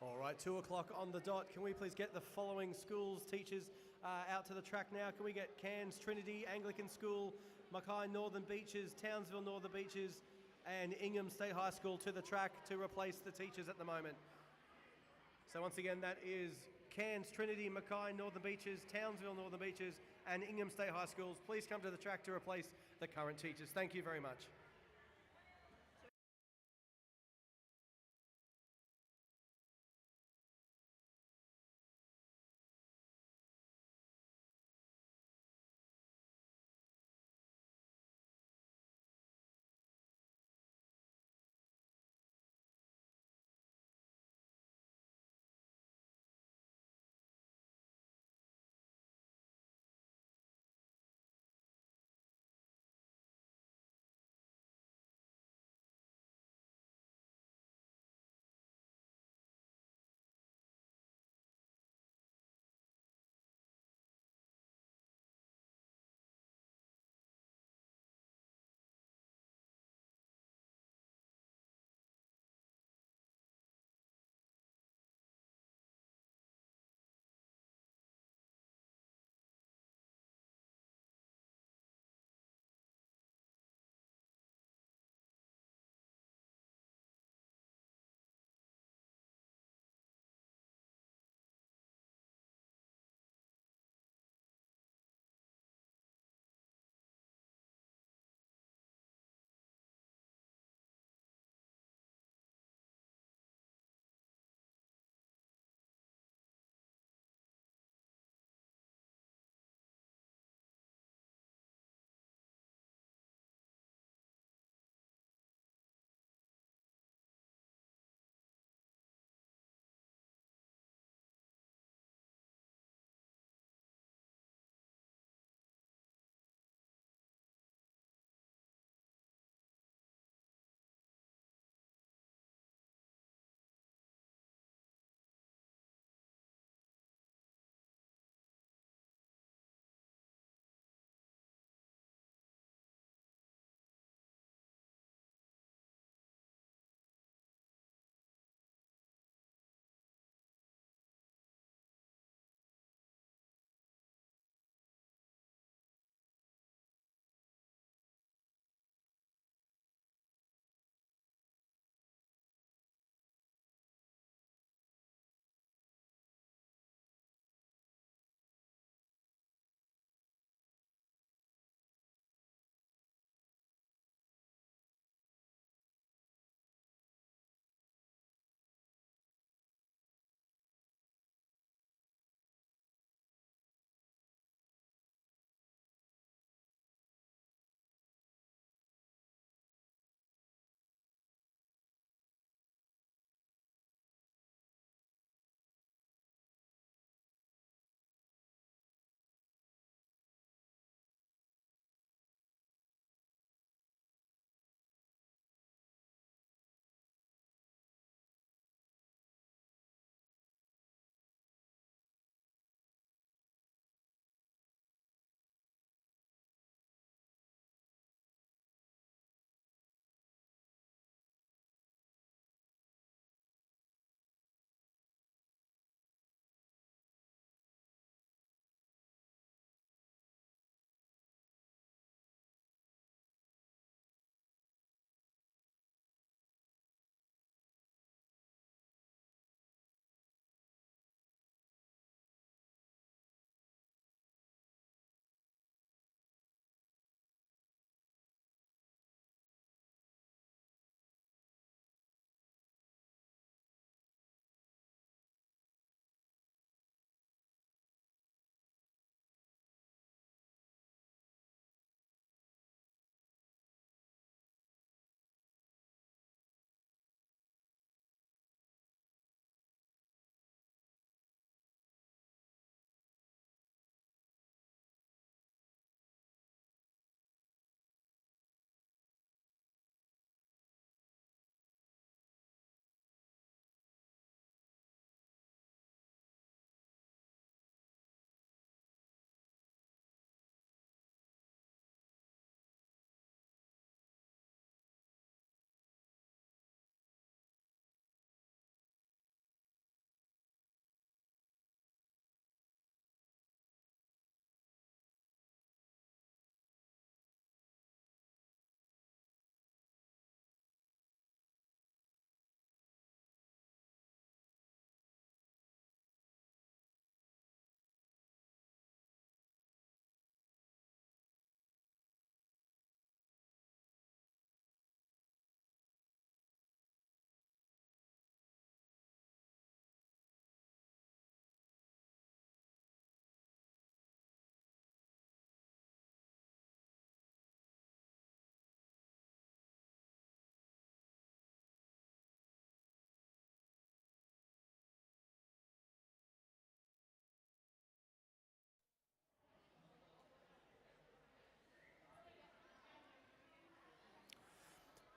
All right, 2 o'clock on the dot. Can we please get the following schools, teachers out to the track now? Can we get Cairns Trinity Anglican School, Mackay Northern Beaches, Townsville Northern Beaches, and Ingham State High School to the track to replace the teachers at the moment. So once again, that is Cairns, Trinity, Mackay, Northern Beaches, Townsville, Northern Beaches, and Ingham State High Schools. Please come to the track to replace the current teachers. Thank you very much.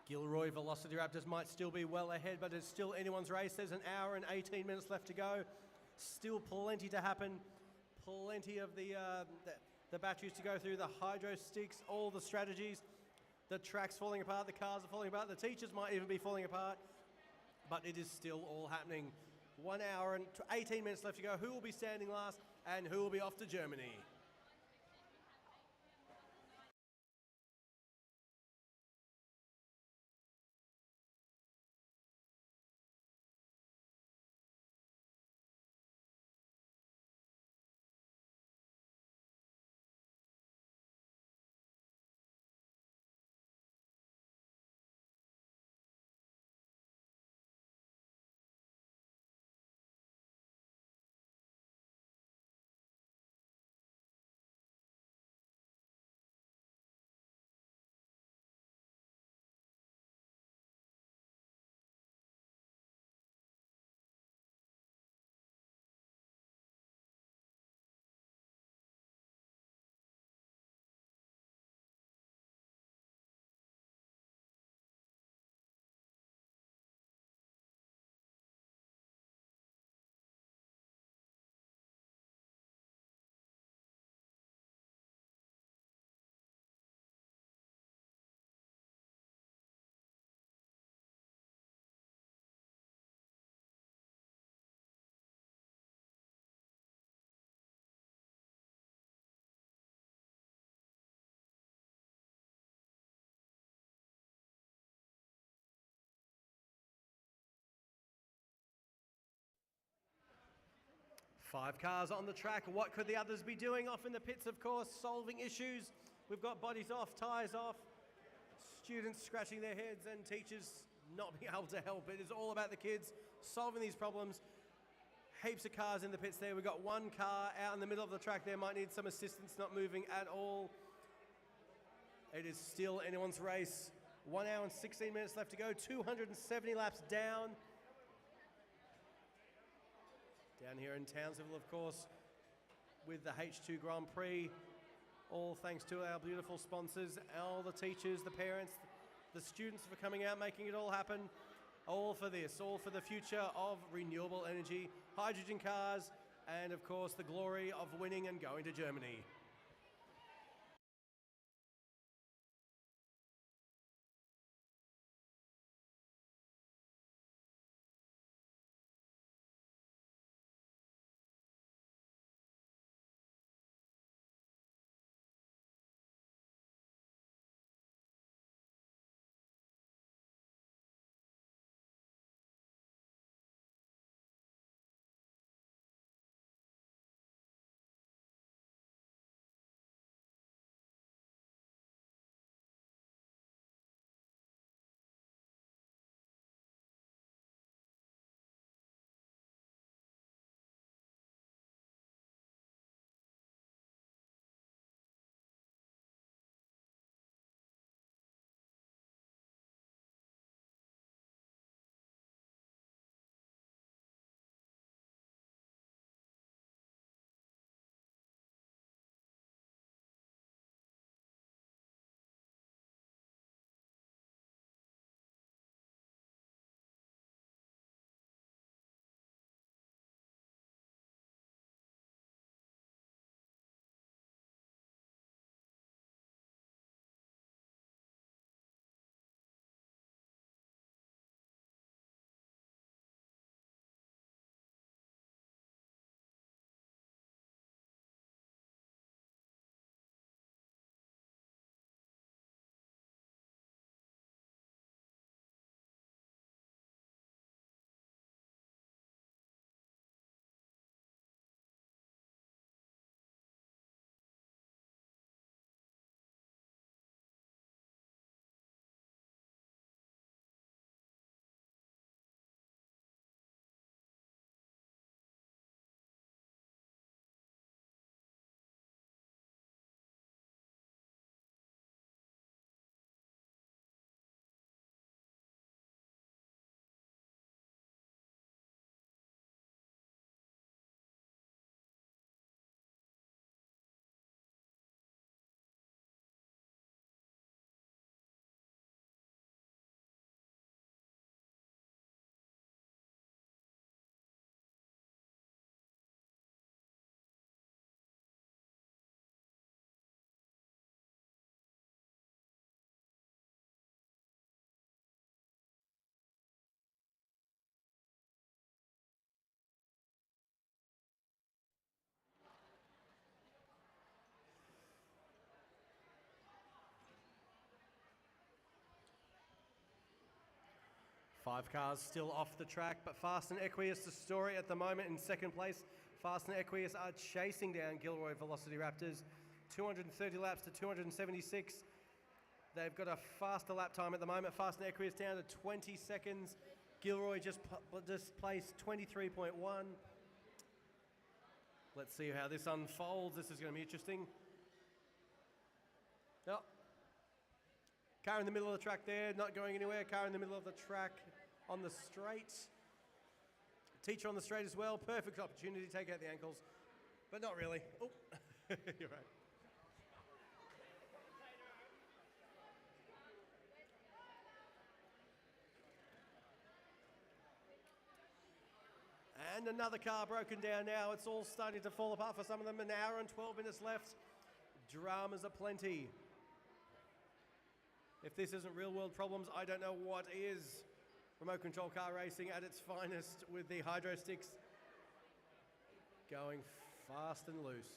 Gilroy Velocity Raptors might still be well ahead, but it's still anyone's race. There's an hour and 18 minutes left to go. Still plenty to happen. Plenty of the batteries to go through, the hydro sticks, all the strategies. The track's falling apart, the cars are falling apart, the teachers might even be falling apart. But it is still all happening. 1 hour and 18 minutes left to go. Who will be standing last and who will be off to Germany? Five cars on the track. What could the others be doing? Off in the pits, of course, solving issues. We've got bodies off, tyres off, students scratching their heads and teachers not being able to help. It is all about the kids solving these problems. Heaps of cars in the pits there. We've got one car out in the middle of the track there. Might need some assistance, not moving at all. It is still anyone's race. 1 hour and 16 minutes left to go. 270 laps down. Down here in Townsville, of course, with the H2 Grand Prix. All thanks to our beautiful sponsors, all the teachers, the parents, the students for coming out, making it all happen. All for this, all for the future of renewable energy, hydrogen cars, and of course the glory of winning and going to Germany. 5 cars still off the track, but Fast and Equius, the story at the moment in second place. Fast and Equius are chasing down Gilroy Velocity Raptors. 230 laps to 276. They've got a faster lap time at the moment. Fast and Equius down to 20 seconds. Gilroy just placed 23.1. Let's see how this unfolds. This is going to be interesting. Yep. Car in the middle of the track there, not going anywhere. Car in the middle of the track on the straight. Teacher on the straight as well. Perfect opportunity to take out the ankles, but not really. Oh, you're right. And another car broken down now. It's all starting to fall apart for some of them. An hour and 12 minutes left. Dramas aplenty. If this isn't real world problems, I don't know what is. Remote control car racing at its finest with the hydro sticks going fast and loose.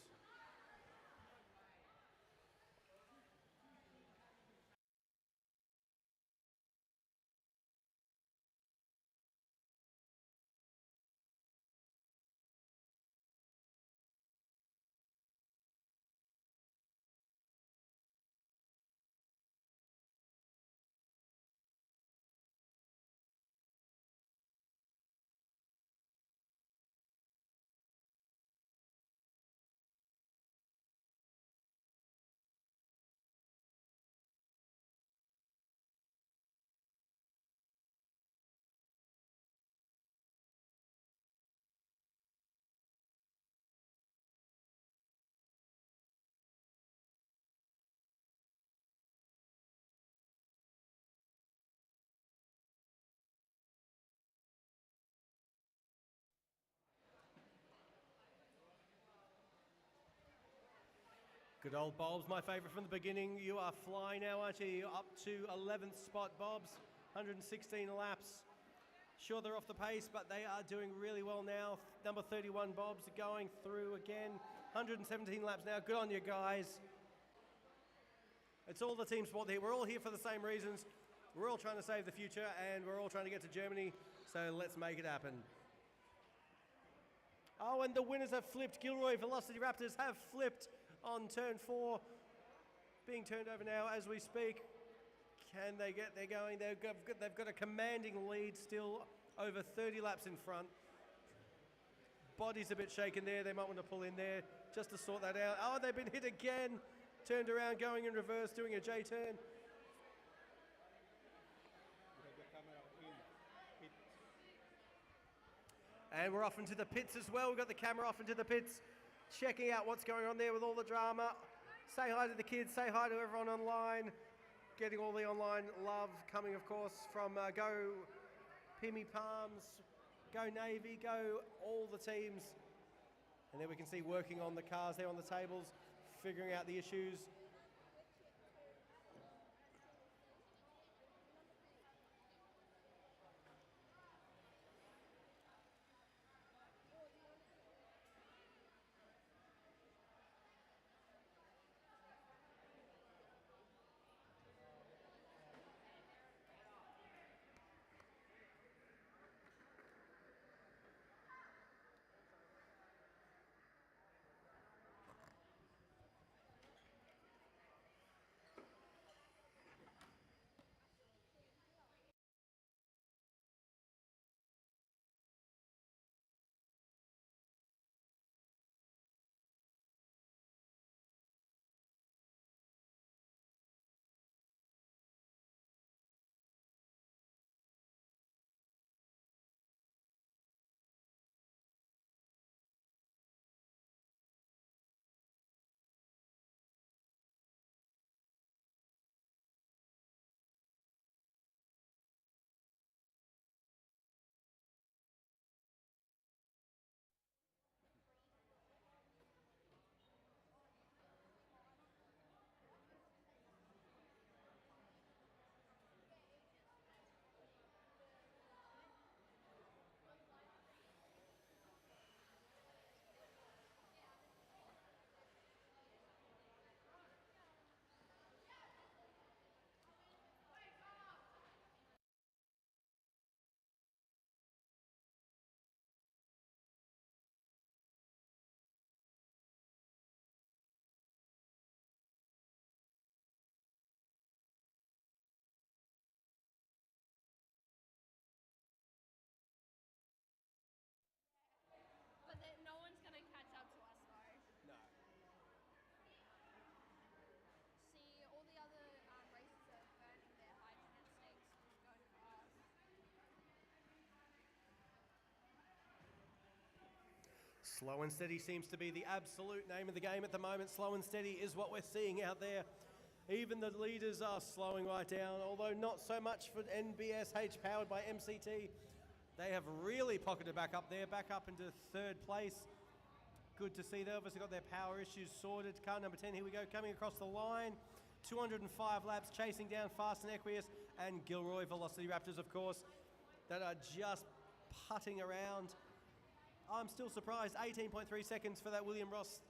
Good old Bobs, my favourite from the beginning. You are flying now, aren't you? You're up to 11th spot, Bobs. 116 laps. Sure, they're off the pace, but they are doing really well now. Number 31, Bobs, going through again. 117 laps now. Good on you, guys. It's all the team sport here. We're all here for the same reasons. We're all trying to save the future, and we're all trying to get to Germany, so let's make it happen. Oh, and the winners have flipped. Gilroy Velocity Raptors have flipped on turn 4. Being turned over now as we speak. Can they get there going? They've got a commanding lead still, over 30 laps in front. Body's a bit shaken there. They might want to pull in there just to sort that out. Oh, they've been hit again. Turned around, going in reverse, doing a J-turn. And we're off into the pits as well. We've got the camera off into the pits, checking out what's going on there with all the drama. Say hi to the kids, say hi to everyone online. Getting all the online love coming, of course, from Go Pimmy Palms, Go Navy, Go all the teams. And there we can see working on the cars there on the tables, figuring out the issues. Slow and steady seems to be the absolute name of the game at the moment. Slow and steady is what we're seeing out there. Even the leaders are slowing right down, although not so much for NBSH powered by MCT. They have really pocketed back up there, back up into third place. Good to see. They obviously got their power issues sorted. Car number 10, here we go, coming across the line. 205 laps, chasing down Fast and Equius and Gilroy Velocity Raptors, of course, that are just putting around. I'm still surprised. 18.3 seconds for that William Ross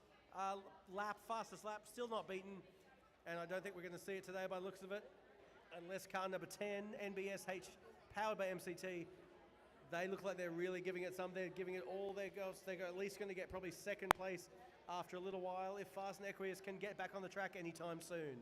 lap, fastest lap, still not beaten. And I don't think we're going to see it today by the looks of it, unless car number 10, NBSH, powered by MCT, they look like they're really giving it some. They're giving it all their goals. They're at least going to get probably second place after a little while if Fast and Equius can get back on the track anytime soon.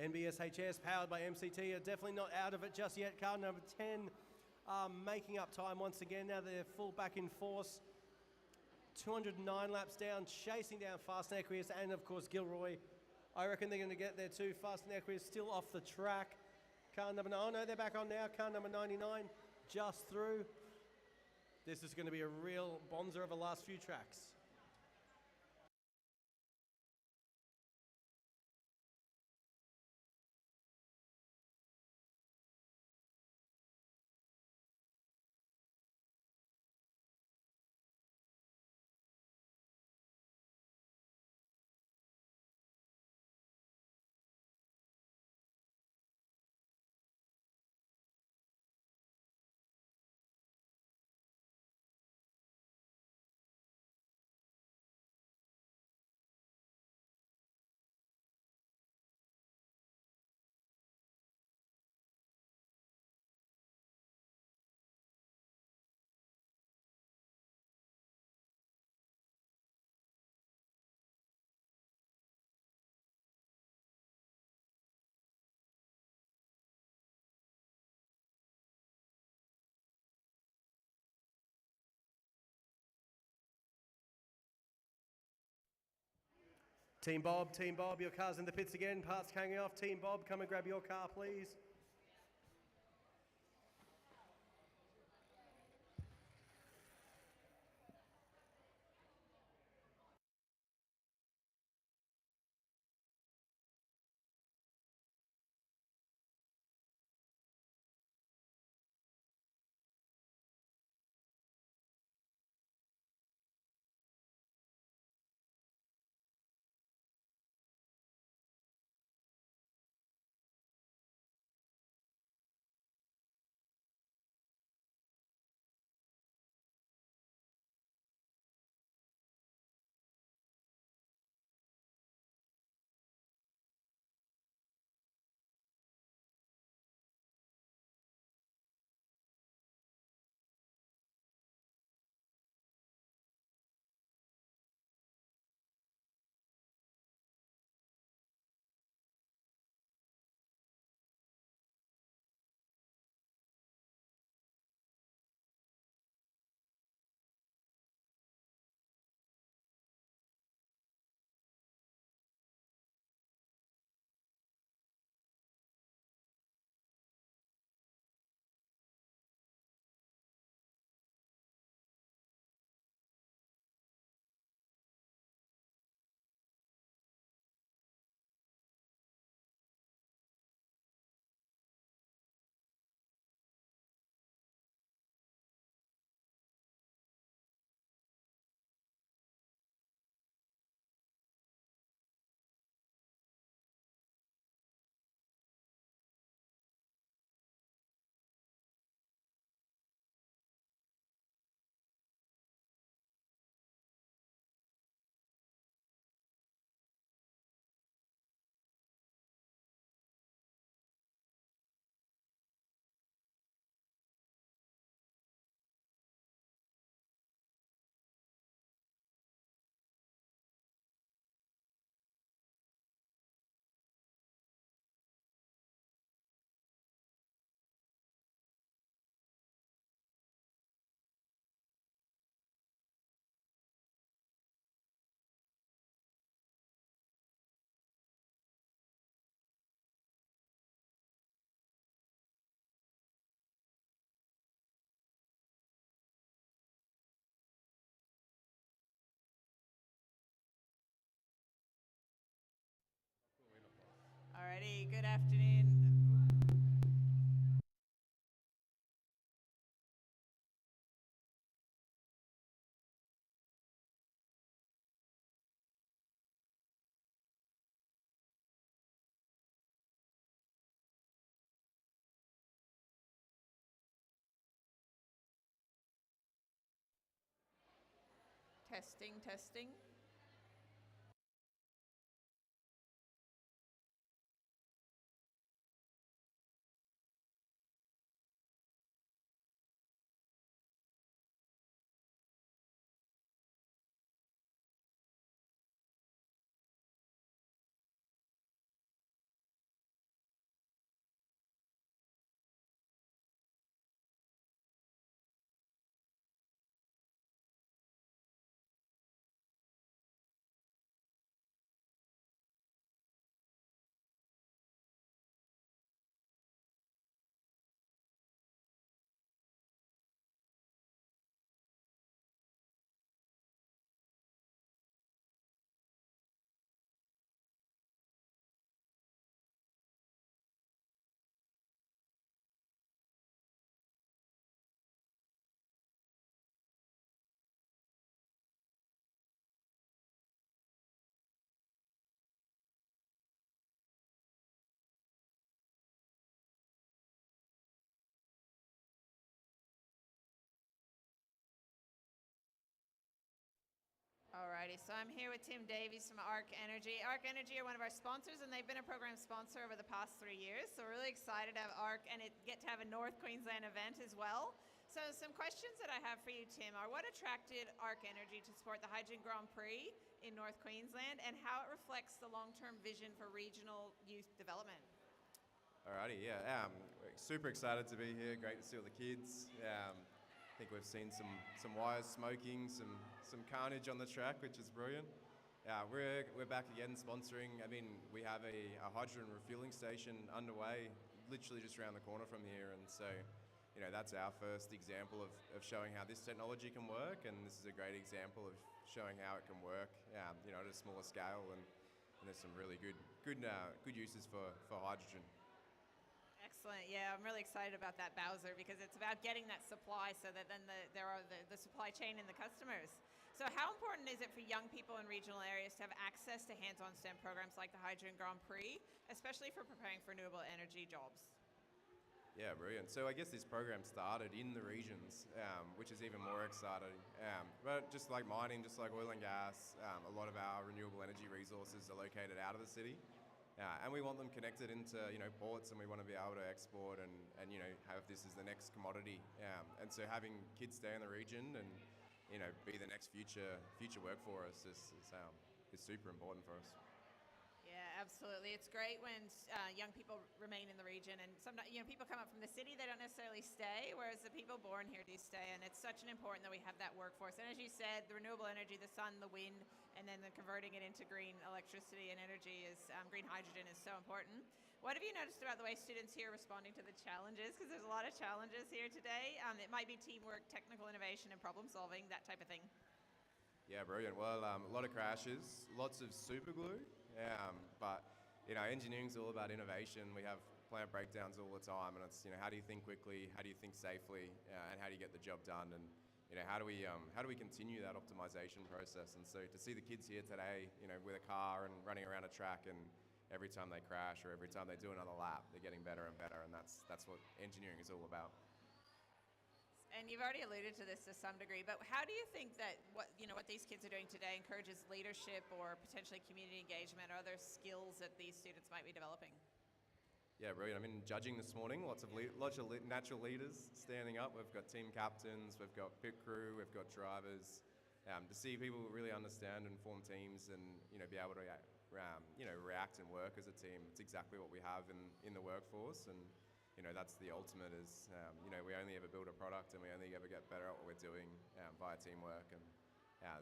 NBSHS powered by MCT are definitely not out of it just yet. Car number 10 making up time once again. Now they're full back in force. 209 laps down, chasing down Fast and Equius and of course Gilroy. I reckon they're going to get there too. Fast and Equius still off the track. Car number 9, oh no, they're back on now. Car number 99 just through. This is going to be a real bonzer of the last few tracks. Team Bob, your car's in the pits again. Parts hanging off. Team Bob, come and grab your car, please. Good afternoon. Testing, testing. Alrighty, so I'm here with Tim Davies from Arc Energy. Arc Energy are one of our sponsors, and they've been a program sponsor over the past 3 years. So we're really excited to have Arc and get to have a North Queensland event as well. So some questions that I have for you, Tim, are what attracted Arc Energy to support the Hydrogen Grand Prix in North Queensland, and how it reflects the long-term vision for regional youth development? Alrighty, yeah, we're super excited to be here. Great to see all the kids. I think we've seen some wires smoking, some carnage on the track, which is brilliant. We're back again sponsoring. I mean, we have a hydrogen refueling station underway, literally just around the corner from here, and so that's our first example of showing how this technology can work, and this is a great example of showing how it can work, at a smaller scale, and there's some really good uses for hydrogen. Excellent. Yeah, I'm really excited about that, Bowser, because it's about getting that supply so that then there are the supply chain and the customers. So how important is it for young people in regional areas to have access to hands-on STEM programs like the Hydrogen Grand Prix, especially for preparing for renewable energy jobs? Yeah, brilliant. So I guess this program started in the regions, which is even more exciting. But just like mining, just like oil and gas, a lot of our renewable energy resources are located out of the city. And we want them connected into ports, and we want to be able to export and have this as the next commodity. And so having kids stay in the region and be the next future workforce is super important for us. Yeah, absolutely. It's great when young people remain in the region, and sometimes people come up from the city, they don't necessarily stay, whereas the people born here do stay, and it's such an important that we have that workforce. And as you said, the renewable energy, the sun, the wind, and then the converting it into green electricity and energy is green hydrogen is so important. What have you noticed about the way students here are responding to the challenges? Because there's a lot of challenges here today. It might be teamwork, technical innovation, and problem solving, that type of thing. Yeah, brilliant. Well, a lot of crashes, lots of super glue, but engineering's all about innovation. We have plant breakdowns all the time, and it's how do you think quickly, how do you think safely, and how do you get the job done, and how do we continue that optimization process? And so to see the kids here today, with a car and running around a track, and every time they crash or every time they do another lap, they're getting better and better, and that's what engineering is all about. And you've already alluded to this to some degree, but how do you think that what these kids are doing today encourages leadership or potentially community engagement or other skills that these students might be developing? Yeah, brilliant. I mean, judging this morning, lots of natural leaders standing up. We've got team captains, we've got pit crew, we've got drivers. To see people really understand and form teams and be able to react and work as a team, it's exactly what we have in the workforce, and that's the ultimate is, we only ever build a product and we only ever get better at what we're doing via teamwork, and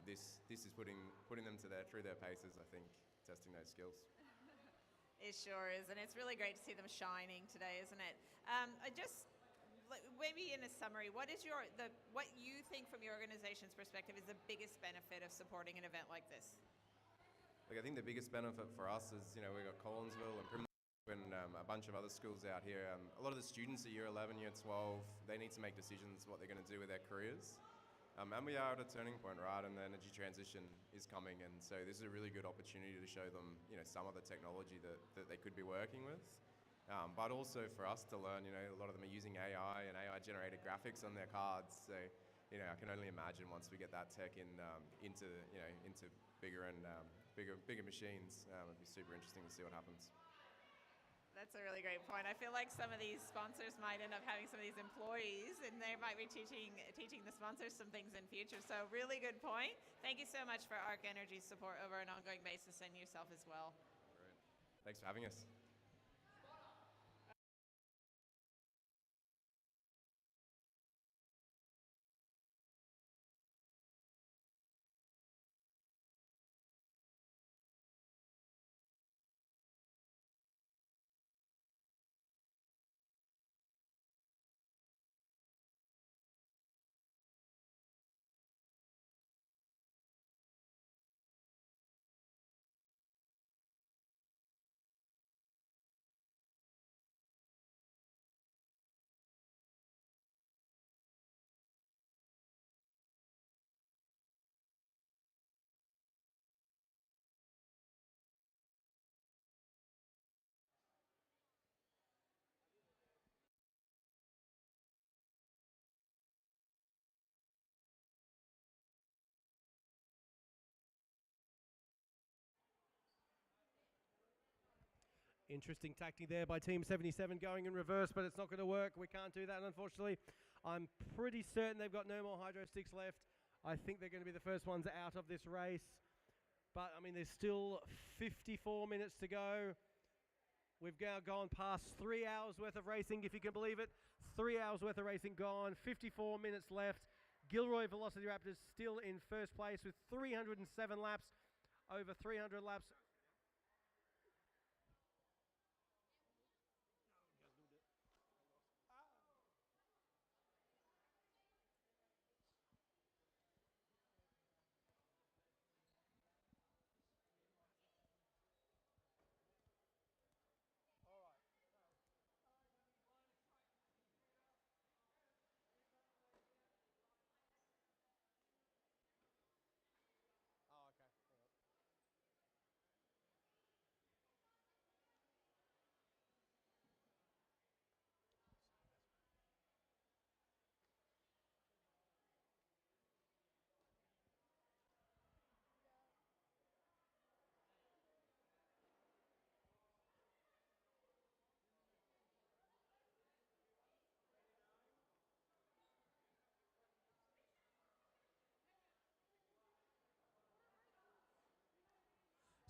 this is putting them through their paces, I think, testing those skills. It sure is, and it's really great to see them shining today, isn't it? Maybe in a summary, what you think from your organization's perspective is the biggest benefit of supporting an event like this? Look, I think the biggest benefit for us is, we've got Collinsville and and a bunch of other schools out here, a lot of the students at year 11, year 12, they need to make decisions what they're going to do with their careers. And we are at a turning point, right? And the energy transition is coming, and so this is a really good opportunity to show them, some of the technology that they could be working with. But also for us to learn, a lot of them are using AI and AI-generated graphics on their cards. So, I can only imagine once we get that tech into bigger and bigger machines, it'd be super interesting to see what happens. That's a really great point. I feel like some of these sponsors might end up having some of these employees, and they might be teaching the sponsors some things in future. So really good point. Thank you so much for Arc Energy's support over an ongoing basis, and yourself as well. Great. Thanks for having us. Interesting tactic there by Team 77 going in reverse, but it's not going to work. We can't do that, unfortunately. I'm pretty certain they've got no more hydro sticks left. I think they're going to be the first ones out of this race. But, there's still 54 minutes to go. We've now gone past 3 hours worth of racing, if you can believe it. 3 hours worth of racing gone, 54 minutes left. Gilroy Velociraptors still in first place with 307 laps, over 300 laps.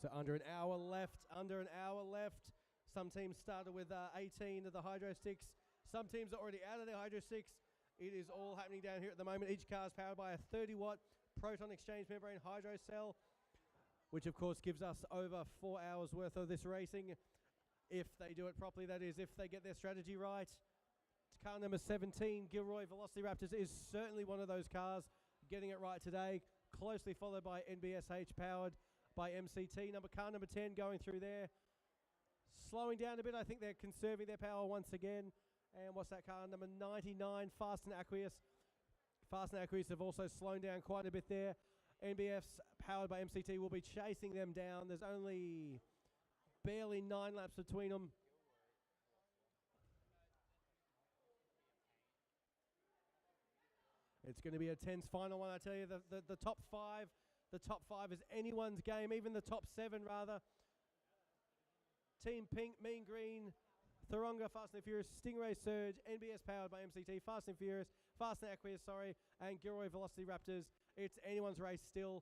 So under an hour left. Some teams started with 18 of the hydro sticks. Some teams are already out of their hydro sticks. It is all happening down here at the moment. Each car is powered by a 30-watt proton exchange membrane hydro cell, which of course gives us over 4 hours worth of this racing. If they do it properly, that is, if they get their strategy right. Car number 17, Gilroy Velociraptors, is certainly one of those cars getting it right today. Closely followed by NBSH, powered by MCT. Car number 10 going through there. Slowing down a bit. I think they're conserving their power once again. And what's that car? Number 99, Fast and Aqueous. Fast and Aqueous have also slowed down quite a bit there. NBF's powered by MCT will be chasing them down. There's only barely 9 laps between them. It's going to be a tense final one, I tell you. The top five is anyone's game, even the top 7 rather. Team Pink, Mean Green, Thoronga, Fast and Furious, Stingray Surge, NBS powered by MCT, Fast and Furious, Fast and Aqueous, and Gilroy Velociraptors. It's anyone's race still.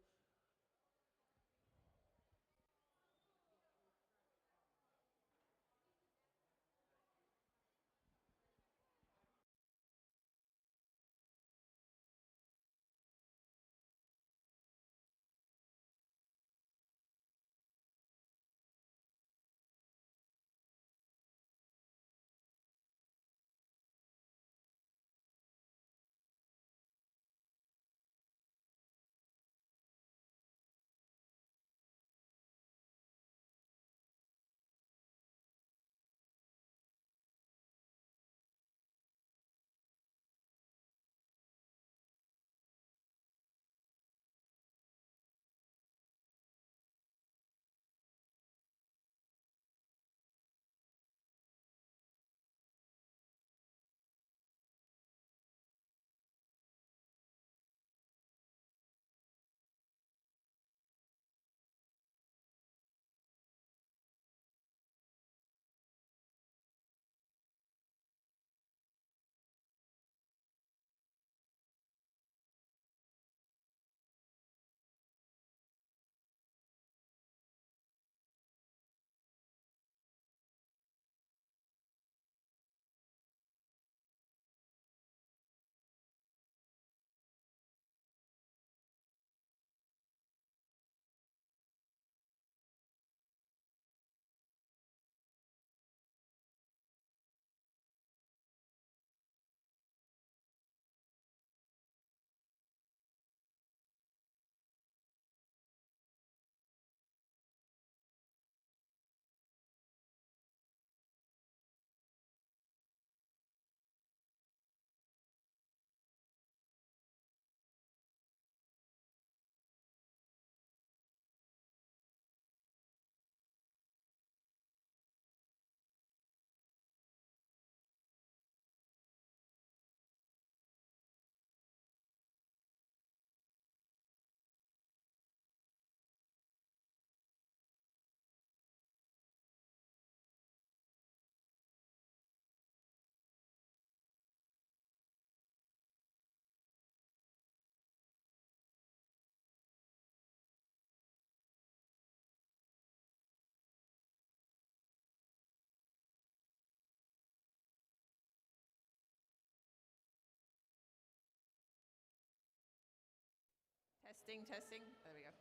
Testing. There we go.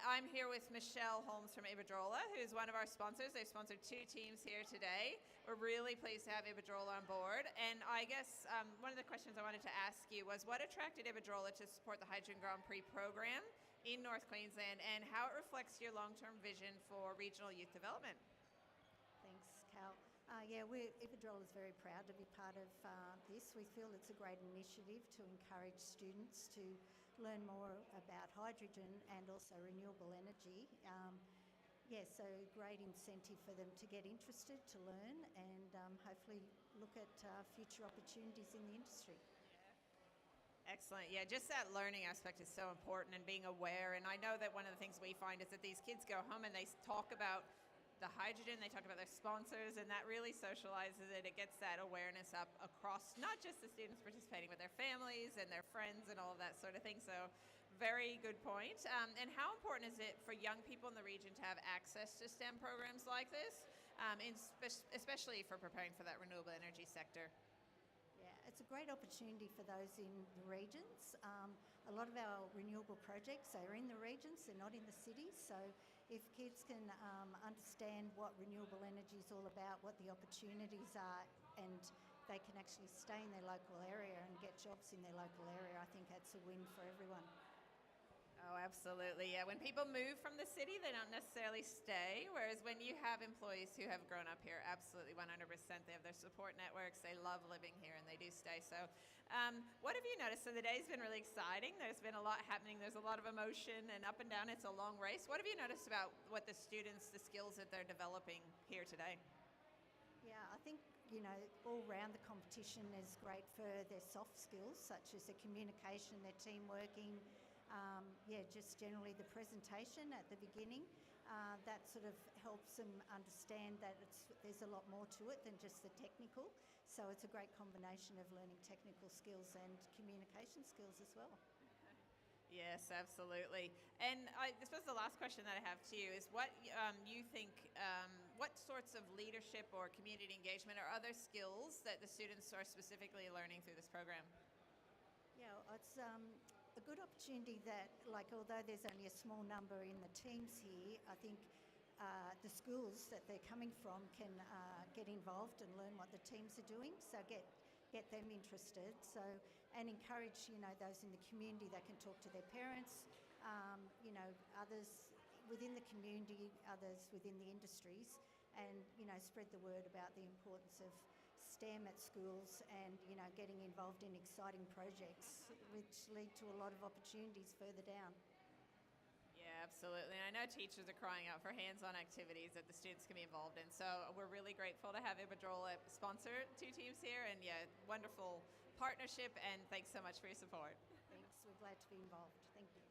I'm here with Michelle Holmes from Iberdrola, who's one of our sponsors. They've sponsored 2 teams here today. We're really pleased to have Iberdrola on board. And I guess one of the questions I wanted to ask you was what attracted Iberdrola to support the Hydrogen Grand Prix program in North Queensland and how it reflects your long-term vision for regional youth development? Thanks, Cal. Iberdrola is very proud to be part of this. We feel it's a great initiative to encourage students to learn more about hydrogen and also renewable energy. So great incentive for them to get interested, to learn, and hopefully look at future opportunities in the industry. Excellent. Yeah, just that learning aspect is so important and being aware. And I know that one of the things we find is that these kids go home and they talk about the hydrogen, they talk about their sponsors, and that really socializes it. It gets that awareness up across not just the students participating, but their families and their friends and all of that sort of thing. So very good point. And how important is it for young people in the region to have access to STEM programs like this, especially for preparing for that renewable energy sector? Yeah, it's a great opportunity for those in the regions. A lot of our renewable projects are in the regions, they're not in the cities. So if kids can understand what renewable energy is all about, what the opportunities are, and they can actually stay in their local area and get jobs in their local area, I think that's a win for everyone. Oh, absolutely. Yeah, when people move from the city, they don't necessarily stay, whereas when you have employees who have grown up here, absolutely 100%, they have their support networks, they love living here, and they do stay. So what have you noticed? So the day's been really exciting. There's been a lot happening. There's a lot of emotion and up and down. It's a long race. What have you noticed about what the students, the skills that they're developing here today? Yeah, I think, all round the competition is great for their soft skills, such as their communication, their team working, just generally the presentation at the beginning. That sort of helps them understand that there's a lot more to it than just the technical. So it's a great combination of learning technical skills and communication skills as well. Yes, absolutely. And I suppose the last question that I have to you is what you think, what sorts of leadership or community engagement or other skills that the students are specifically learning through this program? Yeah, it's a good opportunity that, although there's only a small number in the teams here, I think the schools that they're coming from can get involved and learn what the teams are doing, so get them interested. So, and encourage, those in the community that can talk to their parents, others within the community, others within the industries, and, spread the word about the importance of STEM at schools and, getting involved in exciting projects which lead to a lot of opportunities further down. Yeah, absolutely. And I know teachers are crying out for hands-on activities that the students can be involved in. So we're really grateful to have Iberdrola sponsor 2 teams here, and wonderful partnership, and thanks so much for your support. Thanks, we're glad to be involved. Thank you.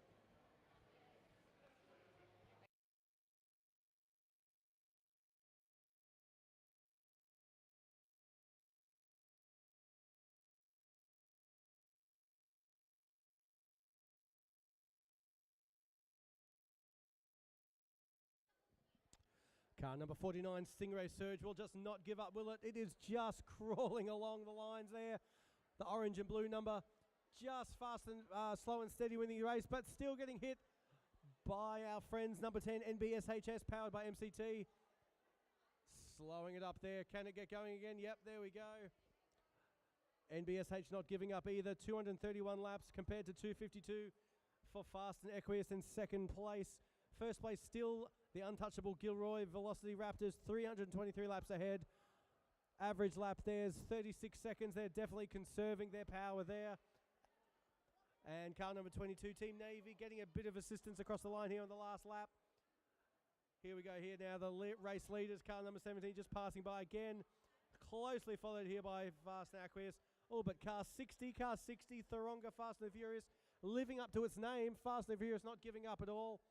Car number 49, Stingray Surge, will just not give up, will it? It is just crawling along the lines there. The orange and blue number just fast and slow and steady winning the race, but still getting hit by our friends number 10, NBSHS, powered by MCT. Slowing it up there. Can it get going again? Yep, there we go. NBSH not giving up either. 231 laps compared to 252 for Fast and Equius in second place. First place still the untouchable Gilroy Velocity Raptors, 323 laps ahead. Average lap there's 36 seconds. They're definitely conserving their power there. And car number 22, Team Navy, getting a bit of assistance across the line here on the last lap. Here we go here now, the race leaders, car number 17 just passing by again. Closely followed here by Fast and Aqueous. Oh, but car 60, Thoronga, Fast and Furious, living up to its name. Fast and Furious not giving up at all.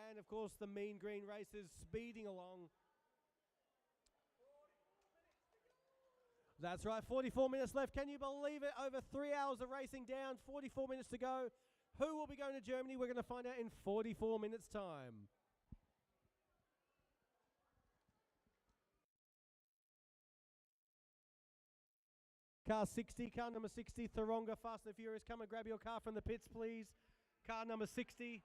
And, of course, the Mean Green Racers speeding along. That's right, 44 minutes left. Can you believe it? Over 3 hours of racing down, 44 minutes to go. Who will be going to Germany? We're going to find out in 44 minutes' time. Car 60, car number 60, Thoronga, Fast and Furious. Come and grab your car from the pits, please. Car number 60.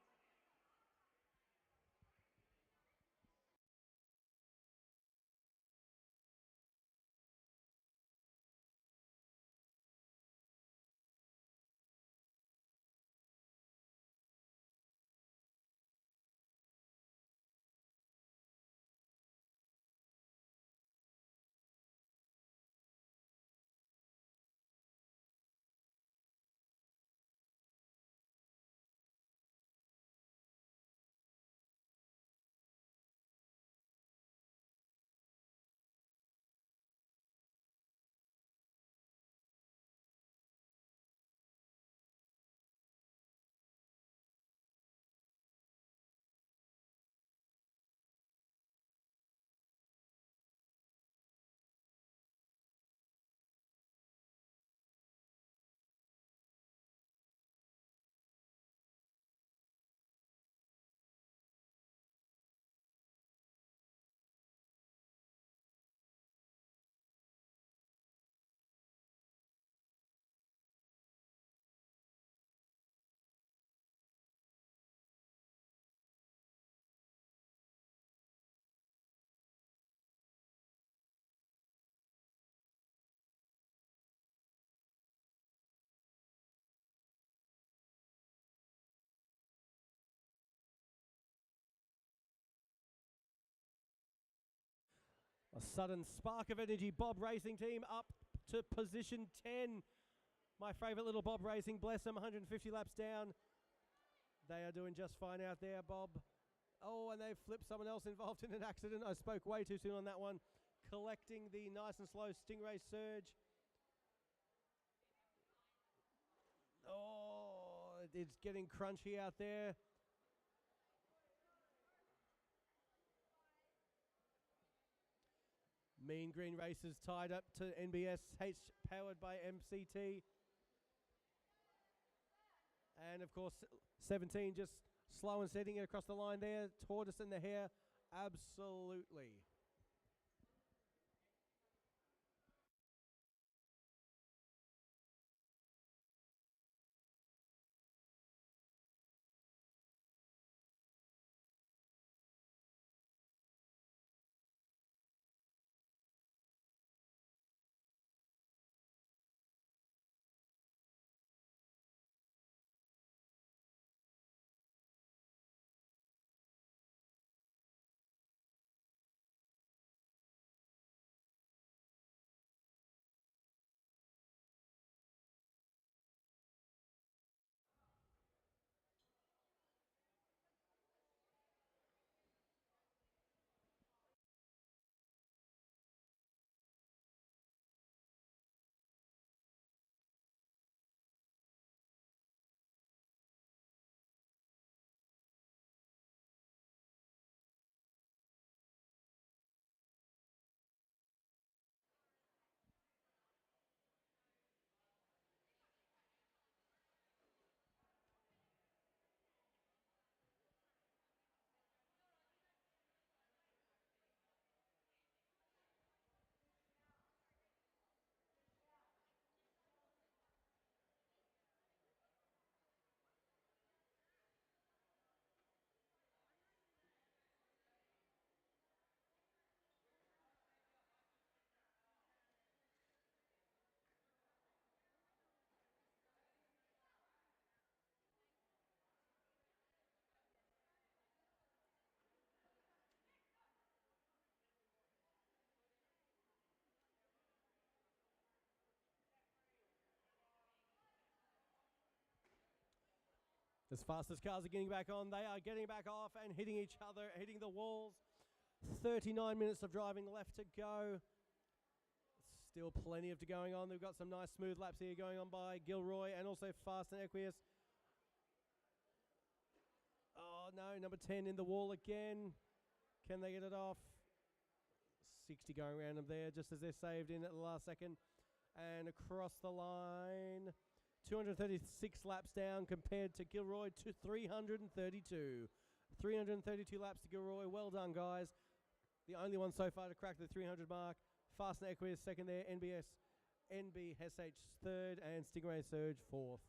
A sudden spark of energy. Bob Racing Team up to position 10. My favourite little Bob Racing, bless them, 150 laps down. They are doing just fine out there, Bob. Oh, and they've flipped someone else involved in an accident. I spoke way too soon on that one. Collecting the nice and slow Stingray Surge. Oh, it's getting crunchy out there. Mean Green Racers tied up to NBS H powered by MCT. And of course 17 just slow and setting it across the line there. Tortoise and the Hare, absolutely. As fast as cars are getting back on, they are getting back off and hitting each other, hitting the walls. 39 minutes of driving left to go. Still plenty of going on. We've got some nice smooth laps here going on by Gilroy and also Fast and Equius. Oh no, number 10 in the wall again. Can they get it off? 60 going around them there just as they're saved in at the last second. And across the line, 236 laps down compared to Gilroy to 332. 332 laps to Gilroy. Well done, guys. The only one so far to crack the 300 mark. Fast and Equius second there. NBSH third and Stingray Surge fourth.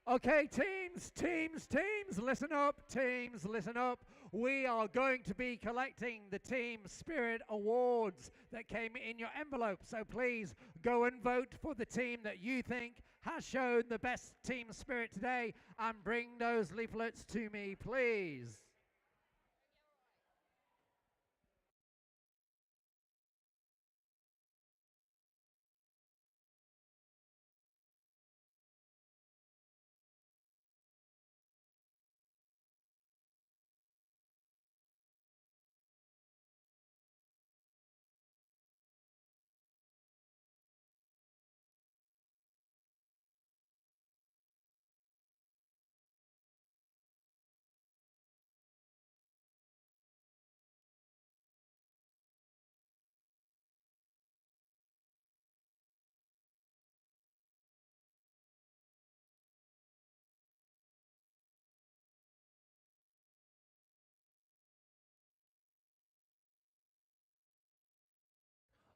Okay, teams, listen up, teams, listen up. We are going to be collecting the Team Spirit Awards that came in your envelope. So please go and vote for the team that you think has shown the best team spirit today and bring those leaflets to me, please.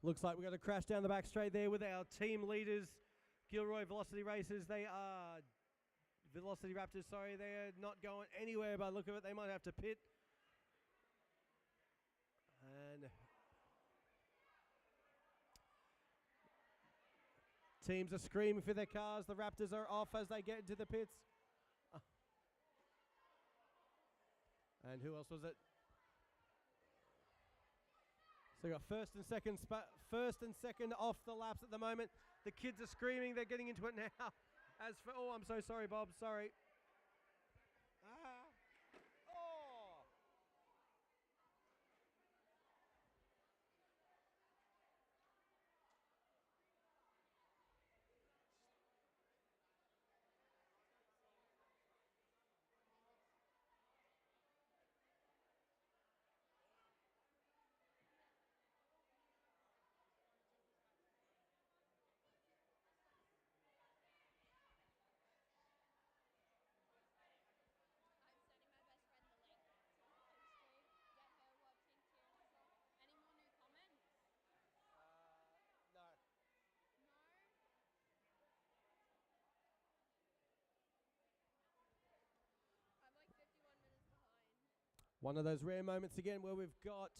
Looks like we're going to crash down the back straight there with our team leaders, Gilroy Velocity Racers. They are Velocity Raptors, sorry. They're not going anywhere by the look of it. They might have to pit. And teams are screaming for their cars. The Raptors are off as they get into the pits. And who else was it? So we got first and second off the laps at the moment. The kids are screaming. They're getting into it now. As for I'm so sorry, Bob. Sorry. One of those rare moments again where we've got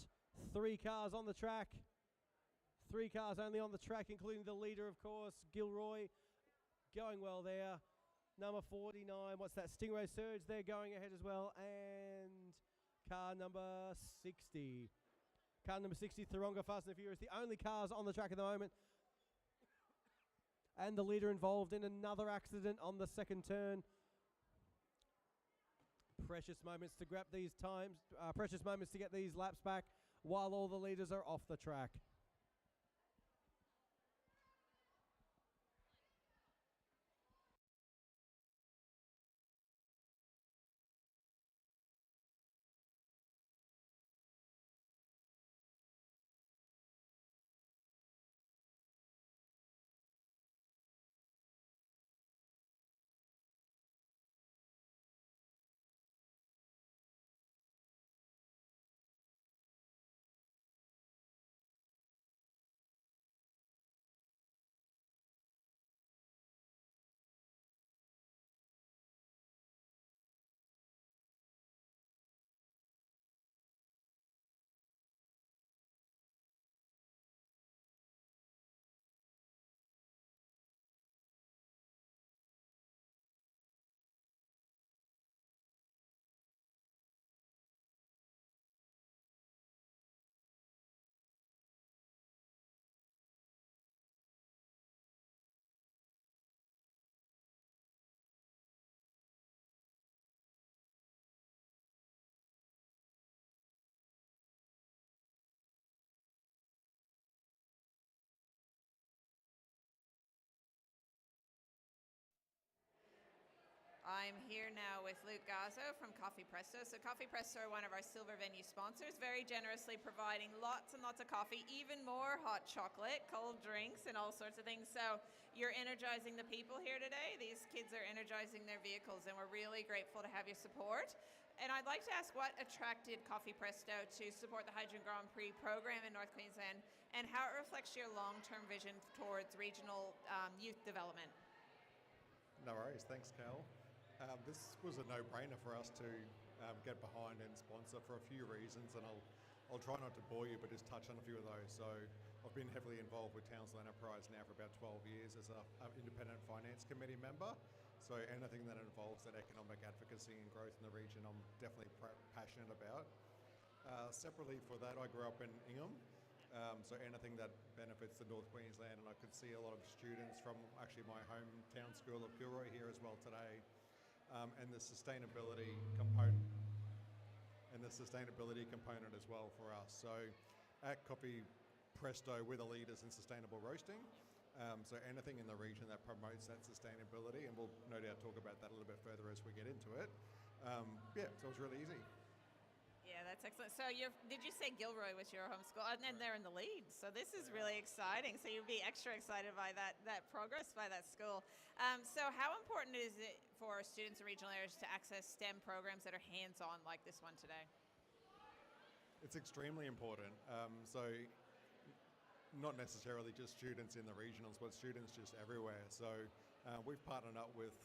3 cars on the track. 3 cars only on the track, including the leader, of course, Gilroy. Going well there. Number 49, what's that? Stingray Surge, they're going ahead as well. And car number 60. Car number 60, Thoronga Fast and Furious, the only cars on the track at the moment. And the leader involved in another accident on the second turn. Precious moments to grab these times, precious moments to get these laps back while all the leaders are off the track. I'm here now with Luke Gazzo from Coffee Presto. So Coffee Presto are one of our silver venue sponsors, very generously providing lots and lots of coffee, even more hot chocolate, cold drinks, and all sorts of things. So you're energizing the people here today. These kids are energizing their vehicles, and we're really grateful to have your support. And I'd like to ask what attracted Coffee Presto to support the Hydrogen Grand Prix program in North Queensland, and how it reflects your long-term vision towards regional youth development. No worries, thanks Cal. This was a no-brainer for us to get behind and sponsor for a few reasons, and I'll try not to bore you, but just touch on a few of those. So I've been heavily involved with Townsville Enterprise now for about 12 years as an independent finance committee member. So anything that involves that economic advocacy and growth in the region, I'm definitely passionate about. Separately for that, I grew up in Ingham. So anything that benefits the North Queensland, and I could see a lot of students from actually my hometown school of Gilroy here as well today, and the sustainability component as well for us. So at Coffee Presto, we're the leaders in sustainable roasting. So anything in the region that promotes that sustainability, and we'll no doubt talk about that a little bit further as we get into it. So it's really easy. Yeah, that's excellent. So did you say Gilroy was your home school? And then they're in the lead. So this is really exciting. So you'll be extra excited by that progress by that school. So how important is it for students in regional areas to access STEM programs that are hands-on like this one today? It's extremely important. So not necessarily just students in the regionals, but students just everywhere. So we've partnered up with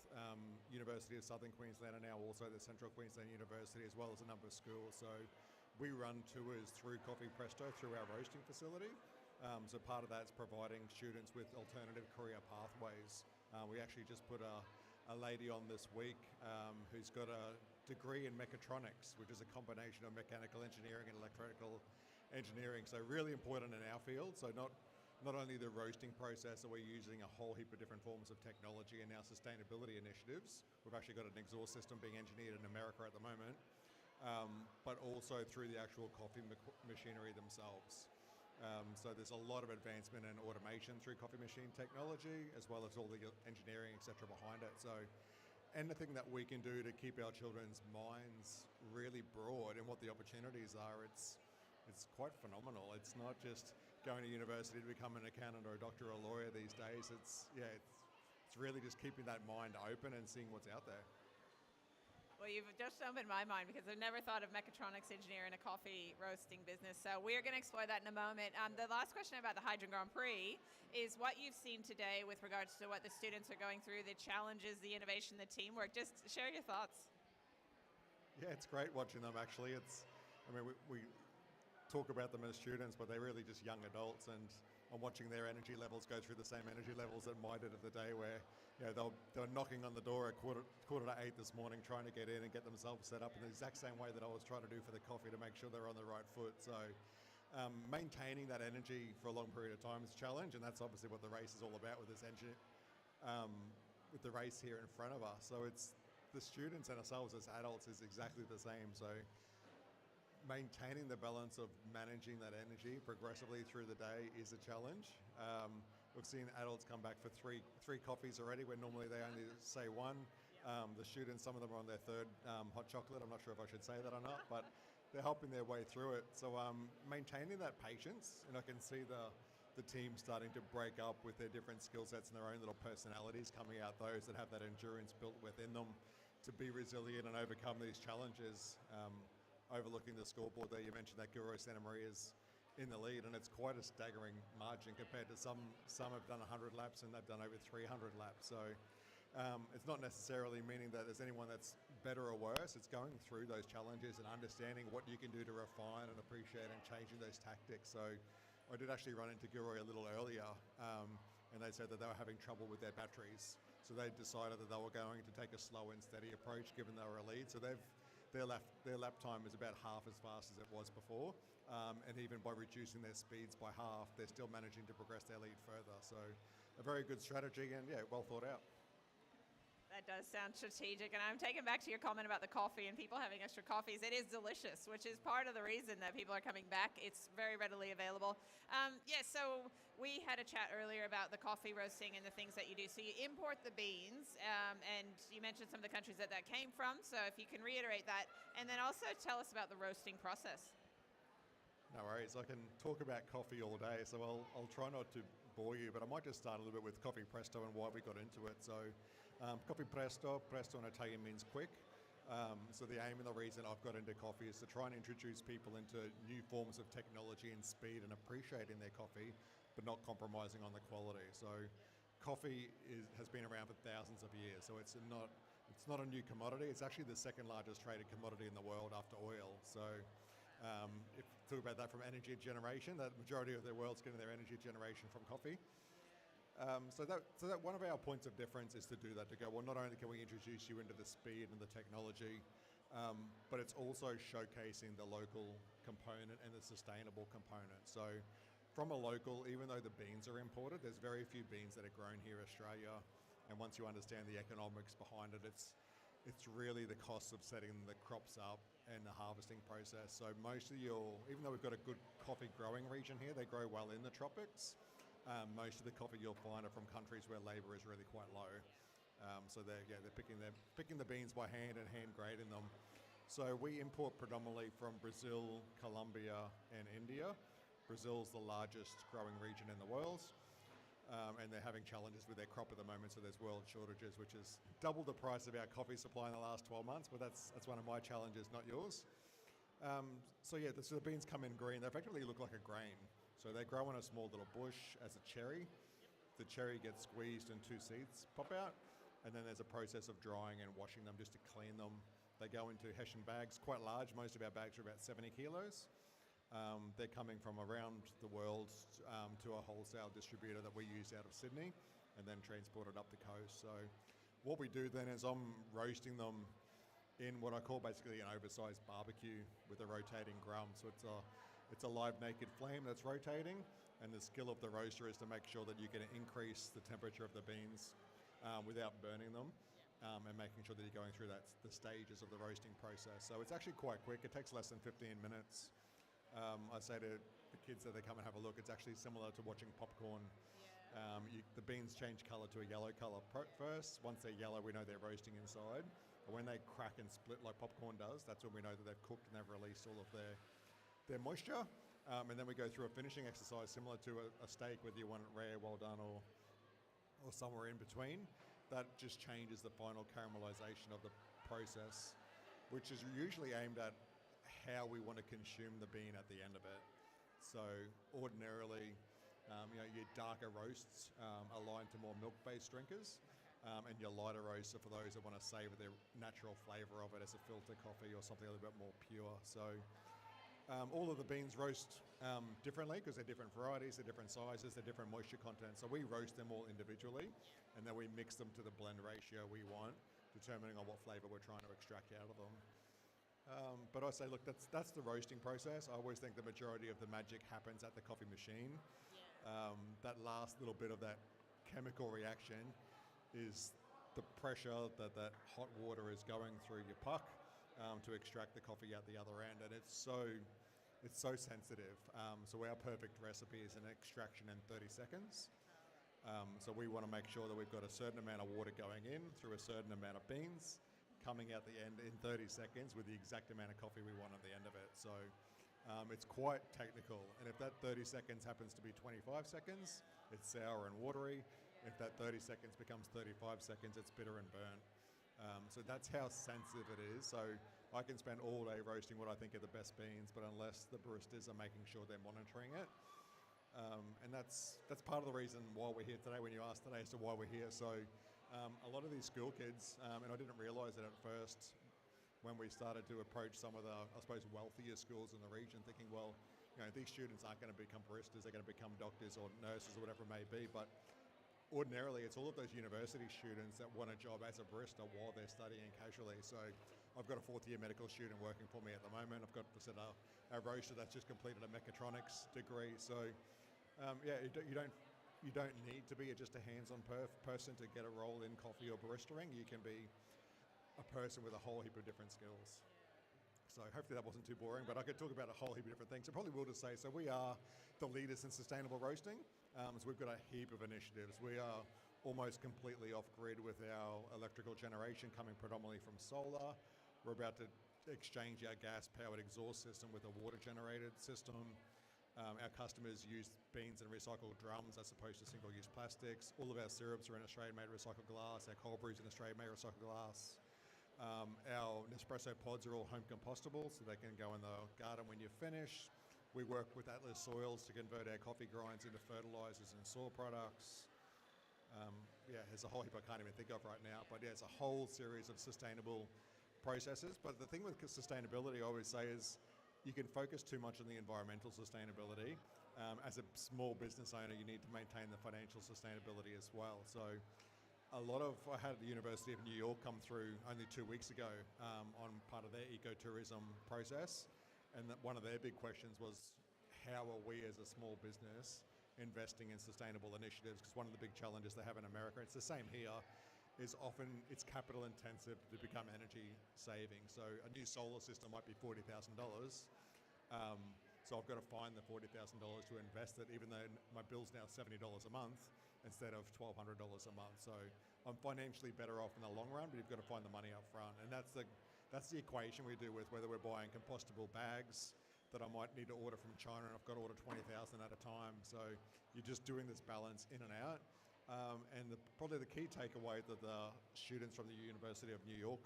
University of Southern Queensland and now also the Central Queensland University, as well as a number of schools. So we run tours through Coffee Presto through our roasting facility. So part of that's providing students with alternative career pathways. We actually just put a lady on this week who's got a degree in mechatronics, which is a combination of mechanical engineering and electrical engineering. So really important in our field. So not only the roasting process, are we using a whole heap of different forms of technology in our sustainability initiatives. We've actually got an exhaust system being engineered in America at the moment, but also through the actual coffee machinery themselves. So there's a lot of advancement in automation through coffee machine technology, as well as all the engineering, etc. behind it. So anything that we can do to keep our children's minds really broad and what the opportunities are, it's quite phenomenal. It's not just going to university to become an accountant or a doctor or a lawyer these days. It's really just keeping that mind open and seeing what's out there. Well, you've just opened my mind because I've never thought of mechatronics engineer in a coffee roasting business. So we're going to explore that in a moment. The last question about the Hydrogen Grand Prix is what you've seen today with regards to what the students are going through, the challenges, the innovation, the teamwork. Just share your thoughts. Yeah, it's great watching them actually. We talk about them as students, but they're really just young adults, and I'm watching their energy levels go through the same energy levels that mine did of the day, where they were knocking on the door at quarter to 8 this morning trying to get in and get themselves set up in the exact same way that I was trying to do for the coffee to make sure they're on the right foot. So maintaining that energy for a long period of time is a challenge, and that's obviously what the race is all about with this engine, with the race here in front of us. So it's the students and ourselves as adults is exactly the same. So maintaining the balance of managing that energy progressively through the day is a challenge. We've seen adults come back for three coffees already, where normally they only say one. The students, some of them are on their third hot chocolate. I'm not sure if I should say that or not, but they're helping their way through it. So maintaining that patience, and I can see the team starting to break up with their different skill sets and their own little personalities coming out, those that have that endurance built within them to be resilient and overcome these challenges. Overlooking the scoreboard there, you mentioned that Gilroy Santa Maria is in the lead, and it's quite a staggering margin compared to some have done 100 laps and they've done over 300 laps. So it's not necessarily meaning that there's anyone that's better or worse. It's going through those challenges and understanding what you can do to refine and appreciate and changing those tactics. So I did actually run into Gilroy a little earlier, and they said that they were having trouble with their batteries. So they decided that they were going to take a slow and steady approach, given they were a lead. So their lap time is about half as fast as it was before, and even by reducing their speeds by half, they're still managing to progress their lead further. So a very good strategy, and well thought out. That does sound strategic, and I'm taken back to your comment about the coffee and people having extra coffees. It is delicious, which is part of the reason that people are coming back. It's very readily available. So we had a chat earlier about the coffee roasting and the things that you do. So you import the beans, and you mentioned some of the countries that came from. So if you can reiterate that, and then also tell us about the roasting process. No worries, I can talk about coffee all day, so I'll try not to bore you, but I might just start a little bit with Coffee Presto and why we got into it. So Coffee Presto in Italian means quick. So the aim and the reason I've got into coffee is to try and introduce people into new forms of technology and speed and appreciating their coffee, but not compromising on the quality. So coffee has been around for thousands of years, so it's not a new commodity. It's actually the second largest traded commodity in the world after oil. So if you talk about that from energy generation, the majority of the world's getting their energy generation from coffee. So that one of our points of difference is to do that, to go, well, not only can we introduce you into the speed and the technology, but it's also showcasing the local component and the sustainable component. So from a local, even though the beans are imported, there's very few beans that are grown here in Australia. And once you understand the economics behind it, it's really the cost of setting the crops up and the harvesting process. So most of even though we've got a good coffee growing region here, they grow well in the tropics. Most of the coffee you'll find are from countries where labour is really quite low. So they're picking the beans by hand and hand grading them. So we import predominantly from Brazil, Colombia, and India. Brazil's the largest growing region in the world, and they're having challenges with their crop at the moment. So there's world shortages, which is double the price of our coffee supply in the last 12 months. But that's one of my challenges, not yours. So the beans come in green. They effectively look like a grain. So they grow in a small little bush as a cherry. The cherry gets squeezed and 2 seeds pop out. And then there's a process of drying and washing them just to clean them. They go into Hessian bags, quite large. Most of our bags are about 70 kilos. They're coming from around the world to a wholesale distributor that we use out of Sydney and then transported up the coast. So what we do then is I'm roasting them in what I call basically an oversized barbecue with a rotating drum. So it's a live naked flame that's rotating, and the skill of the roaster is to make sure that you can increase the temperature of the beans without burning them, and making sure that you're going through the stages of the roasting process. So it's actually quite quick. It takes less than 15 minutes. I say to the kids that they come and have a look, it's actually similar to watching popcorn. The beans change colour to a yellow colour first. Once they're yellow, we know they're roasting inside. But when they crack and split like popcorn does, that's when we know that they've cooked and they've released all of their moisture. And then we go through a finishing exercise similar to a steak, whether you want it rare, well done, or somewhere in between. That just changes the final caramelization of the process, which is usually aimed at how we want to consume the bean at the end of it. So ordinarily, your darker roasts align to more milk-based drinkers, and your lighter roasts are for those that want to savour the natural flavour of it as a filter coffee or something a little bit more pure. So all of the beans roast differently because they're different varieties, they're different sizes, they're different moisture content. So we roast them all individually, and then we mix them to the blend ratio we want, determining on what flavour we're trying to extract out of them. But I say, look, that's the roasting process. I always think the majority of the magic happens at the coffee machine. That last little bit of that chemical reaction is the pressure that hot water is going through your puck to extract the coffee out the other end, and it's so sensitive. So our perfect recipe is an extraction in 30 seconds. So we want to make sure that we've got a certain amount of water going in through a certain amount of beans, coming out the end in 30 seconds with the exact amount of coffee we want at the end of it. So it's quite technical. And if that 30 seconds happens to be 25 seconds, it's sour and watery. If that 30 seconds becomes 35 seconds, it's bitter and burnt. So that's how sensitive it is. So I can spend all day roasting what I think are the best beans, but unless the baristas are making sure they're monitoring it. And that's part of the reason why we're here today, when you asked today as to why we're here. So a lot of these school kids, and I didn't realise it at first when we started to approach some of the, I suppose, wealthier schools in the region, thinking, well, these students aren't going to become baristas, they're going to become doctors or nurses or whatever it may be. But ordinarily, it's all of those university students that want a job as a barista while they're studying casually. So I've got a fourth-year medical student working for me at the moment. I've got a roaster that's just completed a mechatronics degree. So you don't need to be just a hands-on person to get a role in coffee or baristering. You can be a person with a whole heap of different skills. So hopefully that wasn't too boring, but I could talk about a whole heap of different things. I probably will just say, so we are the leaders in sustainable roasting. So we've got a heap of initiatives. We are almost completely off-grid with our electrical generation coming predominantly from solar. We're about to exchange our gas-powered exhaust system with a water-generated system. Our customers use beans and recycled drums as opposed to single-use plastics. All of our syrups are in Australia-made recycled glass. Our cold brews in Australia-made recycled glass. Our Nespresso pods are all home compostable, so they can go in the garden when you're finished. We work with Atlas Soils to convert our coffee grinds into fertilisers and soil products. Yeah, there's a whole heap I can't even think of right now, but yeah, it's a whole series of sustainable processes. But the thing with sustainability, I always say, is you can focus too much on the environmental sustainability. As a small business owner, you need to maintain the financial sustainability as well. So I had the University of New York come through only 2 weeks ago on part of their ecotourism process. And one of their big questions was, how are we as a small business investing in sustainable initiatives? Because one of the big challenges they have in America, it's the same here, is often it's capital intensive to become energy saving. So a new solar system might be $40,000. So I've got to find the $40,000 to invest it, even though my bill's now $70 a month instead of $1,200 a month. So I'm financially better off in the long run, but you've got to find the money up front. And that's the equation we do with whether we're buying compostable bags that I might need to order from China, and I've got to order 20,000 at a time. So you're just doing this balance in and out. And probably the key takeaway that the students from the University of New York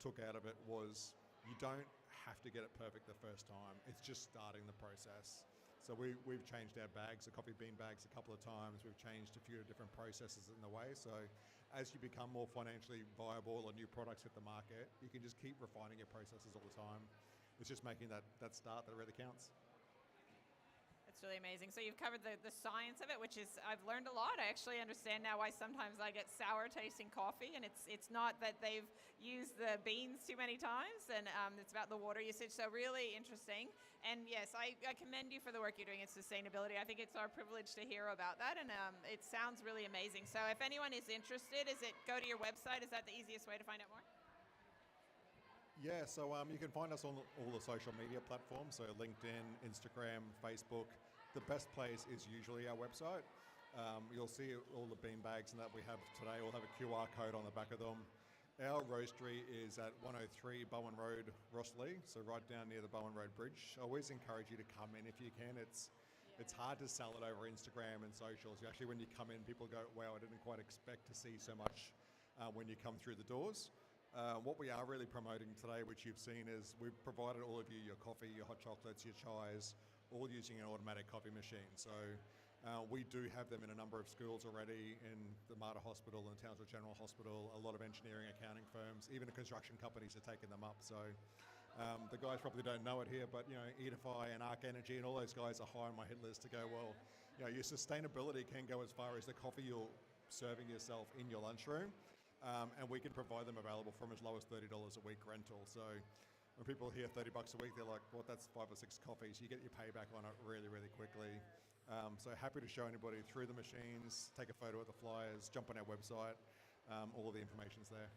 took out of it was, you don't have to get it perfect the first time. It's just starting the process. So we've changed our bags, the coffee bean bags, a couple of times. We've changed a few different processes in the way. So as you become more financially viable or new products hit the market, you can just keep refining your processes all the time. It's just making that start that really counts. It's really amazing. So you've covered the science of it, which is, I've learned a lot. I actually understand now why sometimes I get sour tasting coffee, and it's not that they've used the beans too many times, and it's about the water usage. So really interesting. And yes, I commend you for the work you're doing in sustainability. I think it's our privilege to hear about that, and it sounds really amazing. So if anyone is interested, go to your website? Is that the easiest way to find out more? Yeah, so you can find us on all the social media platforms, so LinkedIn, Instagram, Facebook. The best place is usually our website. You'll see all the bean bags and that we have today will have a QR code on the back of them. Our roastery is at 103 Bowen Road, Rosslea, so right down near the Bowen Road Bridge. I always encourage you to come in if you can. It's hard to sell it over Instagram and socials. Actually, when you come in, people go, wow, I didn't quite expect to see so much when you come through the doors. What we are really promoting today, which you've seen, is we've provided all of you your coffee, your hot chocolates, your chais, all using an automatic coffee machine. So we do have them in a number of schools already, in the Mater Hospital and Townsville General Hospital. A lot of engineering, accounting firms, even the construction companies are taking them up. So the guys probably don't know it here, but Edify and Arc Energy and all those guys are high on my hit list to go, well, your sustainability can go as far as the coffee you're serving yourself in your lunchroom. And we can provide them available from as low as $30 a week rental. So when people hear $30 a week, they're like, well, that's 5 or 6 coffees. You get your payback on it really, really quickly. So happy to show anybody through the machines, take a photo of the flyers, jump on our website. All of the information's there.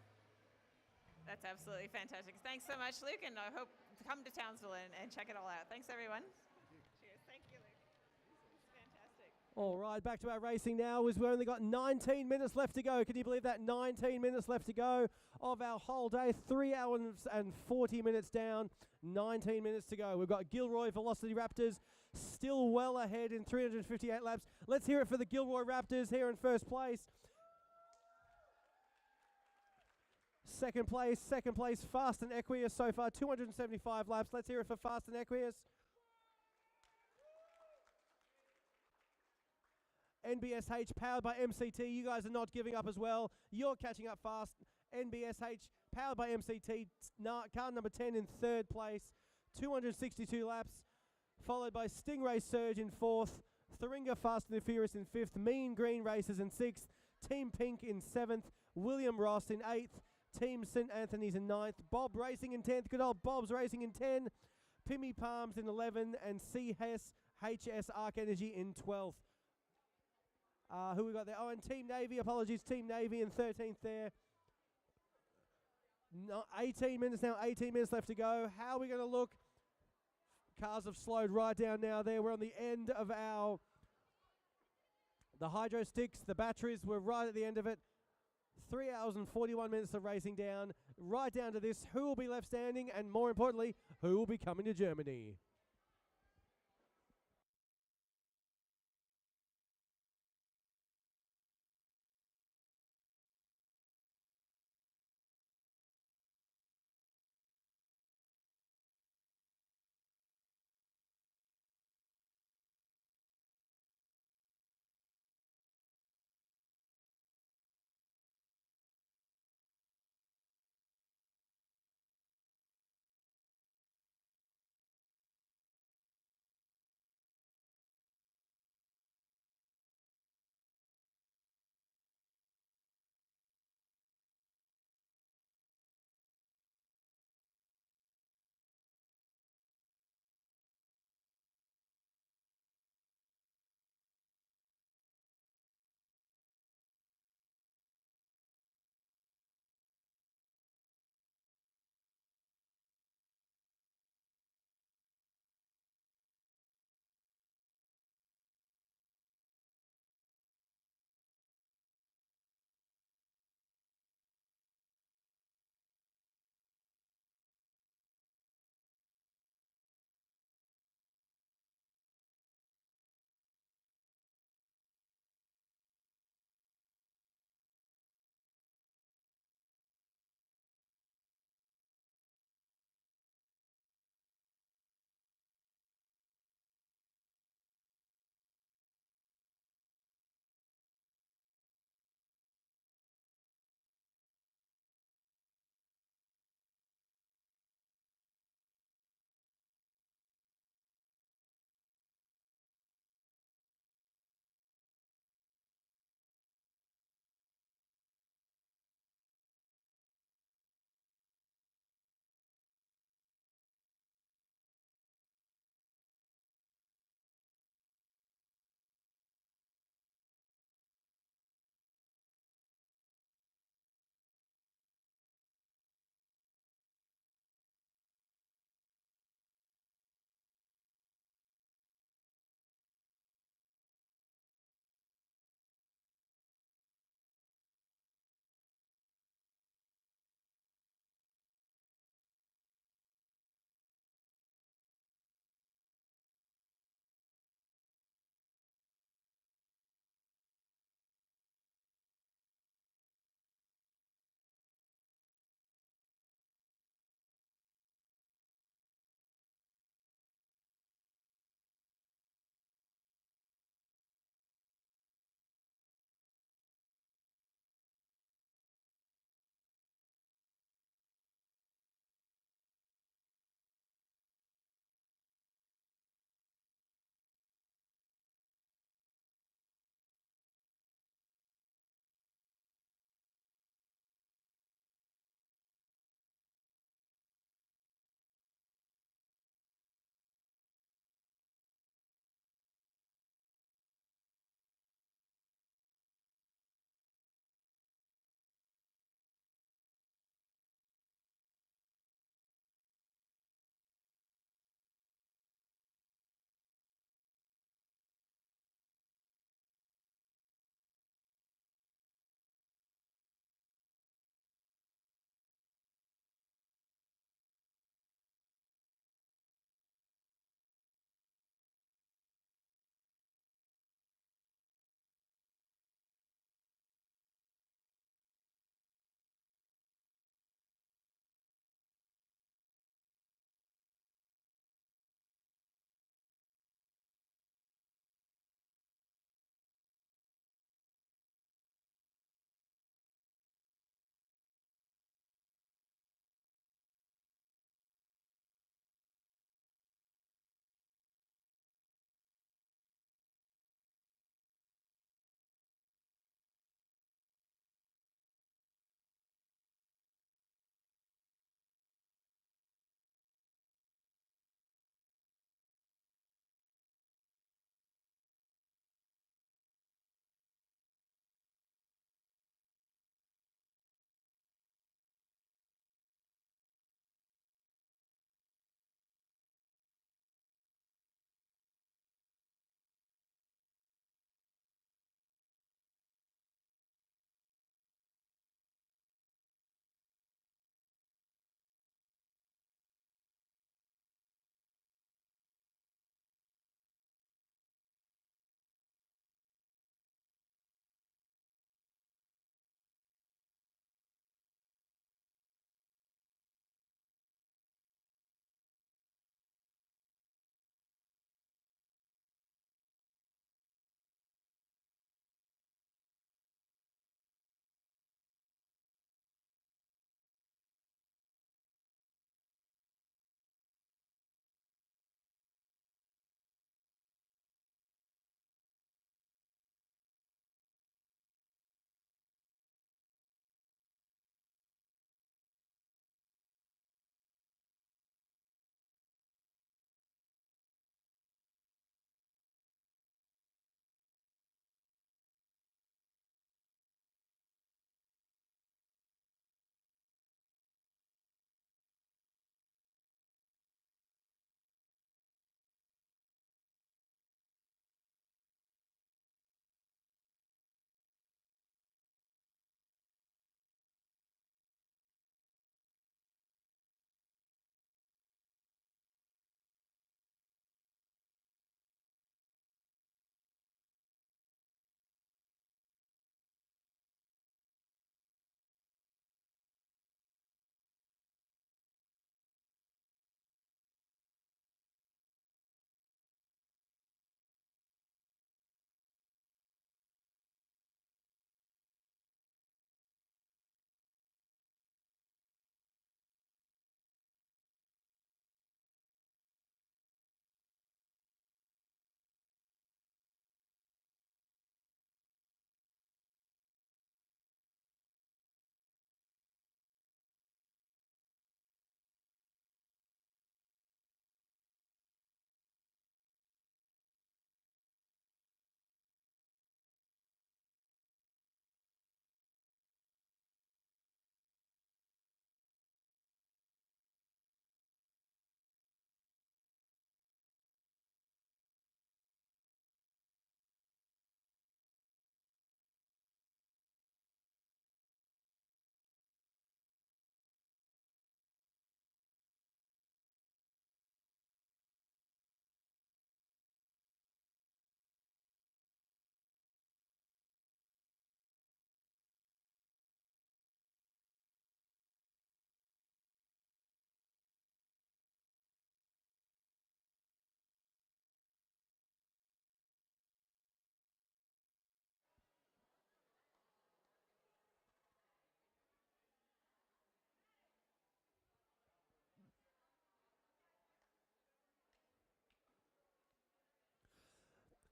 That's absolutely fantastic. Thanks so much, Luke, and I hope to come to Townsville and check it all out. Thanks, everyone. Cheers. Thank you, Luke. It's fantastic. All right, back to our racing now. We've only got 19 minutes left to go. Can you believe that? 19 minutes left to go of our whole day. 3 hours and 40 minutes down. 19 minutes to go. We've got Gilroy Velocity Raptors still well ahead in 358 laps. Let's hear it for the Gilroy Raptors here in first place. Second place, Fast and Equius so far, 275 laps. Let's hear it for Fast and Equius. NBSH powered by MCT. You guys are not giving up as well. You're catching up fast. NBSH powered by MCT. Car number 10 in third place. 262 laps. Followed by Stingray Surge in fourth. Thuringa Fast and the Furious in fifth. Mean Green Racers in sixth. Team Pink in seventh. William Ross in eighth. Team St. Anthony's in ninth. Bob Racing in 10th. Good old Bob's Racing in 10. Pimmy Palms in 11. And HS Arc Energy in 12th. Who we got there? Oh, and Team Navy. Apologies, Team Navy in 13th there. 18 minutes now. 18 minutes left to go. How are we going to look? Cars have slowed right down now there. We're on the end of the hydro sticks. The batteries were right at the end of it. 3 hours and 41 minutes of racing down. Right down to this. Who will be left standing? And more importantly, who will be coming to Germany?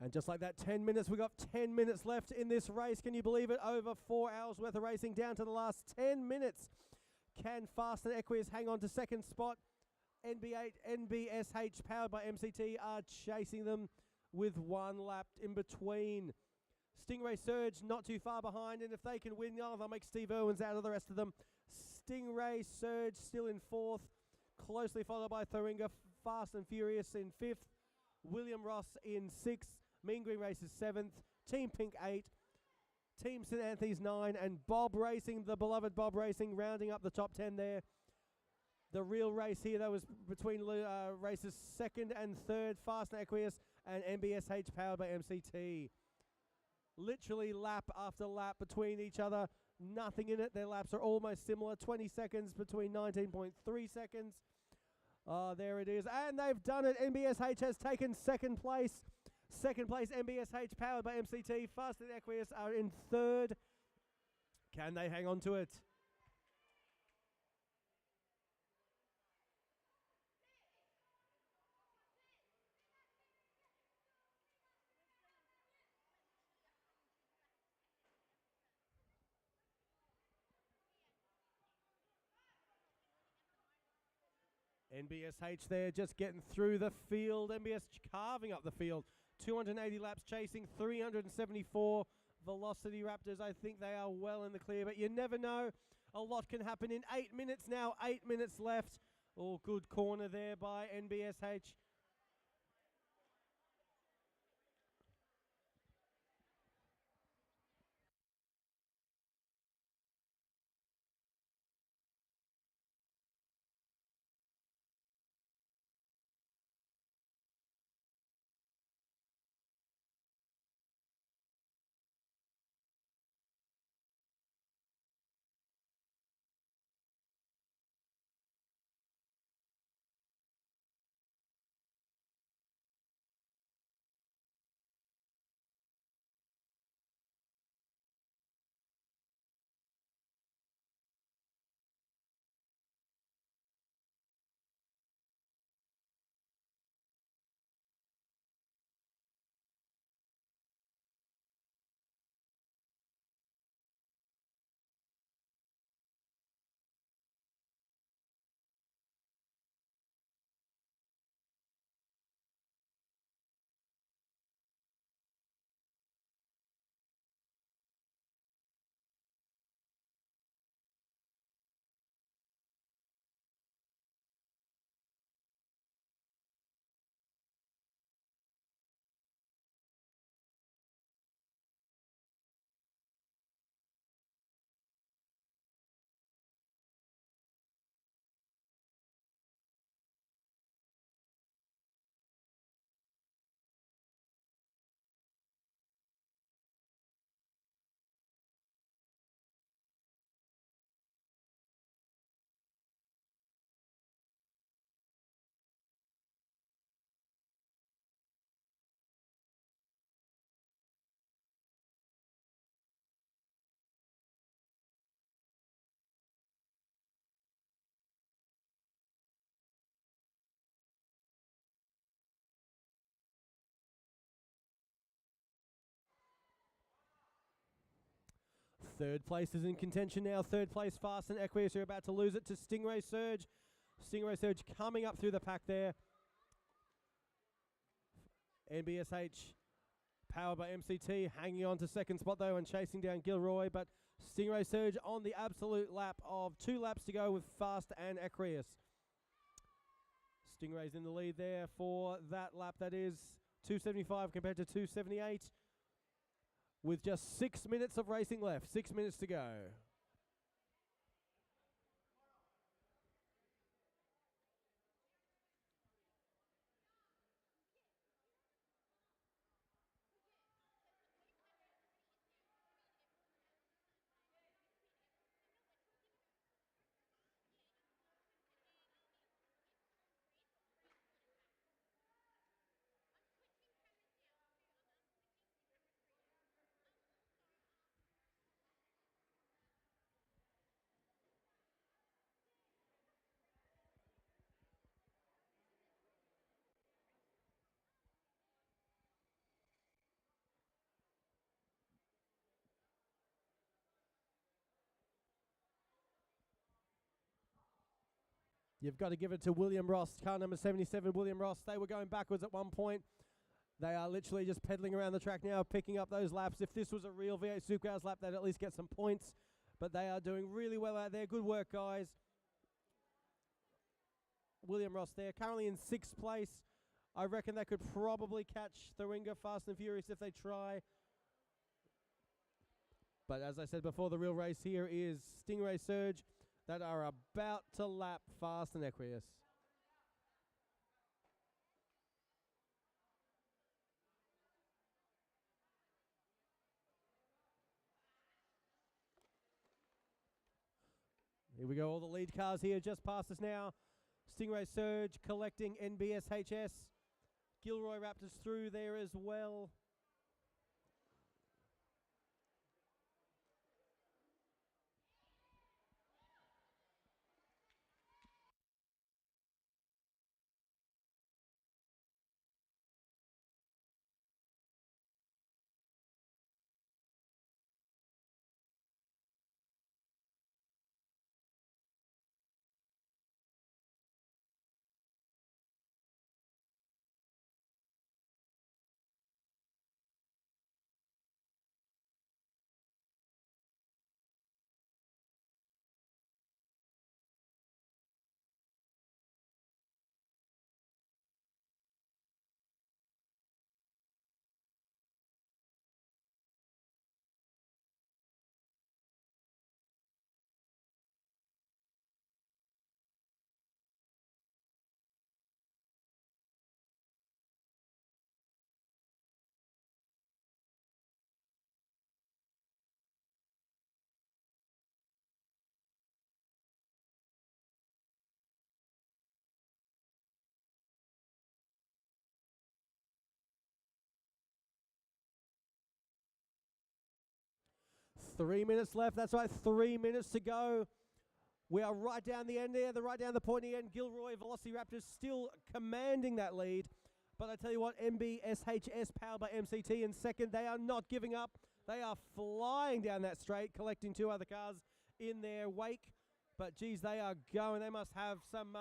And just like that, 10 minutes. We've got 10 minutes left in this race. Can you believe it? Over 4 hours worth of racing down to the last 10 minutes. Can Fast and Equius hang on to second spot? NBSH powered by MCT are chasing them with 1 lap in between. Stingray Surge not too far behind, and if they can win, they'll make Steve Irwins out of the rest of them. Stingray Surge still in 4th, closely followed by Thuringa, Fast and Furious in 5th, William Ross in 6th, Mean Green Races 7th, Team Pink 8, Team St Anthony's 9, and Bob Racing, the beloved Bob Racing, rounding up the top 10 there. The real race here, that was between races 2nd and 3rd, Fast and Equius and NBSH powered by MCT. Literally lap after lap between each other. Nothing in it. Their laps are almost similar. 20 seconds between 19.3 seconds. There it is. And they've done it. NBSH has taken 2nd place. 2nd place, NBSH powered by MCT. Fast and Equius are in 3rd. Can they hang on to it? NBSH there just getting through the field. NBS carving up the field. 280 laps chasing, 374 Velocity Raptors. I think they are well in the clear, but you never know. A lot can happen in 8 minutes now. 8 minutes left. Oh, good corner there by NBSH. Third place is in contention now. 3rd place, Fast and Equius are about to lose it to Stingray Surge. Stingray Surge coming up through the pack there. NBSH powered by MCT hanging on to 2nd spot though and chasing down Gilroy, but Stingray Surge on the absolute lap of 2 laps to go with Fast and Equius. Stingray's in the lead there for that lap. That is 275 compared to 278. With just 6 minutes of racing left. 6 minutes to go. You've got to give it to William Ross, car number 77, William Ross. They were going backwards at one point. They are literally just pedaling around the track now, picking up those laps. If this was a real V8 Supercars lap, they'd at least get some points. But they are doing really well out there. Good work, guys. William Ross there, currently in 6th place. I reckon they could probably catch Thuringa Fast and Furious if they try. But as I said before, the real race here is Stingray Surge that are about to lap Fast and Equus. Here we go, all the lead cars here just past us now. Stingray Surge collecting NBSHS. Gilroy Raptors through there as well. Three minutes left. That's right, 3 minutes to go. We are right down the end there, right down the pointy end. Gilroy Velociraptors still commanding that lead. But I tell you what, MBSHS powered by MCT in second. They are not giving up. They are flying down that straight, collecting 2 other cars in their wake. But geez, they are going. They must have some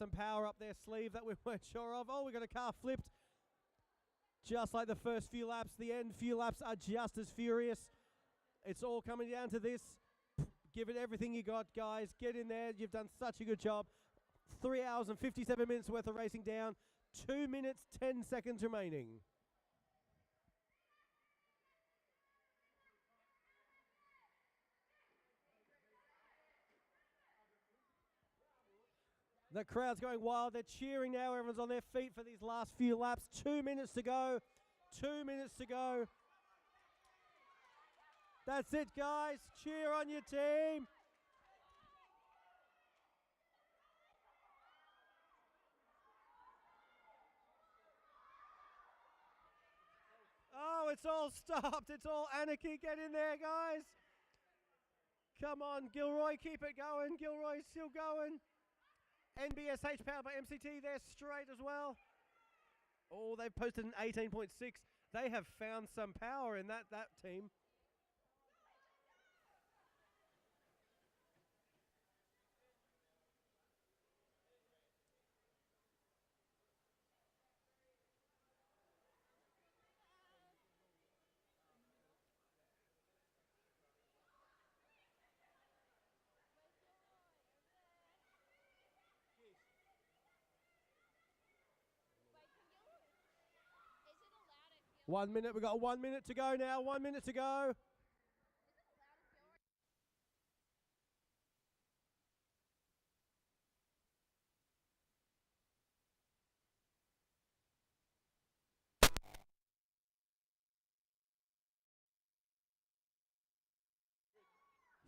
power up their sleeve that we weren't sure of. Oh, we got a car flipped. Just like the first few laps, the end few laps are just as furious. It's all coming down to this. Give it everything you got, guys. Get in there. You've done such a good job. 3 hours and 57 minutes worth of racing down. 2 minutes, 10 seconds remaining. The crowd's going wild. They're cheering now. Everyone's on their feet for these last few laps. 2 minutes to go. 2 minutes to go. That's it, guys. Cheer on your team. Oh, it's all stopped. It's all anarchy. Get in there, guys. Come on, Gilroy. Keep it going. Gilroy's still going. NBSH powered by MCT, they're straight as well. Oh, they've posted an 18.6. They have found some power in that team. One minute, we've got 1 minute to go now, 1 minute to go.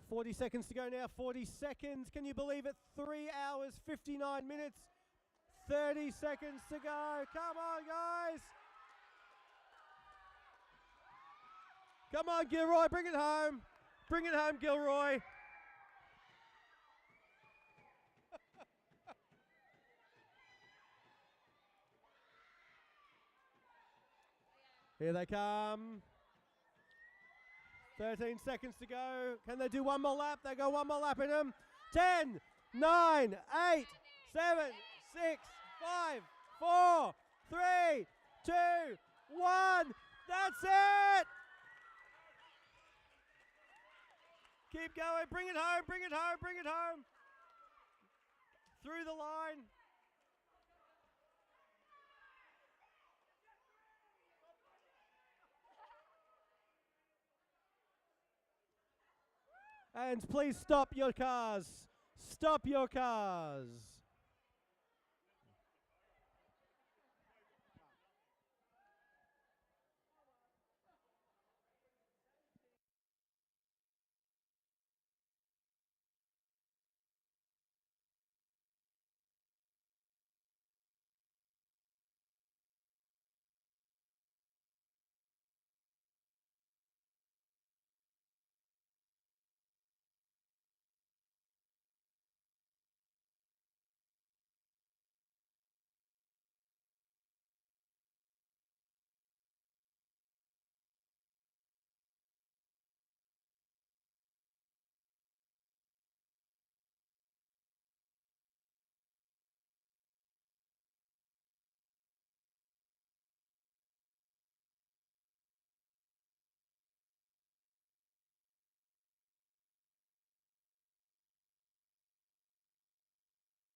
$40 seconds to go now, 40 seconds. Can you believe it? 3 hours, 59 minutes, 30 seconds to go. Come on, guys. Come on, Gilroy, bring it home. Bring it home, Gilroy. Here they come. 13 seconds to go. Can they do one more lap? They go one more lap in them. 10, 9, 8, 7, 6, 5, 4, 3, 2, 1. That's it! Keep going. Bring it home, bring it home, bring it home. Through the line. And please stop your cars. Stop your cars.